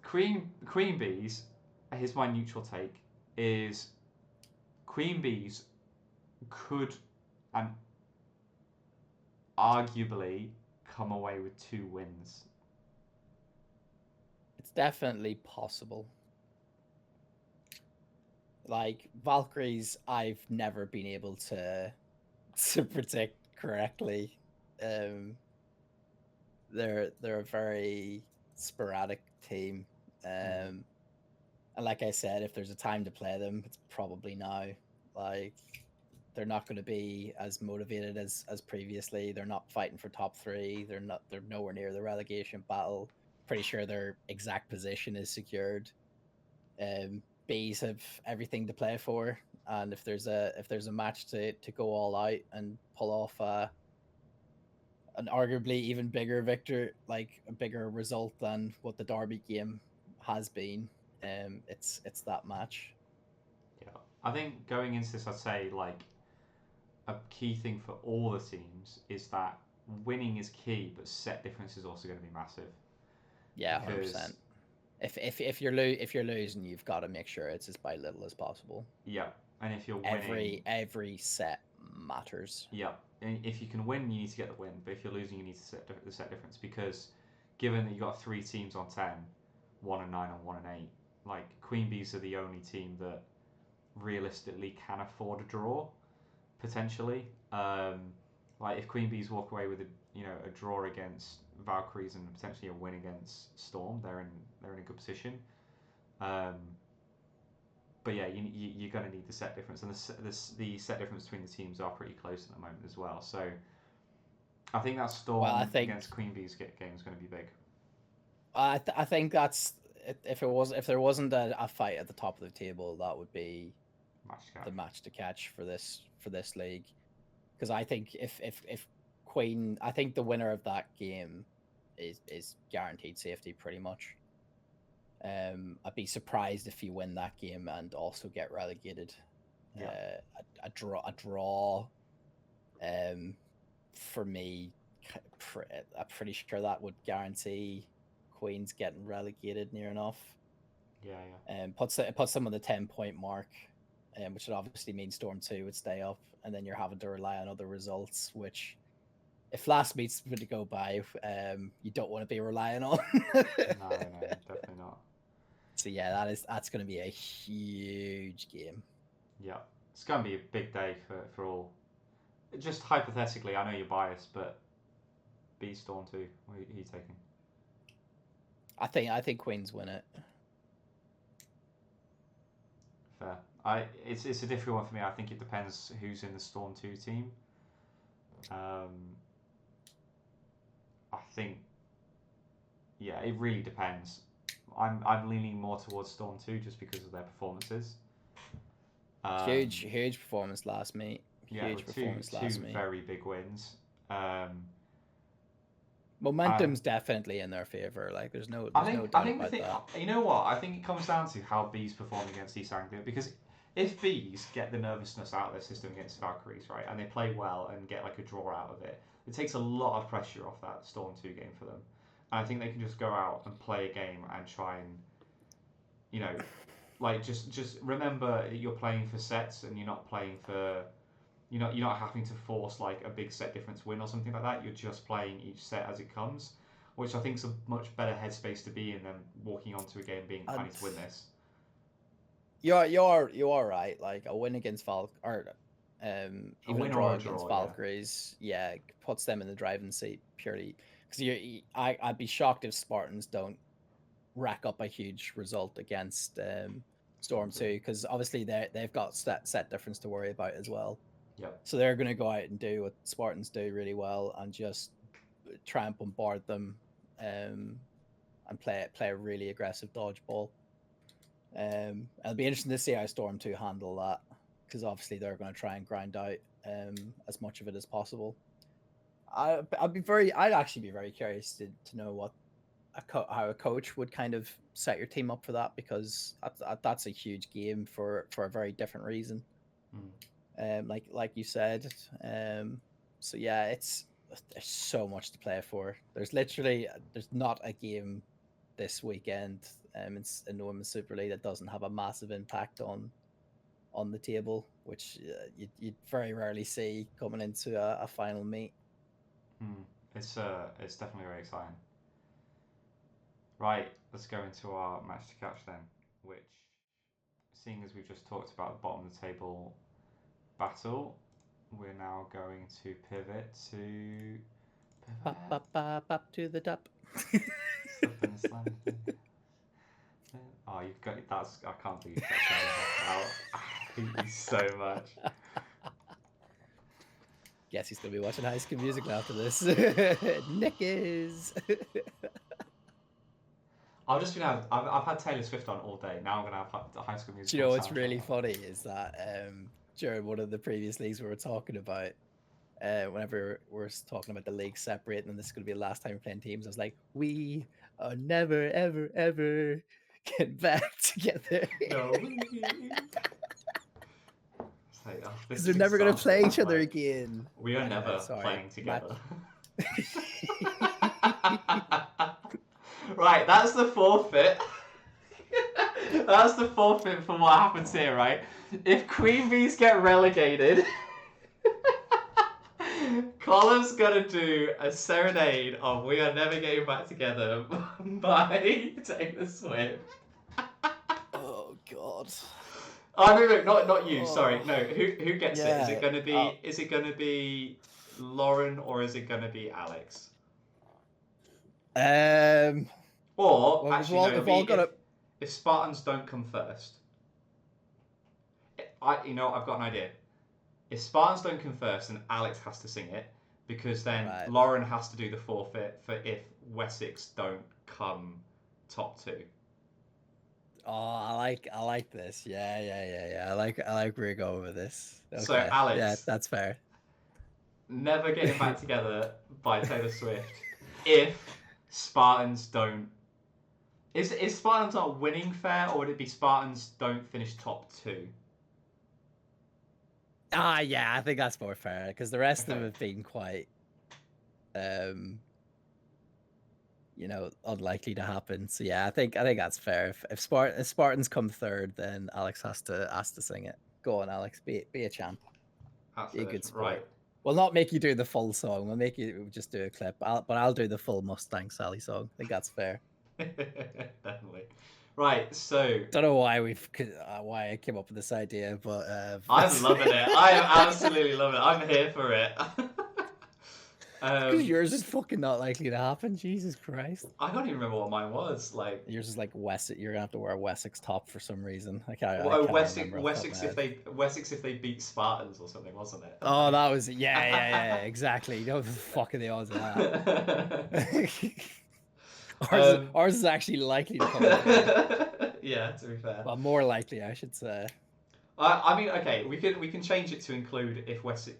Queen Bees, here's my neutral take, is Queen Bees could and arguably come away with 2 wins. It's definitely possible. Like Valkyries, I've never been able to predict correctly. Um, they're a very sporadic team. Mm. And like I said, if there's a time to play them, it's probably now. Like they're not going to be as motivated as previously. They're not fighting for top three. They're nowhere near the relegation battle. Pretty sure their exact position is secured. Bees have everything to play for, and if there's a match to go all out and pull off an arguably even bigger victor, like a bigger result than what the Derby game has been, it's that match. Yeah, I think going into this, I'd say like a key thing for all the teams is that winning is key, but set difference is also going to be massive Yeah, 100%. because If you're losing, you've got to make sure it's as by little as possible. yeah, and if you're winning, Every set matters. yeah, and if you can win, you need to get the win. But if you're losing, you need to set the set difference because given that you got 3 teams on 10, 1 and 9 and 1 and 8, like Queen Bees are the only team that realistically can afford a draw potentially. Like if Queen Bees walk away with a draw against Valkyries and potentially a win against Storm, they're in a good position. Um, but yeah, you're going to need the set difference, and the set difference between the teams are pretty close at the moment as well. So I think that Well, I Storm think against Queen Bees game is going to be big. I think that's if there wasn't a fight at the top of the table, that would be Match to catch. the match to catch for this league. Because I think if Queen, I think the winner of that game is guaranteed safety pretty much. I'd be surprised if you win that game and also get relegated. Yeah, A draw. Um, for me, I'm pretty sure that would guarantee Queens getting relegated near enough. yeah, yeah. Puts them on the 10-point mark. which would obviously mean Storm 2 would stay up, and then you're having to rely on other results, which if last meet's going to go by, you don't want to be relying on. No, definitely not. So yeah, that's going to be a huge game. Yeah, it's going to be a big day for all. Just hypothetically, I know you're biased, but beat Storm 2. Who are you taking? I think Queens win it. Fair. It's a difficult one for me. I think it depends who's in the Storm 2 team. I think, yeah, it really depends. I'm leaning more towards Storm 2 just because of their performances. Huge performance last meet. Yeah, Huge with performance two last meet. very big wins. Momentum's definitely in their favor. Like there's no doubt about that. You know what? I think it comes down to how Bees perform against East Anglia, because if Bees get the nervousness out of their system against Valkyries, right, and they play well and get like a draw out of it, it takes a lot of pressure off that Storm 2 game for them. And I think they can just go out and play a game and try and, you know, like just remember you're playing for sets and you're not playing for, you're not having to force like a big set difference win or something like that. You're just playing each set as it comes, which I think is a much better headspace to be in than walking onto a game being, I need to win this. You are right. Like a win against even a draw against Valkyries, yeah, puts them in the driving seat purely because I'd be shocked if Spartans don't rack up a huge result against Storm 2, because obviously they've got set difference to worry about as well. Yep. So they're going to go out and do what Spartans do really well and just try and bombard them and play a really aggressive dodgeball. It'll be interesting to see how Storm 2 handle that, because obviously they're going to try and grind out as much of it as possible. I'd actually be very curious to know what how a coach would kind of set your team up for that, because that's a huge game for a very different reason. Like you said. So yeah, there's so much to play for. There's not a game this weekend in the Women's Super League that doesn't have a massive impact on the table, which you'd very rarely see coming into a final meet. It's definitely very exciting. Right, let's go into our match to catch then, which, seeing as we've just talked about the bottom of the table battle, we're now going to pivot to Bop to the top. Oh, you've got that's. I can't believe that out. I hate you so much. Guess he's gonna be watching High School Musical after this. Nick is. I've had Taylor Swift on all day. Now I'm gonna have the High School Musical. Do you know what's really funny is that during one of the previous leagues we were talking about, whenever we're talking about the league separating and this is going to be the last time we're playing teams, I was like, we are never, ever, ever getting back together. No. Because they're never going to play each other again. We are never playing together. Right, that's the forfeit. That's the forfeit for what happens here, right? If Queen Bees get relegated, Colm's gonna do a serenade of "We Are Never Getting Back Together" by Taylor Swift. Oh God. Oh no, not you. Sorry, no. Who gets it? Is it gonna be? Is it gonna be Lauren or is it gonna be Alex? Or well, actually, no. If Spartans don't come first, I've got an idea. If Spartans don't come first, then Alex has to sing it, because then Lauren has to do the forfeit for if Wessex don't come top 2. Oh, I like this. Yeah. I like where you're going with this. Okay. So Alex, yeah, that's fair. Never Getting Back Together by Taylor Swift. If Spartans don't, is Spartans not winning fair, or would it be Spartans don't finish top 2? Yeah, I think that's more fair, because the rest of them have been quite, unlikely to happen. So yeah, I think that's fair. If Spartans come third, then Alex has to sing it. Go on, Alex. Be a champ. That's Be the a good legend. Right. sport. We'll not make you do the full song. We'll make you just do a clip. But I'll do the full Mustang Sally song. I think that's fair. Definitely. Right. So Don't know why I came up with this idea, but I'm loving it. I am absolutely loving it. I'm here for it. because yours is fucking not likely to happen. Jesus Christ. I can't even remember what mine was. Like, Yours is like Wessex. You're gonna have to wear a Wessex top for some reason. I can't Wessex, remember off the top of my head. Wessex if they beat Spartans or something, wasn't it? Oh, that was yeah, exactly. You know what the fuck are the odds of that? Ours is actually likely to come through. Yeah, to be fair. Well, more likely, I should say. I mean, okay, we can change it to include if Wessex.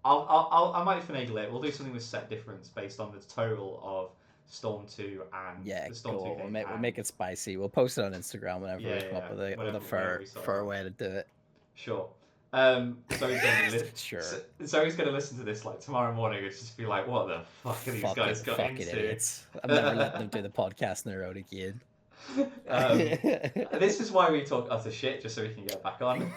I might finagle it. We'll do something with set difference based on the total of Storm 2 and Yeah, the Storm 2 cool. game. We'll make it spicy. We'll post it on Instagram whenever we come up with a fair way to do it. Sure. Zoe's going to Sure. Zoe's going to listen to this like tomorrow morning and just be like, "What the fuck are these guys got fucking into?" idiots. I'm never letting them do the podcast on their own again. This is why we talk utter shit, just so we can get back on.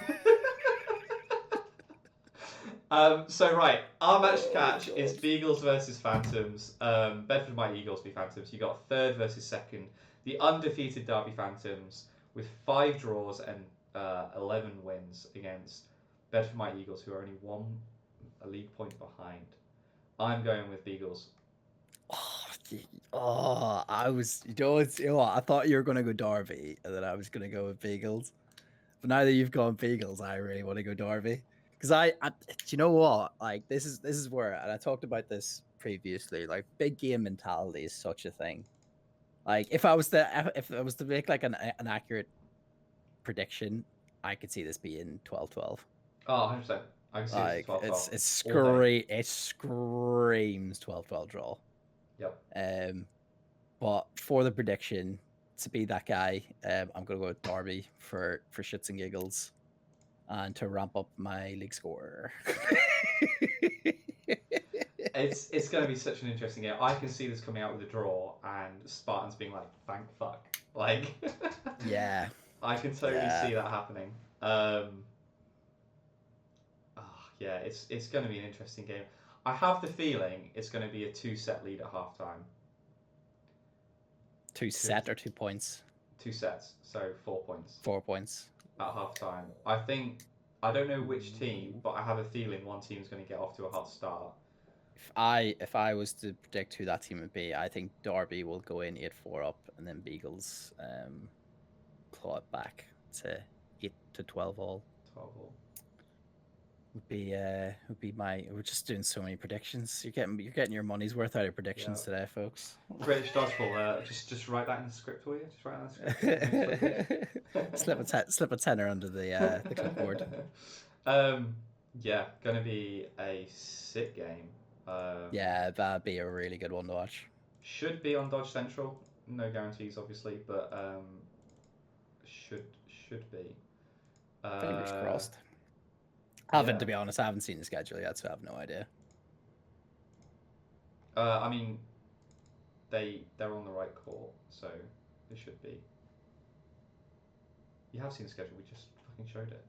So right, our match to catch is Beagles versus Phantoms. Bedford Mighty Eagles v Phantoms. You got third versus second. The undefeated Derby Phantoms with 5 draws and 11 wins against Bedford Mighty Eagles, who are only a league point behind. I'm going with Beagles. I was, I thought you were going to go Derby, and then I was going to go with Beagles. But now that you've gone Beagles, I really want to go Derby. Because do you know what? Like, this is where, and I talked about this previously, like, big game mentality is such a thing. Like, if I was to make, like, an accurate prediction, I could see this being 12-12. Oh, 100%. I can see like, it's 12-12. It screams 12-12 draw. Yep. But for the prediction, to be that guy, I'm going to go with Derby for shits and giggles and to ramp up my league score. It's going to be such an interesting game. I can see this coming out with a draw and Spartans being like, thank fuck. Like, yeah. I can totally see that happening. Yeah, it's going to be an interesting game. I have the feeling it's going to be a 2-set lead at halftime. 2 set or 2 points? 2 sets, so 4 points. 4 points. At halftime. I don't know which team, but I have a feeling one team's going to get off to a hot start. If I was to predict who that team would be, I think Derby will go in 8-4 up, and then Beagles claw it back to 8-12 all. 12 all. Would be we're just doing so many predictions. You're getting your money's worth out of predictions today, folks. British dodgeball. Just write that in the script for you. Just write that in the script. slip a tenner under the clipboard. Yeah, gonna be a sick game. Yeah, that'd be a really good one to watch. Should be on Dodge Central. No guarantees, obviously, but should be. Fingers crossed. To be honest, I haven't seen the schedule yet, so I have no idea. I mean, they're on the right court, so it should be. You have seen the schedule. We just fucking showed it.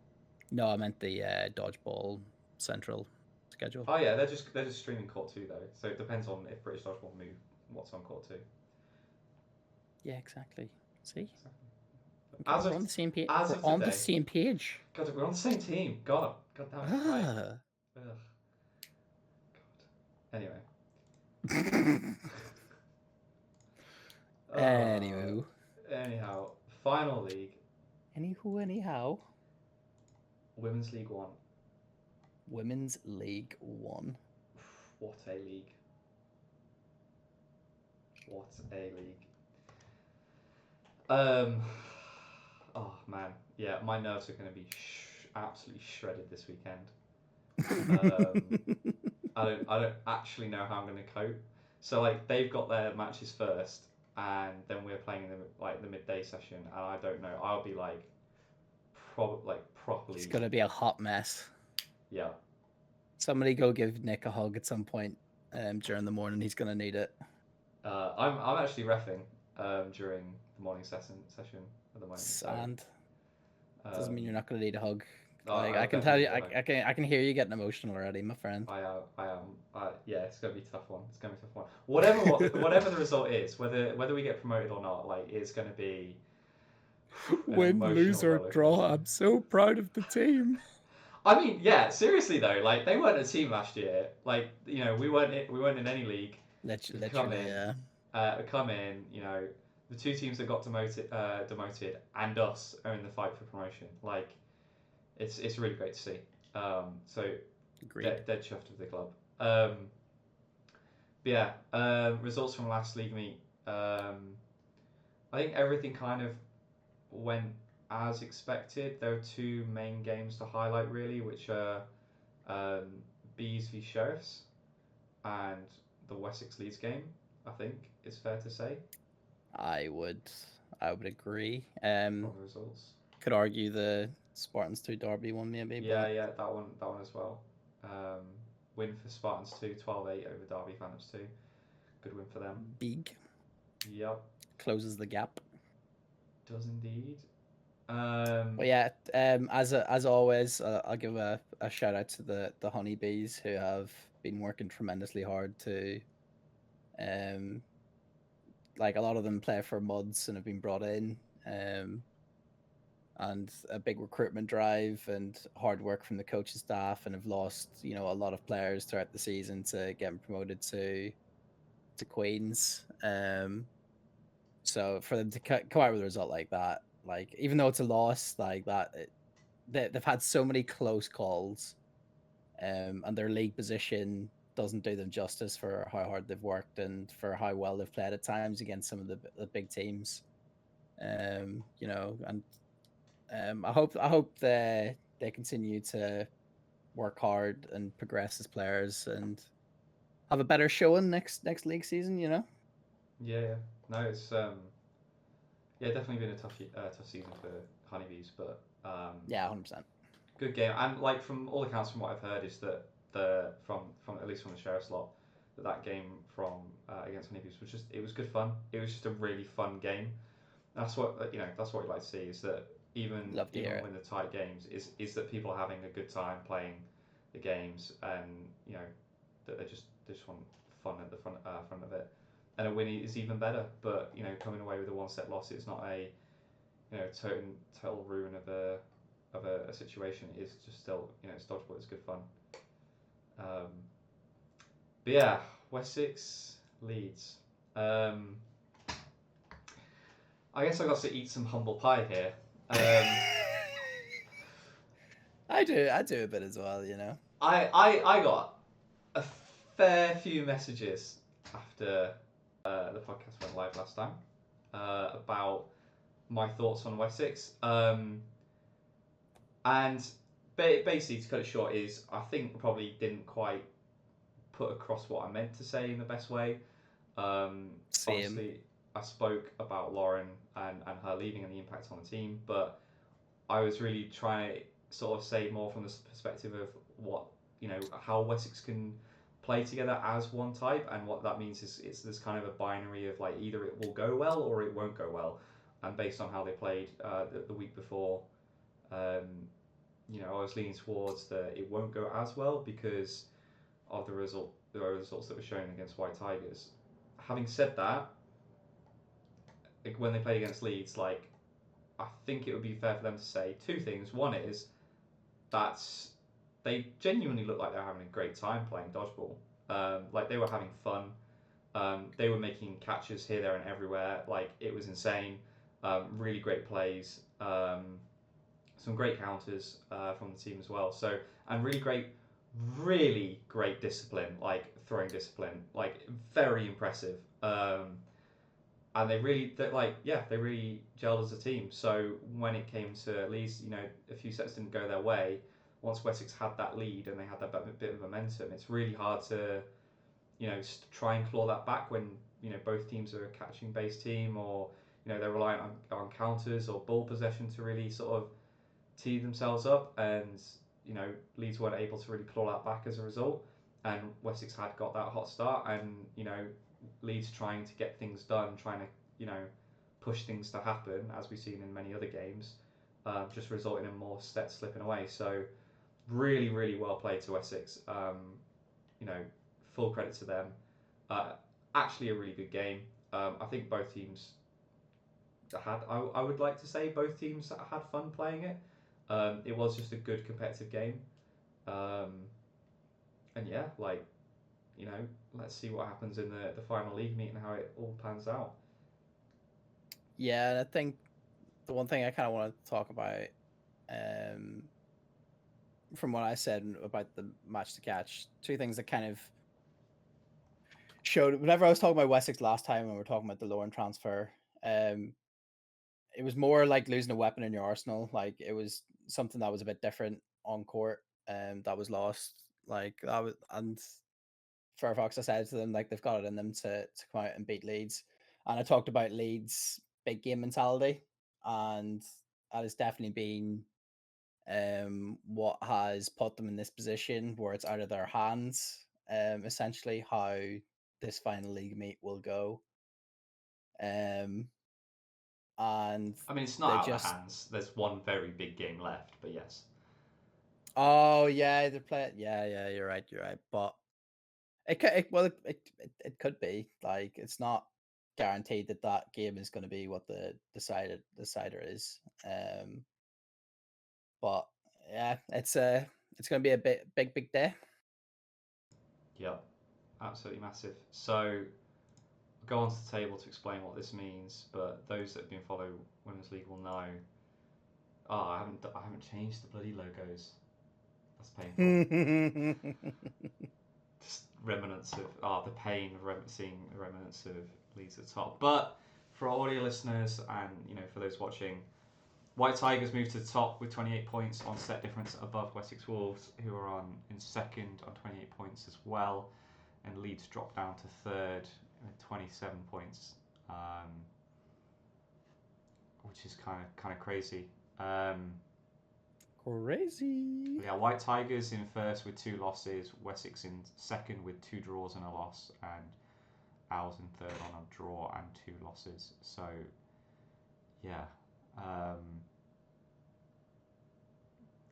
No, I meant the Dodgeball Central schedule. Oh yeah, they're just streaming court 2 though, so it depends on if British Dodgeball move what's on court 2. Yeah, exactly. See. Exactly. We're on the same page. We're on the same page. God, we're on the same team. God damn it. Right. Ugh. God. Anyway. Anyhow, final league. Anyhow. Women's League 1. Women's League 1. What a league. What a league. Oh man, yeah, my nerves are going to be absolutely shredded this weekend. I don't actually know how I'm going to cope. So like they've got their matches first, and then we're playing in the midday session, and I don't know. I'll be like, properly. It's going to be a hot mess. Yeah. Somebody go give Nick a hug at some point during the morning. He's going to need it. I'm actually reffing during the morning session at the moment. And Doesn't mean you're not gonna need a hug. Like I I can tell definitely you, need a hug. I can hear you getting emotional already, my friend. I am. Yeah, it's gonna be a tough one. It's gonna be a tough one. Whatever the result is, whether we get promoted or not, like it's gonna be an Win, lose, emotional or roller draw. coaster. I'm so proud of the team. I mean, yeah, seriously though, like they weren't a team last year. Like we weren't in any league. We've Literally, yeah. come in. The two teams that got demoted, and us are in the fight for promotion. Like it's really great to see. So Agreed. dead chuffed with the club. But yeah, results from last league meet. I think everything kind of went as expected. There are two main games to highlight really, which are um, Bees v Sheriffs and the Wessex Leeds game. I think it's fair to say I would, I would agree. from the results. Could argue the Spartans 2 Derby one maybe, Yeah, but yeah, that one as well. Um, win for Spartans 2, 12-8 over Derby Phantoms 2. Good win for them. big Yep, closes the gap. does indeed. But yeah, as always, I'll give a shout out to the honeybees who have been working tremendously hard to, um, like a lot of them play for Muds and have been brought in, and a big recruitment drive and hard work from the coaching staff, and have lost a lot of players throughout the season to getting promoted to Queens. So for them to come out with a result like that, like even though it's a loss, like that, they've had so many close calls, and their league position doesn't do them justice for how hard they've worked and for how well they've played at times against some of the big teams. And I hope they continue to work hard and progress as players and have a better showing next league season. Yeah, yeah. No, it's yeah, definitely been a tough season for Honeybees, but Yeah, 100%. good game. And like from all accounts, from what I've heard, is that from at least from the sheriff's lot, that game from against Honeybees was just it was good fun. It was just a really fun game. That's what That's what we like to see is that Love to hear even it. when the tight games is that people are having a good time playing the games and that they just want fun at the front of it. And a win is even better, but coming away with a one set loss, it's not a total ruin of a situation. It's just still it's dodgeball. It's good fun. Um, but yeah, Wessex Leeds. Um, I guess I got to eat some humble pie here. I do a bit as well. I got a fair few messages after the podcast went live last time about my thoughts on Wessex. And basically, to cut it short, is I think probably didn't quite put across what I meant to say in the best way. Same. Obviously, I spoke about Lauren and her leaving and the impact on the team, but I was really trying to sort of say more from the perspective of what how Wessex can play together as one type, and what that means is it's this kind of a binary of like either it will go well or it won't go well, and based on how they played the week before, um, I was leaning towards that it won't go as well because of the results that were shown against White Tigers. Having said that, when they played against Leeds, like I think it would be fair for them to say two things. One is that they genuinely looked like they were having a great time playing dodgeball. Like they were having fun. They were making catches here, there, and everywhere. Like it was insane. Really great plays. Some great counters from the team as well. So and really great discipline. Like throwing discipline. Like very impressive. And they really gelled as a team. So when it came to at least a few sets didn't go their way. Once Wessex had that lead and they had that bit of momentum, it's really hard to try and claw that back when both teams are a catching based team, or they're reliant on counters or ball possession to really sort of tee themselves up, and Leeds weren't able to really claw that back as a result. And Wessex had got that hot start, and Leeds trying to get things done, trying to push things to happen, as we've seen in many other games. just resulting in more steps slipping away. So really, really well played to Essex. You know, full credit to them. Uh, Actually, a really good game. I think both teams had. I would like to say both teams had fun playing it. It was just a good competitive game. Um, and yeah, like let's see what happens in the final league meet and how it all pans out. Yeah, and I think the one thing I kind of want to talk about, um, from what I said about the match to catch, two things that kind of showed. Whenever I was talking about Wessex last time, and we were talking about the Lauren transfer, um, it was more like losing a weapon in your arsenal. Like it was something that was a bit different on court, that was lost. Like that was, and Fairfax, I said to them, like they've got it in them to come out and beat Leeds. And I talked about Leeds' big game mentality, and that has definitely been what has put them in this position where it's out of their hands. Essentially, how this final league meet will go. Um, and I mean, it's not they out of just, hands. There's one very big game left, but yes. oh yeah, they're playing. Yeah, yeah, you're right, you're right. But it could be like it's not guaranteed that that game is going to be what the decider is. But yeah, it's going to be a big day. Yep, absolutely massive. So go onto the table to explain what this means, but those that have been following Women's League will know. Oh, I haven't changed the bloody logos. That's painful. Just remnants of the pain of seeing the remnants of Leeds at the top. But for our audio listeners and for those watching, White Tigers moved to the top with 28 points on set difference above Wessex Wolves, who are on in second on 28 points as well, and Leeds dropped down to third with 27 points, which is kind of crazy. Crazy. Yeah, White Tigers in first with 2 losses, Wessex in second with 2 draws and a loss, and Owls in third on a draw and 2 losses. So yeah,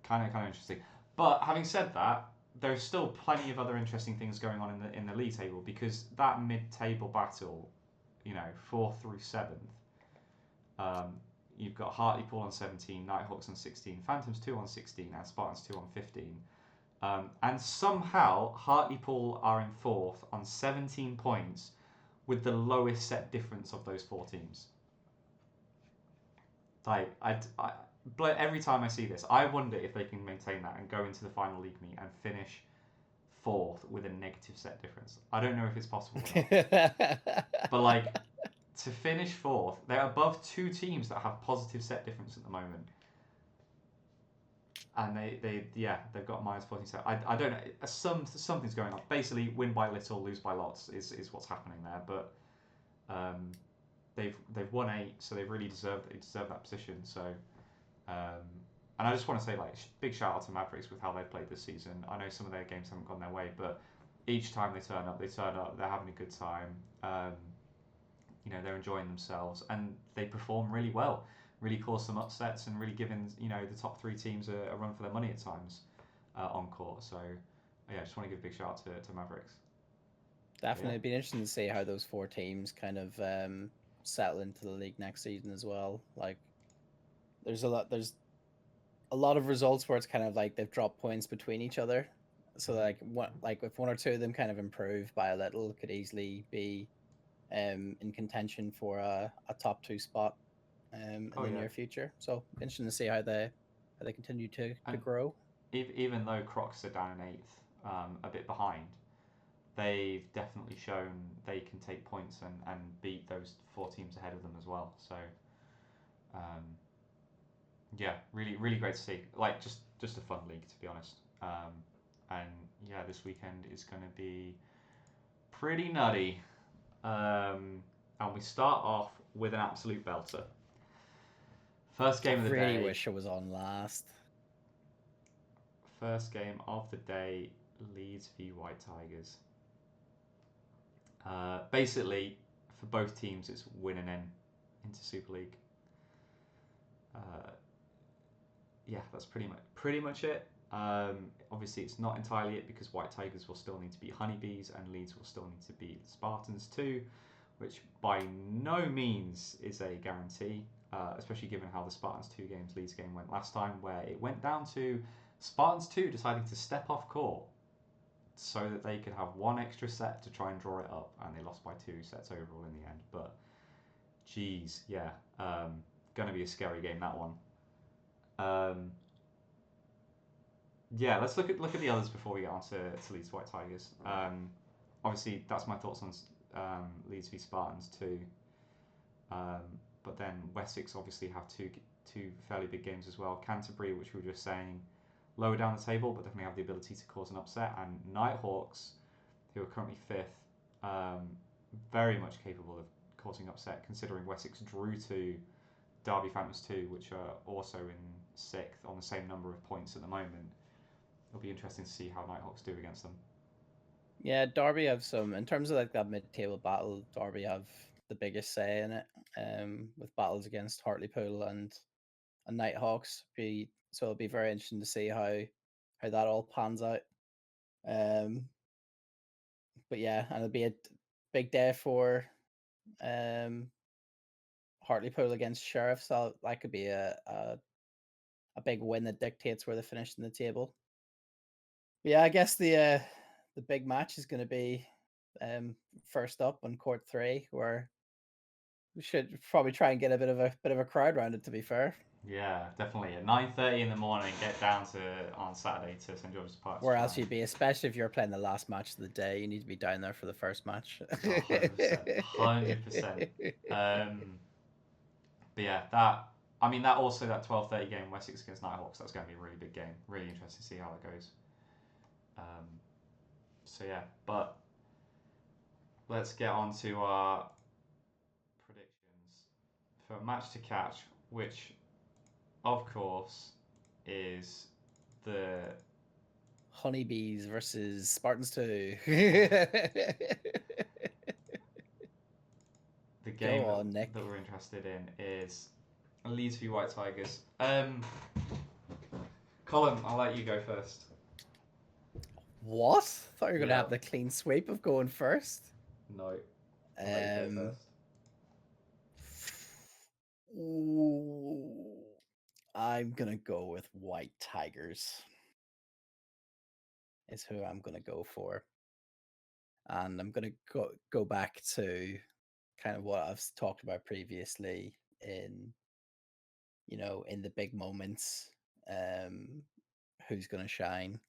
kind of interesting. But having said that, there's still plenty of other interesting things going on in the league table, because that mid-table battle, fourth through seventh, um, you've got Hartlepool on 17, Nighthawks on 16, Phantoms 2 on 16, and Spartans 2 on 15. And somehow Hartlepool are in fourth on 17 points with the lowest set difference of those 4 teams. Like every time I see this, I wonder if they can maintain that and go into the final league meet and finish fourth with a negative set difference. I don't know if it's possible or not, but like to finish fourth, they're above 2 teams that have positive set difference at the moment, and they've got minus 47. I don't know. Something's going on. Basically, win by little, lose by lots is what's happening there. But they've won 8, so they deserve that position. So and I just want to say, like, big shout out to Mavericks with how they've played this season. I know some of their games haven't gone their way, but each time they turn up. They're having a good time. They're enjoying themselves and they perform really well. Really cause some upsets and really giving the top 3 teams a run for their money at times on court. So yeah, I just want to give a big shout out to Mavericks. Definitely, Yeah. it'd be interesting to see how those 4 teams kind of settle into the league next season as well. Like, there's a lot of results where it's kind of like they've dropped points between each other. So like if 1 or 2 of them kind of improve by a little, it could easily be in contention for a top 2 spot in the near future. So interesting to see how they continue to grow. Even though Crocs are down in 8th, a bit behind, they've definitely shown they can take points and beat those 4 teams ahead of them as well. So yeah, really great to see. Like just a fun league, to be honest. And yeah, this weekend is going to be pretty nutty. And we start off with an absolute belter. First game of the day. I really wish I was on last. First game of the day, Leeds v White Tigers. Basically, for both teams, it's win and in into Super League. yeah, that's pretty much it. Obviously, it's not entirely it because White Tigers will still need to beat Honeybees and Leeds will still need to beat Spartans too, which by no means is a guarantee, especially given how the Spartans 2 games Leeds game went last time, where it went down to Spartans 2 deciding to step off court so that they could have one extra set to try and draw it up, and they lost by 2 sets overall in the end. But, geez, yeah, going to be a scary game, that one. Um, yeah, let's look at the others before we get on to Leeds White Tigers. Obviously, that's my thoughts on Leeds v Spartans too. Um, but then Wessex obviously have two fairly big games as well. Canterbury, which we were just saying, lower down the table, but definitely have the ability to cause an upset. And Nighthawks, who are currently fifth, um, very much capable of causing upset, considering Wessex drew to Derby Phantoms 2, which are also in sixth on the same number of points at the moment. It'll be interesting to see how Nighthawks do against them. Yeah, Derby have some in terms of like that mid-table battle. Derby have the biggest say in it, with battles against Hartlepool and Nighthawks. Be so it'll be very interesting to see how that all pans out. Um, but yeah, and it'll be a big day for um Hartlepool against Sheriff. So that could be a big win that dictates where they finish in the table. But yeah, I guess the big match is going to be first up on court three, where we should probably try and get a bit of a crowd around it. To be fair, Yeah, definitely. At 9:30 in the morning, get down to on Saturday to St George's Park to where try else and. you'd be, especially if you're playing the last match of the day, you need to be down there for the first match. 100%, 100%. Um, but yeah, that. I mean, that also that 12:30 game Wessex against Nighthawks. That's going to be a really big game. Really interesting to see how that goes. Um, so yeah, but let's get on to our predictions for match to catch, which of course is the Honeybees versus Spartans 2. the game Go that on, Nick. we're interested in is Leeds v White Tigers. Colin, I'll let you go first. What? Thought you were gonna Yeah, have the clean sweep of going first. no, I'll let you go Um, first. ooh, I'm gonna go with White Tigers. Is who I'm gonna go for, and I'm gonna go back to kind of what I've talked about previously in in the big moments. Um, who's gonna shine?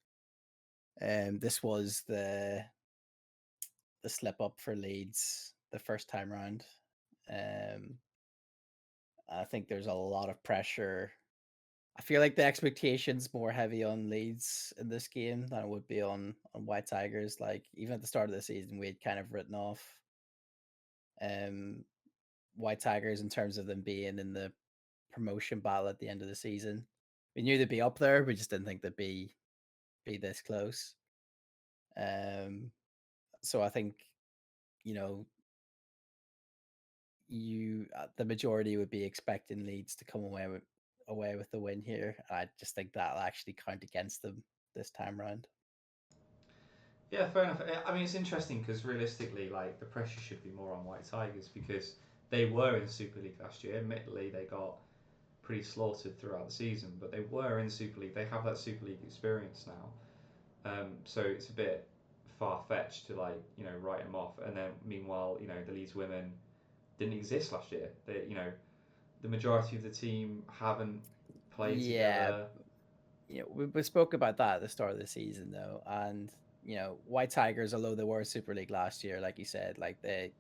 This was the slip up for Leeds the first time round. Um, I think there's a lot of pressure. I feel like the expectations more heavy on Leeds in this game than it would be on White Tigers. Like even at the start of the season, we had kind of written off um White Tigers in terms of them being in the promotion battle at the end of the season. We knew they'd be up there. We just didn't think they'd be this close. Um, so I think you know the majority would be expecting Leeds to come away with the win here. I just think that'll actually count against them this time round. Yeah, fair enough. I mean, it's interesting because realistically, like the pressure should be more on White Tigers because they were in the Super League last year. Admittedly, they got pretty slaughtered throughout the season, but they were in Super League. They have that Super League experience now. So it's a bit far fetched to write them off. And then meanwhile, the Leeds women didn't exist last year. The majority of the team haven't played Yeah, together. we spoke about that at the start of the season though, and White Tigers, although they were Super League last year, like you said, like they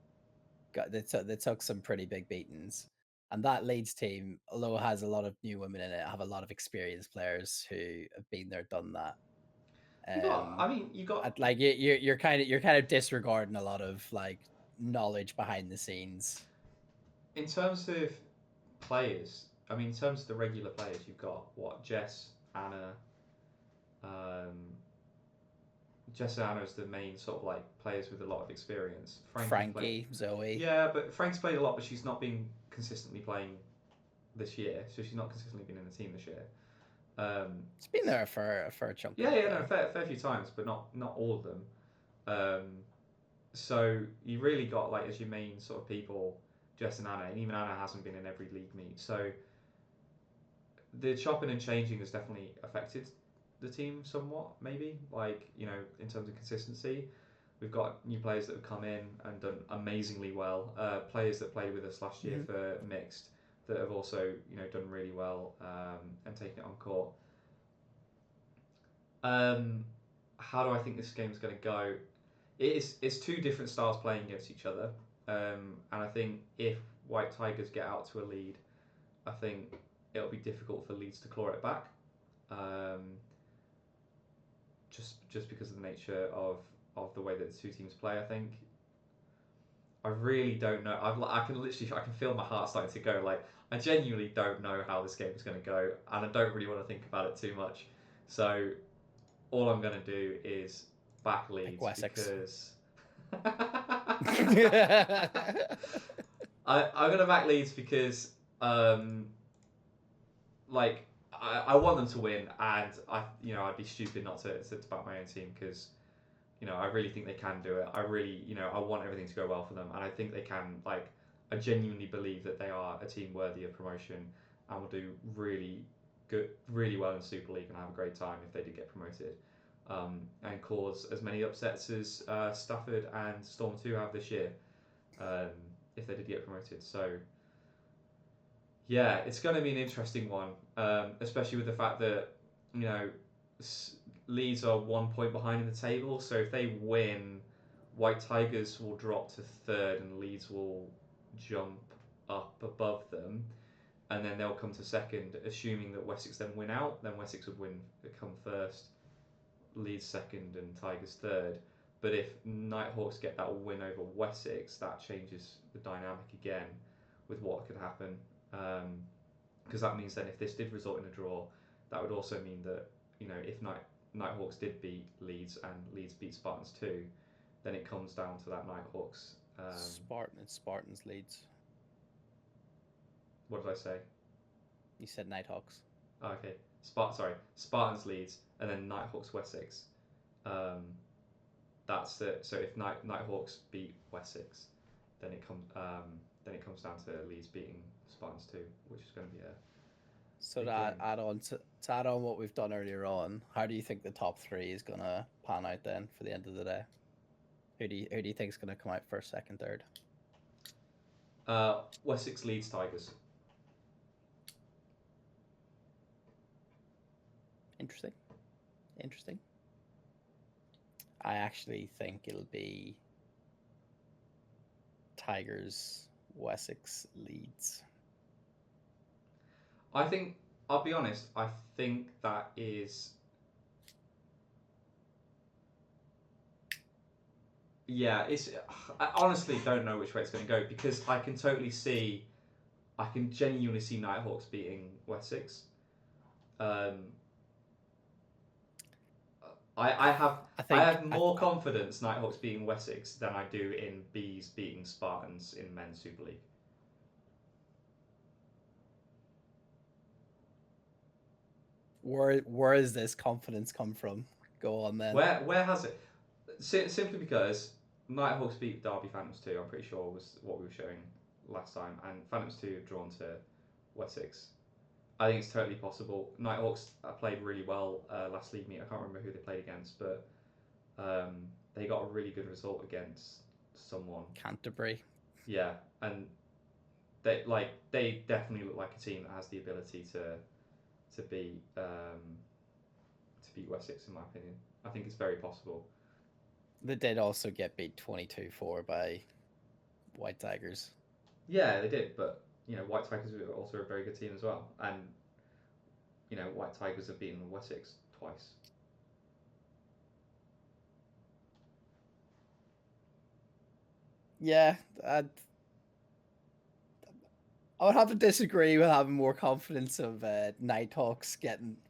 took some pretty big beatings. And that Leeds team, although it has a lot of new women in it, have a lot of experienced players who have been there, done that. You got, Um, I mean, you got like you're kind of disregarding a lot of like knowledge behind the scenes. in terms of players. I mean, in terms of the regular players, you've got what Jess, Anna, um, Jess and Anna is the main sort of like players with a lot of experience. Frankie played, Frankie, Zoe, yeah, but Frank's played a lot, but she's not been consistently playing this year, so she's not consistently been in the team this year. It's been there for a fair chunk of Yeah, it, yeah, no, though. fair few times, but not all of them. Um, so you really got like as your main sort of people, Jess and Anna, and even Anna hasn't been in every league meet. So the chopping and changing has definitely affected the team somewhat, maybe like in terms of consistency. We've got new players that have come in and done amazingly well. Players that played with us last year Hmm. for mixed that have also done really well and taken it on court. Um, how do I think this game's going to go? It's two different styles playing against each other, and I think if White Tigers get out to a lead, I think it'll be difficult for Leeds to claw it back. Um, just because of the nature of the way that the two teams play, I think I really don't know. I can feel my heart starting to go. Like I genuinely don't know how this game is going to go, and I don't really want to think about it too much. So all I'm going to do is back Like Leeds Wessex. because I'm going to back Leeds because um, like I want them to win, and I'd be stupid not to back my own team because I really think they can do it. I really, I want everything to go well for them, and I think they can. Like, I genuinely believe that they are a team worthy of promotion and will do really well in Super League and have a great time if they did get promoted, and cause as many upsets as Stafford and Storm 2 have this year, um, if they did get promoted. So, yeah, it's going to be an interesting one, especially with the fact that you know Leeds are 1 point behind in the table. So if they win, White Tigers will drop to third, and Leeds will jump up above them, and then they'll come to second. Assuming that Wessex then win out, then Wessex would come first, Leeds second, and Tigers third. But if Nighthawks get that win over Wessex, that changes the dynamic again with what could happen. Because that means then if this did result in a draw, that would also mean that if Nighthawks did beat Leeds and Leeds beat Spartans too, then it comes down to that Nighthawks. Spartans Leeds. What did I say? You said Nighthawks. Oh, okay, Spartans Leeds and then Nighthawks Wessex. Um, that's it. So if Nighthawks beat Wessex, then it comes down to Leeds beating Spartans too, which is going to be a So big game. to add on what we've done earlier on, how do you think the top three is gonna pan out then for the end of the day? Who do you think is gonna come out first, second, third? Wessex Leeds Tigers. Interesting. Interesting. I actually think it'll be Tigers, Wessex, Leeds. I think I'll be honest. I think that is. Yeah, it's. I honestly don't know which way it's going to go because I can totally see. I can genuinely see Nighthawks beating Wessex. Um, I have I I think have more confidence Nighthawks beating Wessex than I do in Bees beating Spartans in Men's Super League. where does this confidence come from? Go on then. Where has it? Simply because Nighthawks beat Derby Phantoms 2, I'm pretty sure was what we were showing last time, and Phantoms 2 have drawn to Wessex. I think it's totally possible. Nighthawks played really well last league meet. I can't remember who they played against, but they got a really good result against someone. Canterbury. Yeah, and they definitely look like a team that has the ability to beat Wessex in my opinion. I think it's very possible. They did also get beat 22-4 by White Tigers. Yeah, they did, but White Tigers are also a very good team as well, and White Tigers have beaten Wessex twice. Yeah, I would have to disagree with having more confidence of Nighthawks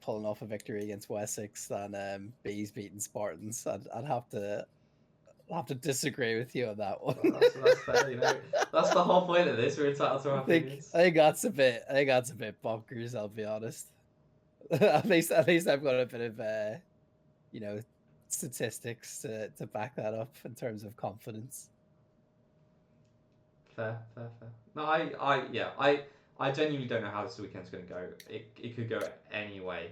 pulling off a victory against Wessex than Bees beating Spartans. I'd have to disagree with you on that one. Well, that's fair, That's the whole point of this. We're entitled to our opinions. I think that's a bit bonkers. I'll be honest. At least I've got a bit of you know, statistics to back that up in terms of confidence. Fair. No, I genuinely don't know how this weekend's going to go. It could go any way,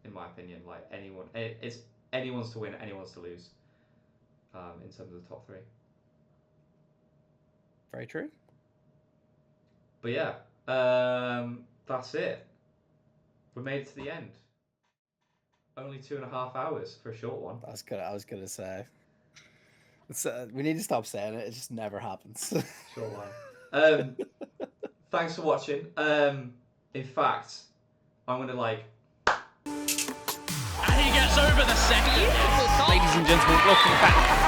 in my opinion. Like anyone, it's anyone's to win, anyone's to lose. In terms of the top three. Very true. But yeah, that's it. We made it to the end. Only 2.5 hours for a short one. I was gonna say. We need to stop saying it. It just never happens. Short one. Thanks for watching. In fact, I'm gonna like. And he gets over the second. Ladies and gentlemen, looking back.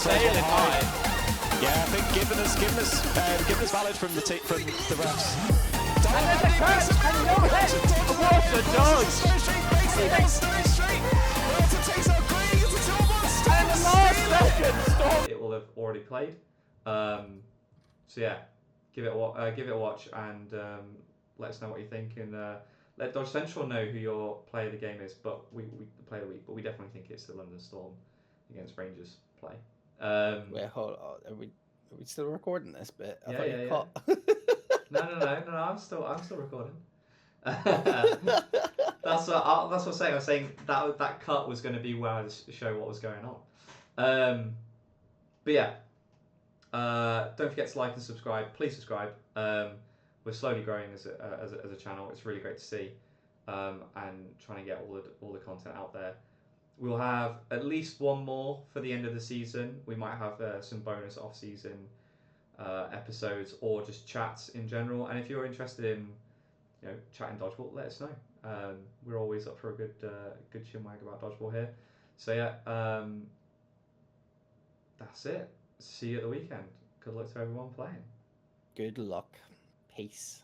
Sailing high. Yeah, I think given us valid from the refs. And there's a catch, and no head. What a dodge! And the last second, Storm. It will have already played. So yeah, give it a watch and let us know what you think and let Dodge Central know who your player of the game is. But we player of the week, but we definitely think it's the London Storm against Rangers play. Wait, hold on. Are we still recording this bit? I Yeah, thought yeah, you yeah. cut. No. I'm still recording. That's what I'm saying. I was saying that cut was going to be where I show what was going on. But yeah, don't forget to like and subscribe. Please subscribe. We're slowly growing as a channel. It's really great to see, and trying to get all the content out there. We'll have at least one more for the end of the season. We might have some bonus off-season episodes or just chats in general. And if you're interested in, chatting dodgeball, let us know. We're always up for a good chinwag about dodgeball here. So yeah, that's it. See you at the weekend. Good luck to everyone playing. Good luck. Peace.